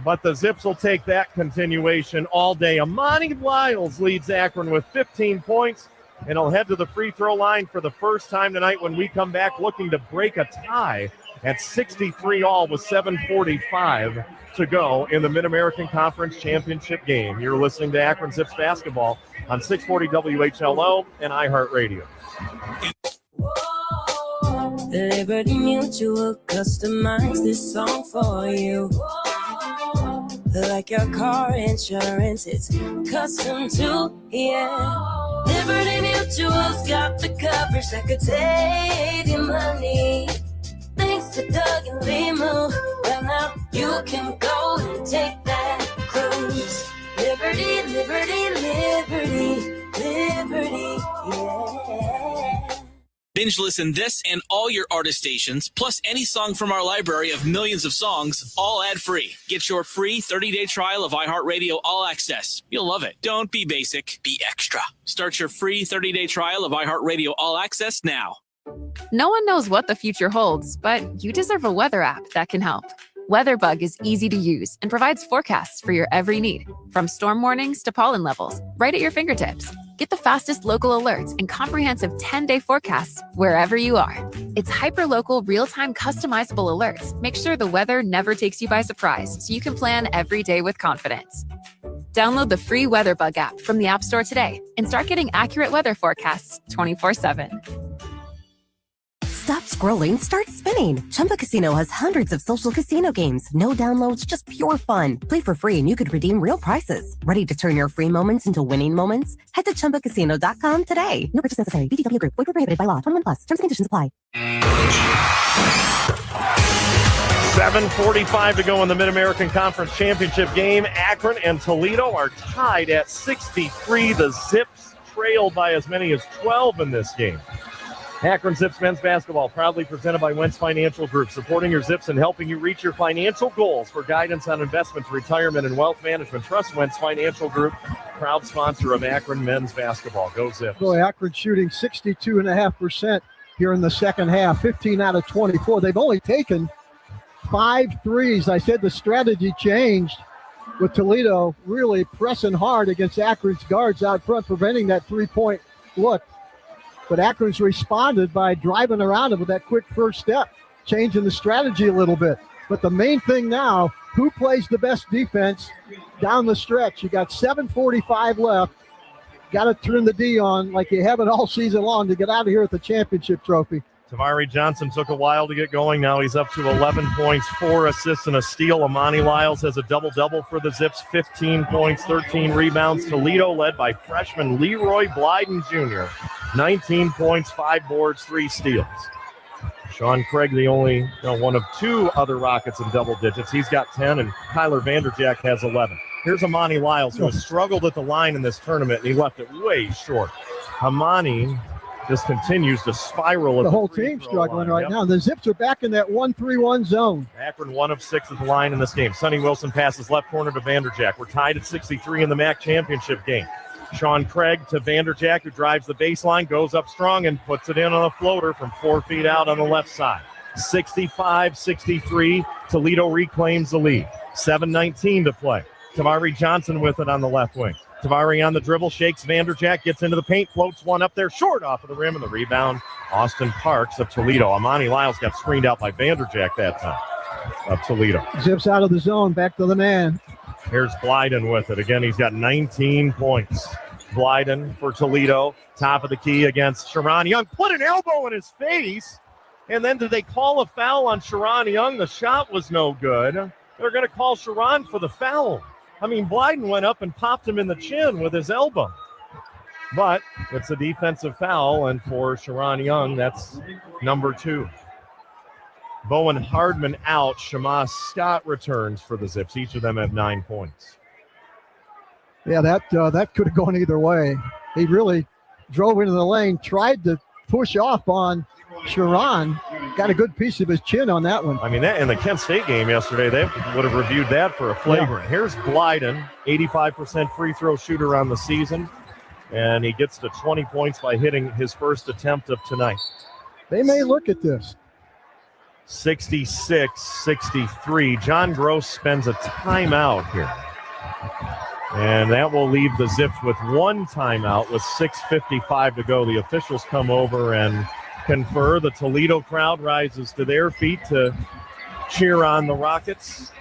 but the Zips will take that continuation all day. Amani Lyles leads Akron with 15 points, and he'll head to the free throw line for the first time tonight when we come back, looking to break a tie at 63 all with 7:45 to go in the Mid-American Conference Championship game. You're listening to Akron Zips basketball on 640 WHLO and iHeartRadio. Liberty Mutual, customize this song for you. Like your car insurance, it's custom too, yeah. Liberty Mutual's got the coverage that could save you money. Thanks to Doug and Limu, well now you can go and take that cruise. Liberty, liberty, liberty, liberty, yeah. Binge listen this and all your artist stations, plus any song from our library of millions of songs, all ad-free. Get your free 30-day trial of iHeartRadio All Access. You'll love it. Don't be basic, be extra. Start your free 30-day trial of iHeartRadio All Access now. No one knows what the future holds, but you deserve a weather app that can help. WeatherBug is easy to use and provides forecasts for your every need, from storm warnings to pollen levels, right at your fingertips. Get the fastest local alerts and comprehensive 10-day forecasts wherever you are. Its hyper-local, real-time customizable alerts make sure the weather never takes you by surprise, so you can plan every day with confidence. Download the free WeatherBug app from the App Store today and start getting accurate weather forecasts 24/7. Stop scrolling, start spinning. Chumba Casino has hundreds of social casino games. No downloads, just pure fun. Play for free and you could redeem real prizes. Ready to turn your free moments into winning moments? Head to ChumbaCasino.com today. No purchase necessary. VGW Group. Void where prohibited by law. 21+. Terms and conditions apply. 7:45 to go in the Mid-American Conference Championship game. Akron and Toledo are tied at 63. The Zips trail by as many as 12 in this game. Akron Zips men's basketball, proudly presented by Wentz Financial Group, supporting your Zips and helping you reach your financial goals. For guidance on investments, retirement, and wealth management, trust Wentz Financial Group, proud sponsor of Akron men's basketball. Go Zips. Boy, Akron shooting 62.5% here in the second half, 15 out of 24. They've only taken 5 threes. I said the strategy changed with Toledo really pressing hard against Akron's guards out front, preventing that three-point look. But Akron's responded by driving around it with that quick first step, changing the strategy a little bit. But the main thing now, who plays the best defense down the stretch? You got 7:45 left. Got to turn the D on like you haven't all season long to get out of here with the championship trophy. Tavari Johnson took a while to get going. Now he's up to 11 points, 4 assists, and a steal. Amani Lyles has a double-double for the Zips, 15 points, 13 rebounds. Toledo led by freshman Leroy Blyden Jr., 19 points, 5 boards, 3 steals. Sean Craig, the only one of 2 other Rockets in double digits. He's got 10, and Kyler Vanderjack has 11. Here's Amani Lyles, who has struggled at the line in this tournament, and he left it way short. Amani just continues to spiral. The whole team's struggling right now. The Zips are back in that 1-3-1 zone. Akron 1 of 6 at the line in this game. Sonny Wilson passes left corner to Vanderjack. We're tied at 63 in the MAC championship game. Sean Craig to Vanderjack, who drives the baseline, goes up strong and puts it in on a floater from 4 feet out on the left side. 65-63. Toledo reclaims the lead. 7:19 to play. Tavari Johnson with it on the left wing. Tavari on the dribble, shakes Vanderjack, gets into the paint, floats one up there, short off of the rim, and the rebound, Austin Parks of Toledo. Amani Lyles got screened out by Vanderjack that time of Toledo. Zips out of the zone, back to the man. Here's Blyden with it. Again, he's got 19 points. Blyden for Toledo, top of the key against Sharon Young. Put an elbow in his face, and then did they call a foul on Sharon Young? The shot was no good. They're going to call Sharon for the foul. I mean, Blyden went up and popped him in the chin with his elbow. But it's a defensive foul, and for Sharon Young, that's number 2. Bowen Hardman out. Shema Scott returns for the Zips. Each of them have 9 points. Yeah, that could have gone either way. He really drove into the lane, tried to push off on Sharon, got a good piece of his chin on that one. I mean, that in the Kent State game yesterday, they would have reviewed that for a flagrant. Yeah. Here's Blyden, 85% free throw shooter on the season, and he gets to 20 points by hitting his first attempt of tonight. They may look at this. 66-63. John Gross spends a timeout here. And that will leave the Zips with 1 timeout with 6:55 to go. The officials come over and confer. The Toledo crowd rises to their feet to cheer on the Rockets,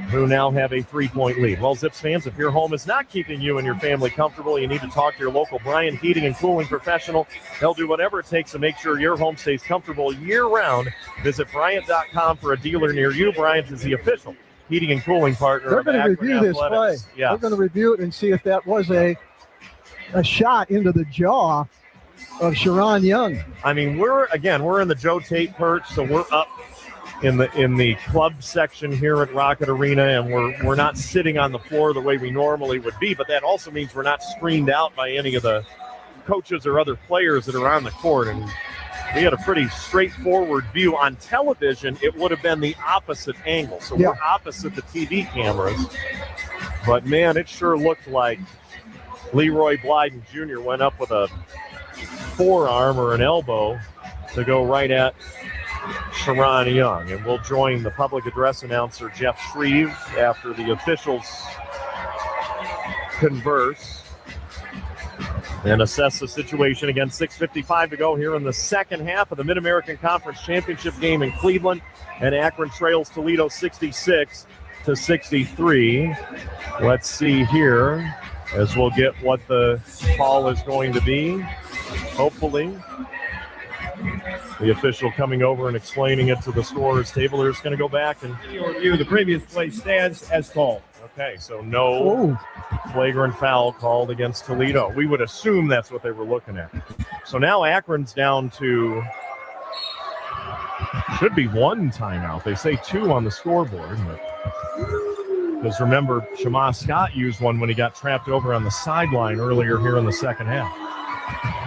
who now have a 3-point lead. Well, Zips fans, if your home is not keeping you and your family comfortable, you need to talk to your local Bryant Heating and Cooling professional. They'll do whatever it takes to make sure your home stays comfortable year-round. Visit Bryant.com for a dealer near you. Bryant is the official heating and cooling partner. They're going to review this play. Yeah. They're going to review it and see if that was a shot into the jaw of Sharon Young. I mean, we're in the Joe Tate perch, so we're up in the club section here at Rocket Arena, and we're not sitting on the floor the way we normally would be, but that also means we're not screened out by any of the coaches or other players that are on the court. And we had a pretty straightforward view. On television, it would have been the opposite angle. So we're opposite the TV cameras. But, man, it sure looked like Leroy Blyden Jr. went up with a forearm or an elbow to go right at Sharon Young. And we'll join the public address announcer, Jeff Shreve, after the officials converse and assess the situation. Again, 6:55 to go here in the second half of the Mid-American Conference Championship game in Cleveland. And Akron trails Toledo 66-63. Let's see here as we'll get what the call is going to be. Hopefully, the official coming over and explaining it to the scorer's table. They're just going to go back and review. The previous play stands as called. Okay, so no flagrant foul called against Toledo. We would assume that's what they were looking at. So now Akron's down to Should be one timeout. They say 2 on the scoreboard. Because remember, Shema Scott used one when he got trapped over on the sideline earlier here in the second half.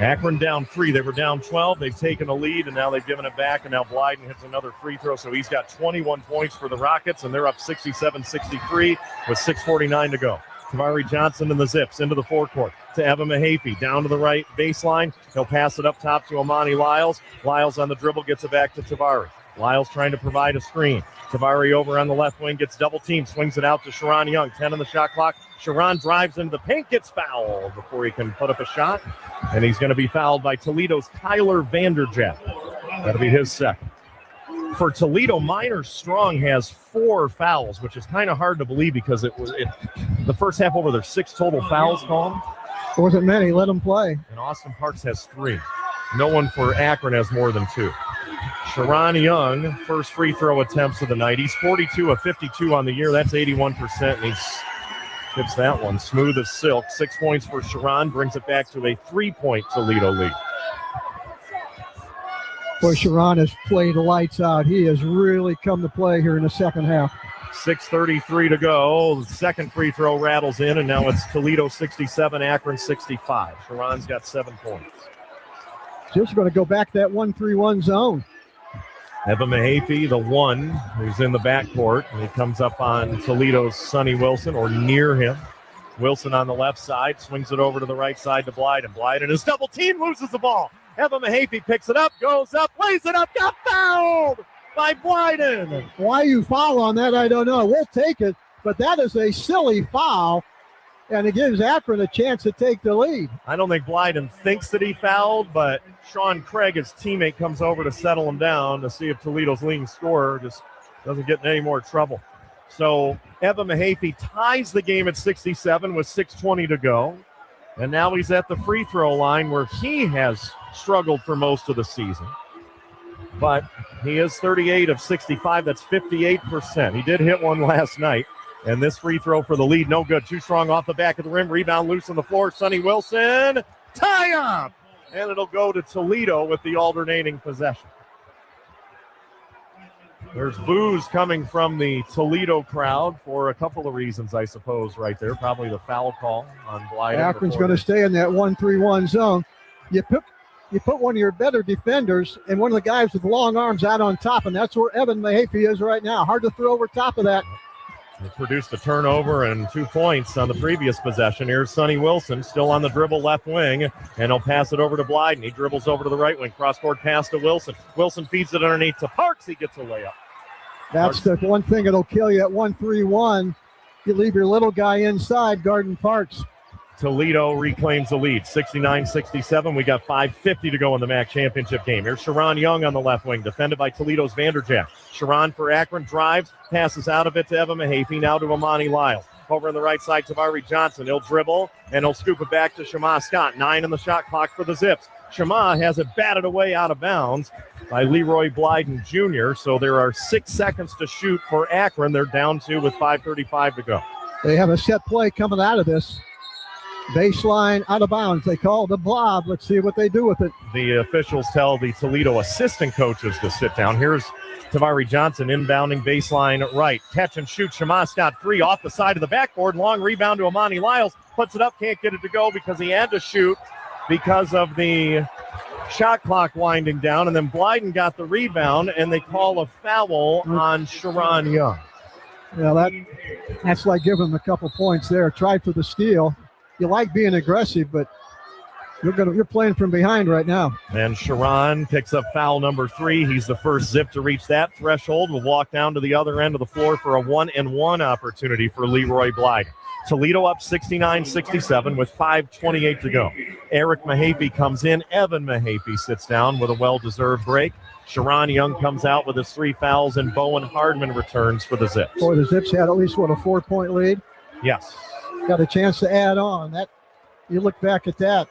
Akron down 3. They were down 12. They've taken a lead, and now they've given it back, and now Blyden hits another free throw. So he's got 21 points for the Rockets, and they're up 67-63 with 6:49 to go. Tavari Johnson and the Zips into the forecourt to Evan Mahaffey. Down to the right baseline. He'll pass it up top to Amani Lyles. Lyles on the dribble gets it back to Tavari. Lyles trying to provide a screen. Tavari over on the left wing gets double teamed, swings it out to Sharon Young. 10 on the shot clock. Sharon drives into the paint, gets fouled before he can put up a shot. And he's going to be fouled by Toledo's Tyler Vanderjagt. That'll be his second. For Toledo, Minor Strong has 4 fouls, which is kind of hard to believe because the first half over, there's 6 total fouls called. Wasn't many. Let him play. And Austin Parks has 3. No one for Akron has more than 2. Sharon Young, first free throw attempts of the night. He's 42 of 52 on the year. That's 81%, and he hits that one smooth as silk. 6 points for Sharon, brings it back to a 3-point Toledo lead. Boy, Sharon has played lights out. He has really come to play here in the second half. 6:33 to go. The second free throw rattles in, and now it's Toledo 67, Akron 65. Sharon's got 7 points. Just going to go back that 1-3-1 zone. Evan Mahaffey, the 1, who's in the backcourt, and he comes up on Toledo's Sonny Wilson, or near him. Wilson on the left side, swings it over to the right side to Blyden. Blyden is double team, loses the ball. Evan Mahaffey picks it up, goes up, lays it up, got fouled by Blyden. Why you foul on that, I don't know. We'll take it, but that is a silly foul, and it gives Akron a chance to take the lead. I don't think Blyden thinks that he fouled, but Sean Craig, his teammate, comes over to settle him down to see if Toledo's leading scorer just doesn't get in any more trouble. So Evan Mahaffey ties the game at 67 with 6:20 to go. And now he's at the free throw line where he has struggled for most of the season. But he is 38 of 65. That's 58%. He did hit one last night. And this free throw for the lead, no good. Too strong off the back of the rim. Rebound loose on the floor. Sonny Wilson, tie up. And it'll go to Toledo with the alternating possession. There's boos coming from the Toledo crowd for a couple of reasons, I suppose, right there. Probably the foul call on Blyden. Akron's going to stay in that 1-3-1 zone. You put one of your better defenders and one of the guys with long arms out on top, and that's where Evan Mahaffey is right now. Hard to throw over top of that. He produced a turnover and 2 points on the previous possession. Here's Sonny Wilson, still on the dribble left wing, and he'll pass it over to Blyden. He dribbles over to the right wing, cross-court pass to Wilson. Wilson feeds it underneath to Parks. He gets a layup. That's the one thing that'll kill you at 1-3-1. You leave your little guy inside, guarding Parks. Toledo reclaims the lead, 69-67. We got 5:50 to go in the MAC championship game. Here's Sharon Young on the left wing, defended by Toledo's Vanderjagt. Sharon for Akron, drives, passes out of it to Evan Mahaffey, now to Amani Lyles. Over on the right side, Tavari Johnson. He'll dribble, and he'll scoop it back to Shema Scott. 9 on the shot clock for the Zips. Shema has it batted away out of bounds by Leroy Blyden Jr., so there are 6 seconds to shoot for Akron. They're down 2 with 5:35 to go. They have a set play coming out of this. Baseline out of bounds. They call the blob. Let's see what they do with it. The officials tell the Toledo assistant coaches to sit down. Here's Tavari Johnson inbounding baseline right. Catch and shoot. Shema Scott free off the side of the backboard. Long rebound to Amani Lyles. Puts it up. Can't get it to go because he had to shoot because of the shot clock winding down. And then Blyden got the rebound, and they call a foul on Sharon Young. Yeah, that's like giving him a couple points there. Tried for the steal. You like being aggressive, but you're playing from behind right now. And Sharon picks up foul number 3. He's the first Zip to reach that threshold. Will walk down to the other end of the floor for a 1-and-1 opportunity for Leroy Blyden. Toledo up 69-67 with 5:28 to go. Eric Mahaffey comes in. Evan Mahaffey sits down with a well-deserved break. Sharon Young comes out with his 3 fouls, and Bowen Hardman returns for the Zips. Boy, the Zips had at least, a 4-point lead? Yes. Got a chance to add on. That you look back at that.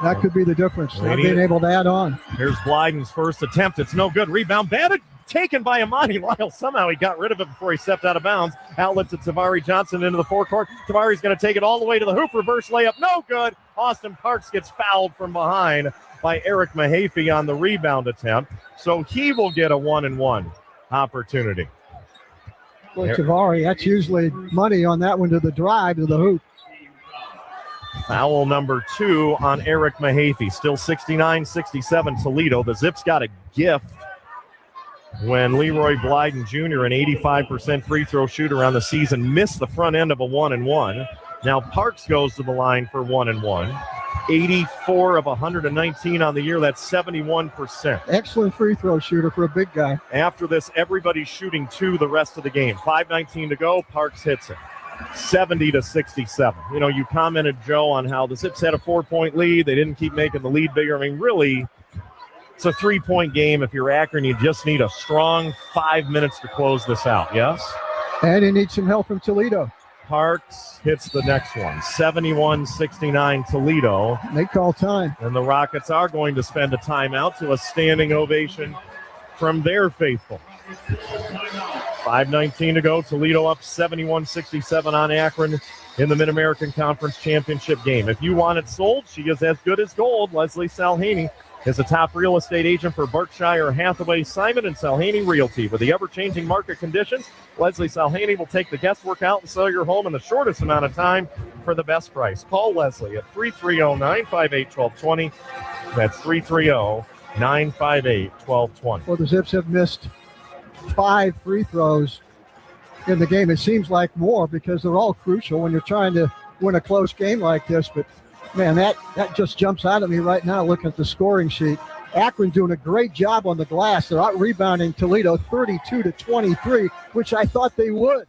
That could be the difference. Not being able to add on. Here's Blyden's first attempt. It's no good. Rebound batted. Taken by Amani Lyles. Somehow he got rid of it before he stepped out of bounds. Outlet to Tavari Johnson into the forecourt. Tavari's going to take it all the way to the hoop. Reverse layup. No good. Austin Parks gets fouled from behind. by Eric Mahaffey on the rebound attempt. So he will get a 1-and-1 opportunity. Boy, Tavari, that's usually money on that one to the drive, to the hoop. Foul number 2 on Eric Mahaffey. Still 69-67 Toledo. The Zips got a gift when Leroy Blyden Jr., an 85% free throw shooter on the season, missed the front end of a 1-and-1. Now Parks goes to the line for 1-and-1. 84 of 119 on the year. That's 71%. Excellent free throw shooter for a big guy. After this, everybody's shooting 2 the rest of the game. 5:19 to go. Parks hits it. 70-67. You know, you commented, Joe, on how the Zips had a 4-point lead. They didn't keep making the lead bigger. I mean, really, it's a 3-point game. If you're Akron, you just need a strong 5 minutes to close this out, yes? And you need some help from Toledo. Parks hits the next one. 71-69 Toledo. They call time. And the Rockets are going to spend a timeout to a standing ovation from their faithful. 5:19 to go. Toledo up 71-67 on Akron in the Mid-American Conference Championship game. If you want it sold, she is as good as gold. Leslie Salhaney is a top real estate agent for Berkshire Hathaway, Simon & Salhaney Realty. With the ever-changing market conditions, Leslie Salhaney will take the guesswork out and sell your home in the shortest amount of time for the best price. Call Leslie at 330-958-1220. That's 330-958-1220. Well, the Zips have missed 5 free throws in the game. It seems like more because they're all crucial when you're trying to win a close game like this. But, man, that just jumps out at me right now looking at the scoring sheet. Akron doing a great job on the glass. They're out-rebounding Toledo 32-23, which I thought they would.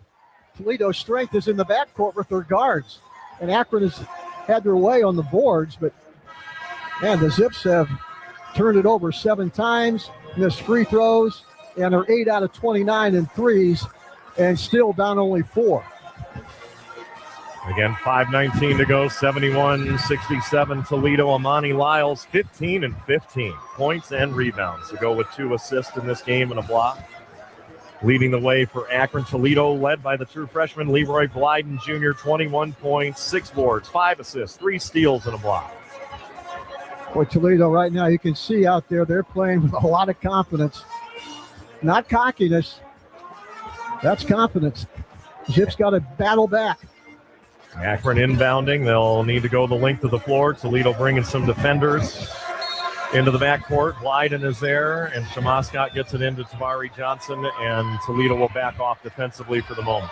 Toledo's strength is in the backcourt with their guards. And Akron has had their way on the boards. But, man, the Zips have turned it over 7 times, missed free throws, and are 8 out of 29 in threes, and still down only 4. Again, 5:19 to go, 71-67 Toledo. Amani Lyles, 15 points and rebounds to go with 2 assists in this game and a block. Leading the way for Akron. Toledo led by the true freshman Leroy Blyden Jr., 21 points, 6 boards, 5 assists, 3 steals and a block. Boy, Toledo right now, you can see out there, they're playing with a lot of confidence. Not cockiness. That's confidence. Zips got to battle back. Akron inbounding. They'll need to go the length of the floor. Toledo bringing some defenders into the backcourt. Blyden is there, and Shamascott gets it into Tavari Johnson, and Toledo will back off defensively for the moment.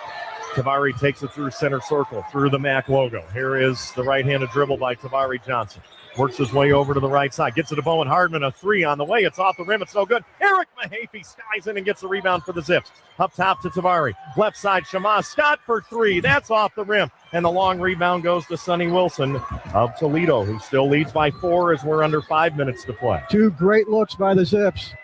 Tavari takes it through center circle, through the MAC logo. Here is the right-handed dribble by Tavari Johnson. Works his way over to the right side. Gets it to Bowen Hardman. A 3 on the way. It's off the rim. It's no good. Eric Mahaffey skies in and gets the rebound for the Zips. Up top to Tavari. Left side, Shamascott for 3. That's off the rim. And the long rebound goes to Sonny Wilson of Toledo, who still leads by 4 as we're under 5 minutes to play. 2 great looks by the Zips.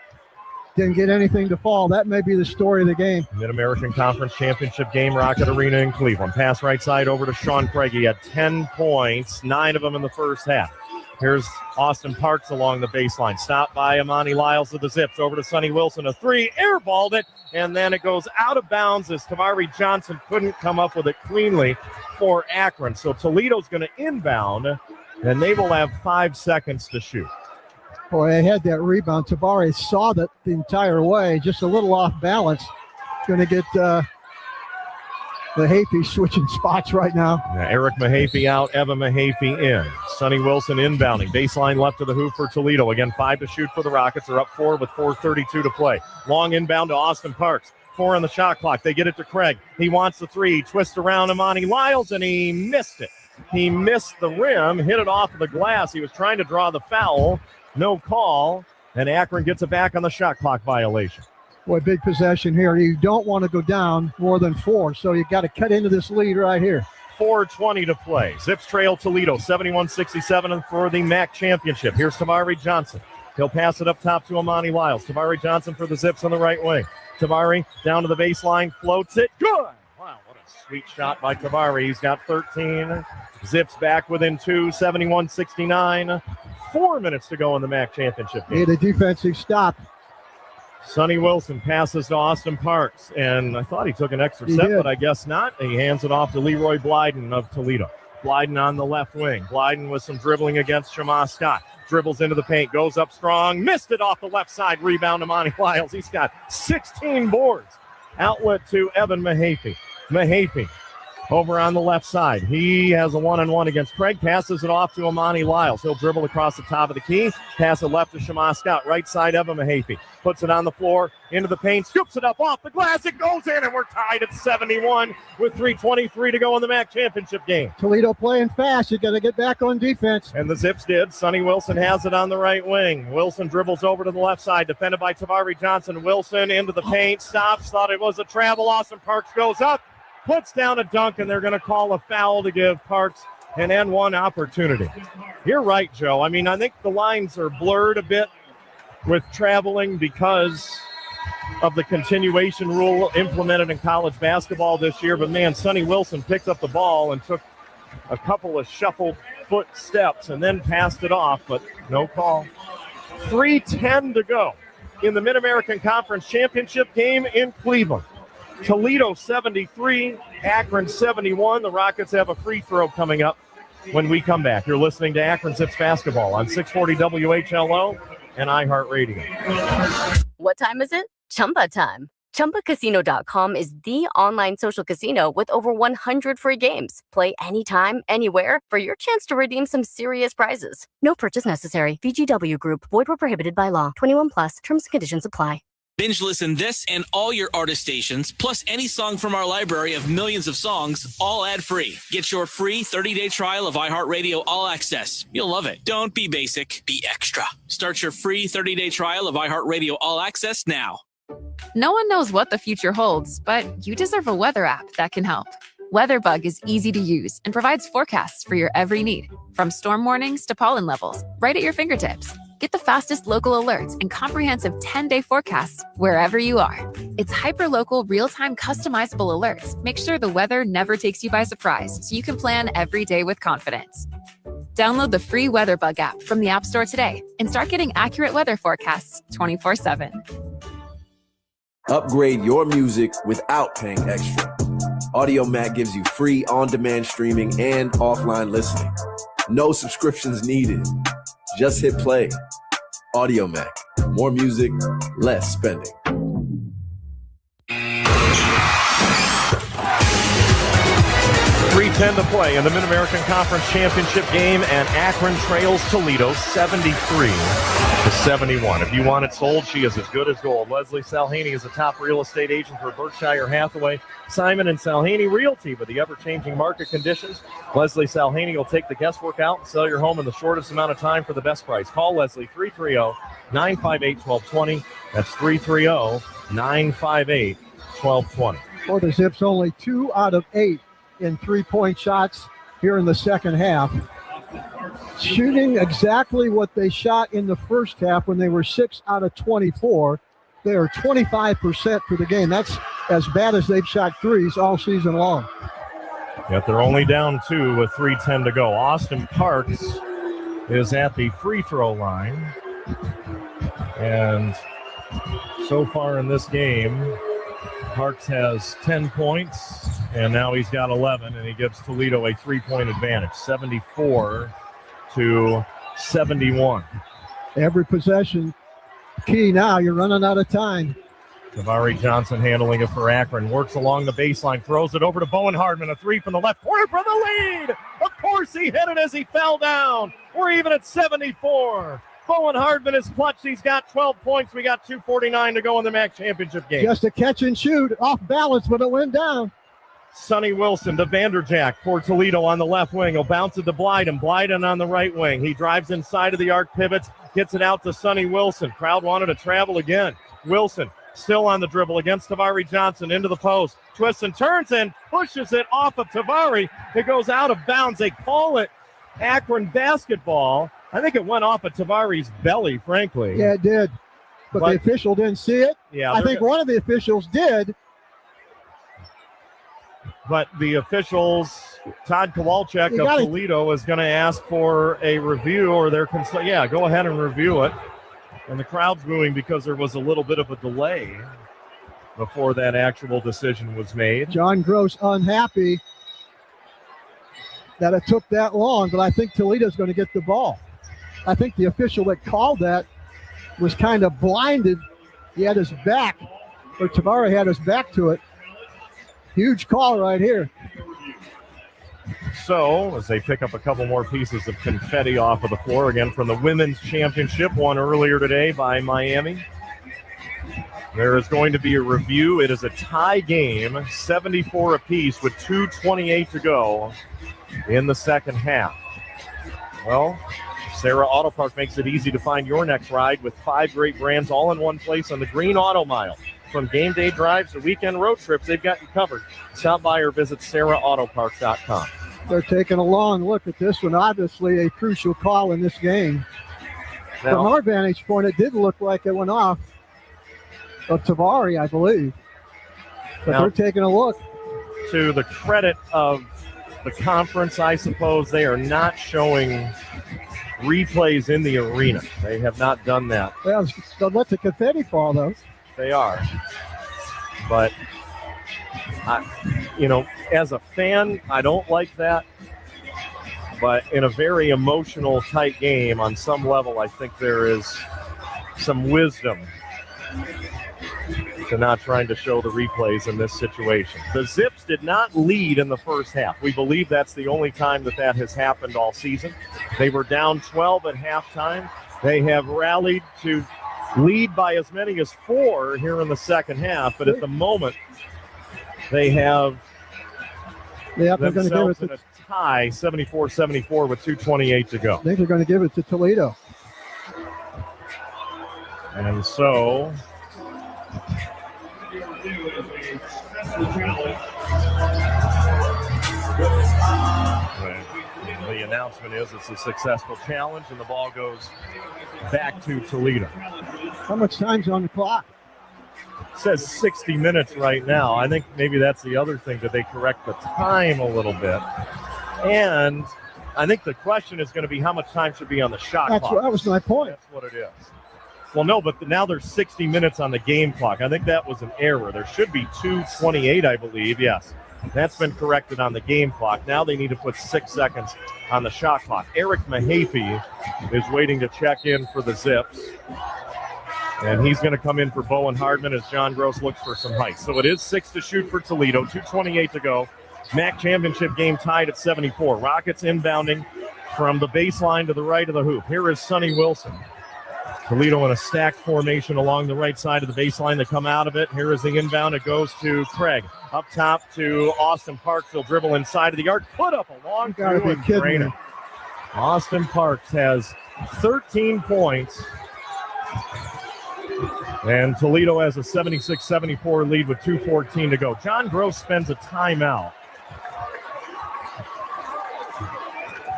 Didn't get anything to fall. That may be the story of the game. Mid-American Conference Championship game, Rocket Arena in Cleveland. Pass right side over to Sean Craig. He had 10 points, 9 of them in the first half. Here's Austin Parks along the baseline. Stopped by Amani Lyles of the Zips. Over to Sonny Wilson. A 3. Airballed it. And then it goes out of bounds as Tavari Johnson couldn't come up with it cleanly for Akron. So Toledo's going to inbound, and they will have 5 seconds to shoot. Boy, they had that rebound. Tavari saw that the entire way. Just a little off balance. Going to get Mahaffey switching spots right now. Eric Mahaffey out, Evan Mahaffey in. Sonny Wilson inbounding. Baseline left of the hoop for Toledo. Again, 5 to shoot for the Rockets. They're up 4 with 4:32 to play. Long inbound to Austin Parks. 4 on the shot clock. They get it to Craig. He wants the 3. Twist around Amani Lyles, and he missed it. He missed the rim, hit it off of the glass. He was trying to draw the foul. No call, and Akron gets it back on the shot clock violation. Boy, big possession here. You don't want to go down more than 4, so you got to cut into this lead right here. 4:20 to play. Zips trail Toledo 71-67 for the MAC championship. Here's Tavari Johnson. He'll pass it up top to Amani Lyles. Tavari Johnson for the Zips on the right wing. Tavari down to the baseline, floats it. Good! Wow, what a sweet shot by Tavari. He's got 13. Zips back within 2, 71-69. 4 minutes to go in the MAC championship game. Need a defensive stop. Sonny Wilson passes to Austin Parks, and I thought he took an extra step, but I guess not. And he hands it off to Leroy Blyden of Toledo. Blyden on the left wing. Blyden with some dribbling against Shema Scott. Dribbles into the paint, goes up strong, missed it off the left side. Rebound to Monty Lyles. He's got 16 boards. Outlet to Evan Mahaffey. Mahaffey over on the left side. He has a one-on-one against Craig, passes it off to Amani Lyles. He'll dribble across the top of the key, pass it left to Shema Scott, right side Evan Mahaffey. Puts it on the floor, into the paint, scoops it up off the glass, it goes in, and we're tied at 71 with 3:23 to go in the MAC championship game. Toledo playing fast. You got to get back on defense. And the Zips did. Sonny Wilson has it on the right wing. Wilson dribbles over to the left side, defended by Tavari Johnson. Wilson into the paint, stops, thought it was a travel. Austin Parks goes up, puts down a dunk, and they're going to call a foul to give Parks an N1 opportunity. You're right, Joe. I mean, I think the lines are blurred a bit with traveling because of the continuation rule implemented in college basketball this year. But, man, Sonny Wilson picked up the ball and took a couple of shuffled foot steps and then passed it off, but no call. 3:10 to go in the Mid-American Conference Championship game in Cleveland. Toledo 73, Akron 71. The Rockets have a free throw coming up when we come back. You're listening to Akron Zips Basketball on 640 WHLO and iHeartRadio. What time is it? Chumba time. ChumbaCasino.com is the online social casino with over 100 free games. Play anytime, anywhere for your chance to redeem some serious prizes. No purchase necessary. VGW Group. Void where prohibited by law. 21 plus. Terms and conditions apply. Binge listen this and all your artist stations, plus any song from our library of millions of songs, all ad-free. Get your free 30-day trial of iHeartRadio All Access. You'll love it. Don't be basic, be extra. Start your free 30-day trial of iHeartRadio All Access now. No one knows what the future holds, but you deserve a weather app that can help. WeatherBug is easy to use and provides forecasts for your every need, from storm warnings to pollen levels, right at your fingertips. Get the fastest local alerts and comprehensive 10-day forecasts wherever you are. It's hyper-local, real-time, customizable alerts. Make sure the weather never takes you by surprise so you can plan every day with confidence. Download the free WeatherBug app from the App Store today and start getting accurate weather forecasts 24/7. Upgrade your music without paying extra. AudioMac gives you free on-demand streaming and offline listening. No subscriptions needed. Just hit play. AudioMac. More music, less spending. 3:10 to play in the Mid-American Conference Championship game, and Akron trails Toledo 73-71. If you want it sold, she is as good as gold. Leslie Salhaney is a top real estate agent for Berkshire Hathaway, Simon and Salhaney Realty. With the ever-changing market conditions, Leslie Salhaney will take the guesswork out and sell your home in the shortest amount of time for the best price. Call Leslie 330-958-1220. That's 330-958-1220. For the Zips, only 2 out of 8 in three-point shots here in the second half. Shooting exactly what they shot in the first half when they were 6 out of 24. They are 25% for the game. That's as bad as they've shot threes all season long. Yet they're only down 2 with 3:10 to go. Austin Parks is at the free throw line. And so far in this game, Parks has 10 points, and now he's got 11, and he gives Toledo a 3-point advantage, 74-71. Every possession key now. You're running out of time. Tavari Johnson handling it for Akron. Works along the baseline, throws it over to Bowen Hardman. A 3 from the left corner for the lead. Of course he hit it as he fell down. We're even at 74. Bowen Hardman is clutch. He's got 12 points. We got 2:49 to go in the MAC championship game. Just a catch and shoot. Off balance, but it went down. Sonny Wilson to Vanderjack for Toledo on the left wing. He'll bounce it to Blyden. Blyden on the right wing. He drives inside of the arc, pivots, gets it out to Sonny Wilson. Crowd wanted to travel again. Wilson still on the dribble against Tavari Johnson into the post. Twists and turns and pushes it off of Tavari. It goes out of bounds. They call it Akron basketball. I think it went off of Tavari's belly, frankly. Yeah, it did. But the official didn't see it. Yeah, I think one of the officials did. But the officials, Todd Kowalczyk of Toledo, is going to ask for a review, or they're go ahead and review it. And the crowd's booing because there was a little bit of a delay before that actual decision was made. John Gross unhappy that it took that long, but I think Toledo's going to get the ball. I think the official that called that was kind of blinded. He had his back, or Tavari had his back to it. Huge call right here. So, as they pick up a couple more pieces of confetti off of the floor, again from the women's championship, won earlier today by Miami. There is going to be a review. It is a tie game, 74 apiece with 2:28 to go in the second half. Well, Sarah Auto Park makes it easy to find your next ride with 5 great brands all in one place on the Green Auto Mile. From game day drives to weekend road trips, they've got you covered. Stop by or visit SarahAutoPark.com. They're taking a long look at this one. Obviously, a crucial call in this game. Now, from our vantage point, it did look like it went off of Tavari, I believe. But now, they're taking a look. To the credit of the conference, I suppose, they are not showing replays in the arena. They have not done that. Well, they'll let the confetti fall, though. They are. But, as a fan, I don't like that. But in a very emotional, tight game, on some level, I think there is some wisdom to not trying to show the replays in this situation. The Zips did not lead in the first half. We believe that's the only time that has happened all season. They were down 12 at halftime. They have rallied to lead by as many as 4 here in the second half, but at the moment they have themselves in a tie, 74-74 with 2:28 to go. I think they're going to give it to Toledo. And so the announcement is it's a successful challenge and the ball goes back to Toledo. How much time's on the clock? It says 60 minutes right now. I think maybe that's the other thing. Did they correct the time a little bit? And I think the question is going to be how much time should be on the shot clock. That was my point. That's what it is. Well, no, but now there's 60 minutes on the game clock. I think that was an error. There should be 2:28, I believe. Yes, that's been corrected on the game clock. Now they need to put 6 seconds on the shot clock. Eric Mahaffey is waiting to check in for the Zips. And he's going to come in for Bowen Hardman as John Gross looks for some height. So it is 6 to shoot for Toledo, 2:28 to go. MAC championship game tied at 74. Rockets inbounding from the baseline to the right of the hoop. Here is Sonny Wilson. Toledo in a stacked formation along the right side of the baseline. They come out of it. Here is the inbound. It goes to Craig. Up top to Austin Parks. He'll dribble inside of the arc. Put up a long two and drain it. Austin Parks has 13 points. And Toledo has a 76-74 lead with 2:14 to go. John Gross spends a timeout.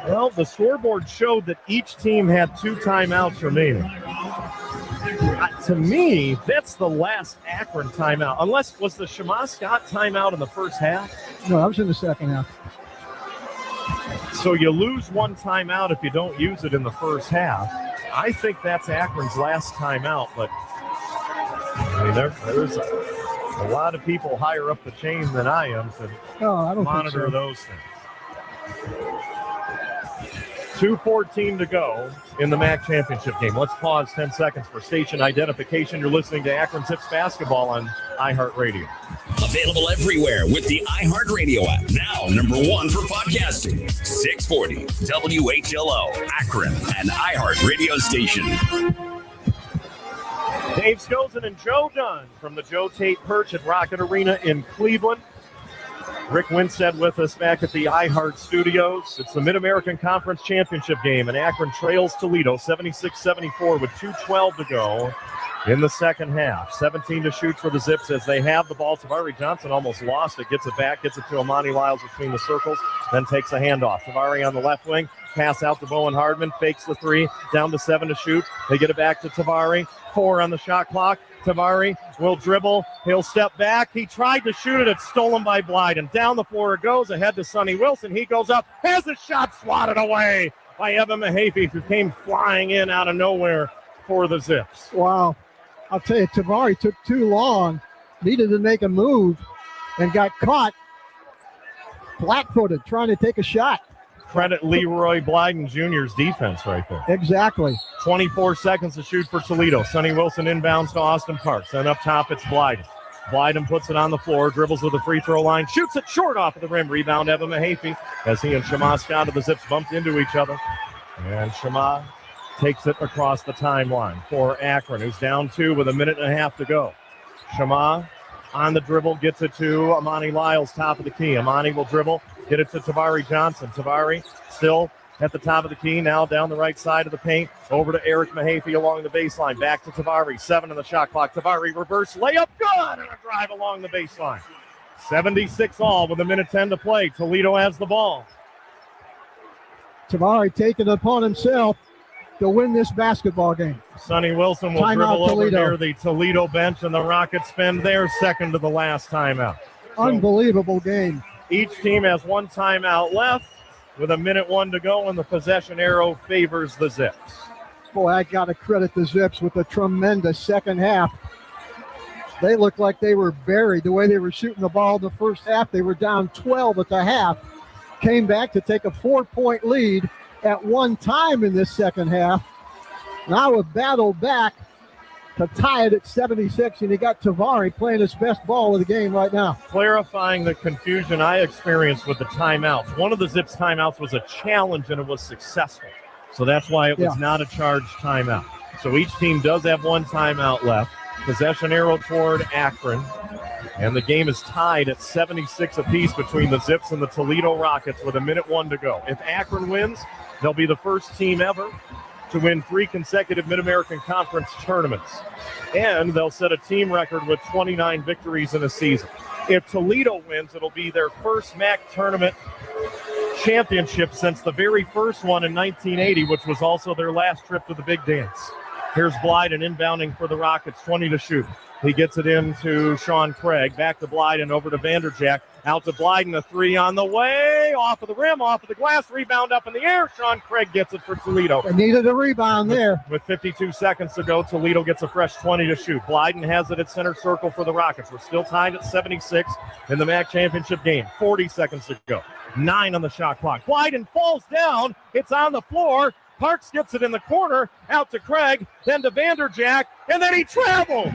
Well, the scoreboard showed that each team had 2 timeouts remaining. To me, that's the last Akron timeout. Unless, was the Shema Scott timeout in the first half? No, that was in the second half. So you lose 1 timeout if you don't use it in the first half. I think that's Akron's last timeout, but I mean, there's a lot of people higher up the chain than I am to monitor those things. 2:14 to go in the MAC championship game. Let's pause 10 seconds for station identification. You're listening to Akron Zips basketball on iHeartRadio. Available everywhere with the iHeartRadio app. Now, #1 for podcasting. 640 WHLO, Akron, an iHeartRadio station. Dave Scozen and Joe Dunn from the Joe Tate Perch at Rocket Arena in Cleveland. Rick Winstead with us back at the iHeart Studios. It's the Mid-American Conference Championship game, and Akron trails Toledo 76-74 with 2:12 to go in the second half. 17 to shoot for the Zips as they have the ball. Tavari Johnson almost lost it, gets it back, gets it to Amani Lyles between the circles, then takes a handoff. Tavari on the left wing, pass out to Bowen Hardman, fakes the 3, down to 7 to shoot. They get it back to Tavari. 4 on the shot clock. Tavari will dribble. He'll step back. He tried to shoot it. It's stolen by Blyden. Down the floor it goes. Ahead to Sonny Wilson. He goes up. Has a shot swatted away by Evan Mahaffey, who came flying in out of nowhere for the Zips. Wow. I'll tell you, Tavari took too long. Needed to make a move and got caught flat-footed trying to take a shot. Credit Leroy Blyden Jr.'s defense right there. Exactly. 24 seconds to shoot for Toledo. Sonny Wilson inbounds to Austin Parks. Then up top, it's Blyden. Blyden puts it on the floor, dribbles to the free throw line, shoots it short off of the rim. Rebound, Evan Mahaffey, as he and Shema Scott of the Zips bumped into each other. And Shema takes it across the timeline for Akron, who's down 2 with a minute and a half to go. Shema on the dribble, gets it to Amani Lyles, top of the key. Amani will dribble, get it to Tavari Johnson. Tavari still at the top of the key, now down the right side of the paint. Over to Eric Mahaffey along the baseline. Back to Tavari, 7 on the shot clock. Tavari reverse layup, good, and a drive along the baseline. 76 all with a minute 10 to play. Toledo has the ball. Tavari taking it upon himself to win this basketball game. Sonny Wilson will dribble over near the Toledo bench, and the Rockets spend their second to the last timeout. Unbelievable game. Each team has one timeout left with a minute 1 to go, and the possession arrow favors the Zips. Boy, I got to credit the Zips with a tremendous second half. They looked like they were buried the way they were shooting the ball in the first half. They were down 12 at the half. Came back to take a 4-point lead at one time in this second half. Now have battled back to tie it at 76, and you got Tavari playing his best ball of the game right now. Clarifying the confusion I experienced with the timeouts. One of the Zips timeouts was a challenge, and it was successful. So that's why it was not a charged timeout. So each team does have one timeout left. Possession arrow toward Akron. And the game is tied at 76 apiece between the Zips and the Toledo Rockets with a minute 1 to go. If Akron wins, they'll be the first team ever to win 3 consecutive Mid-American Conference tournaments. And they'll set a team record with 29 victories in a season. If Toledo wins, it'll be their first MAC tournament championship since the very first one in 1980, which was also their last trip to the Big Dance. Here's Blyden inbounding for the Rockets, 20 to shoot. He gets it into Sean Craig, back to Blyden, over to Vanderjack, out to Blyden, a 3 on the way, off of the rim, off of the glass, rebound up in the air. Sean Craig gets it for Toledo. They needed a rebound there. With 52 seconds to go, Toledo gets a fresh 20 to shoot. Blyden has it at center circle for the Rockets. We're still tied at 76 in the MAC championship game. 40 seconds to go. 9 on the shot clock. Blyden falls down. It's on the floor. Parks gets it in the corner, out to Craig, then to Vanderjack, and then he traveled.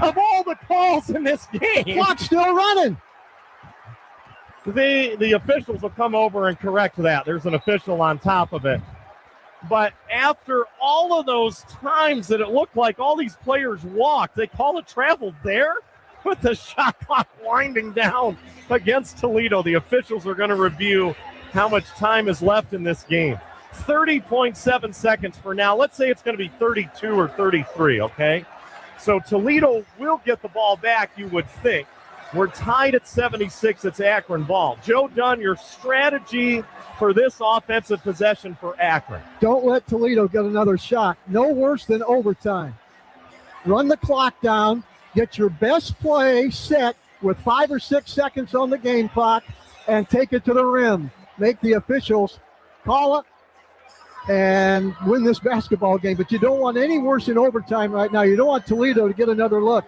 Of all the calls in this game, clock's still running. The officials will come over and correct that. There's an official on top of it. But after all of those times that it looked like all these players walked, they call it travel there with the shot clock winding down against Toledo. The officials are going to review how much time is left in this game. 30.7 seconds for now. Let's say it's going to be 32 or 33, okay? So Toledo will get the ball back, you would think. We're tied at 76. It's Akron ball. Joe Dunn, your strategy for this offensive possession for Akron. Don't let Toledo get another shot. No worse than overtime. Run the clock down. Get your best play set with 5 or 6 seconds on the game clock and take it to the rim. Make the officials call it and win this basketball game. But you don't want any worse in overtime right now. You don't want Toledo to get another look.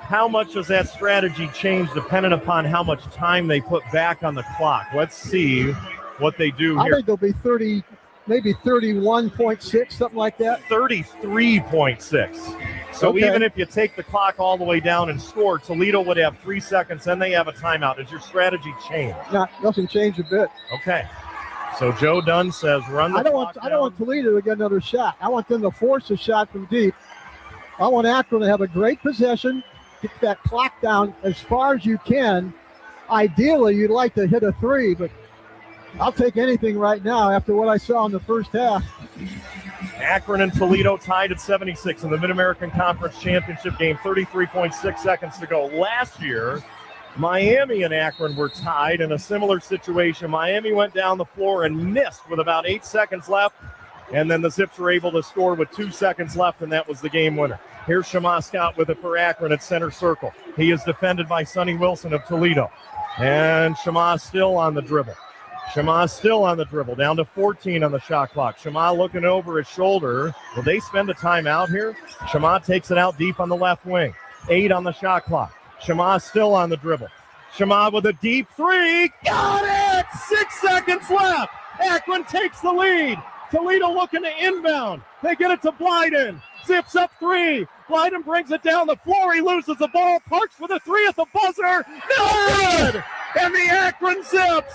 How much does that strategy change depending upon how much time they put back on the clock? Let's see what they do here. I think they'll be 30, maybe 31.6, something like that. 33.6. So even if you take the clock all the way down and score, Toledo would have 3 seconds, then they have a timeout. Does your strategy change? No, doesn't change a bit. Okay. So Joe Dunn says run the clock down. I don't want Toledo to get another shot. I want them to force a shot from deep. I want Akron to have a great possession, get that clock down as far as you can. Ideally, you'd like to hit a 3, but I'll take anything right now after what I saw in the first half. Akron and Toledo tied at 76 in the Mid-American Conference Championship game. 33.6 seconds to go. Last year, Miami and Akron were tied in a similar situation. Miami went down the floor and missed with about 8 seconds left, and then the Zips were able to score with 2 seconds left, and that was the game winner. Here's Shema Scott with it for Akron at center circle. He is defended by Sonny Wilson of Toledo, and Shema still on the dribble. Down to 14 on the shot clock. Shema looking over his shoulder. Will they spend a timeout here? Shema takes it out deep on the left wing. 8 on the shot clock. Shema still on the dribble. Shema with a deep 3. Got it! 6 seconds left. Akron takes the lead. Toledo looking to inbound. They get it to Blyden. Zips up 3. Blyden brings it down the floor. He loses the ball. Parks for the 3 at the buzzer. No good! And the Akron Zips,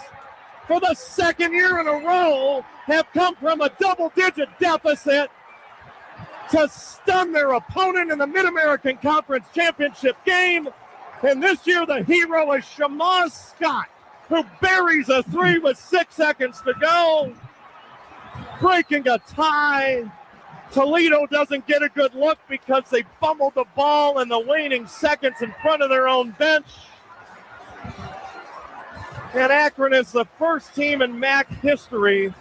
for the second year in a row, have come from a double-digit deficit to stun their opponent in the Mid-American Conference Championship game. And this year, the hero is Shamaz Scott, who buries a 3 with 6 seconds to go, breaking a tie. Toledo doesn't get a good look because they fumbled the ball in the waning seconds in front of their own bench. And Akron is the first team in MAC history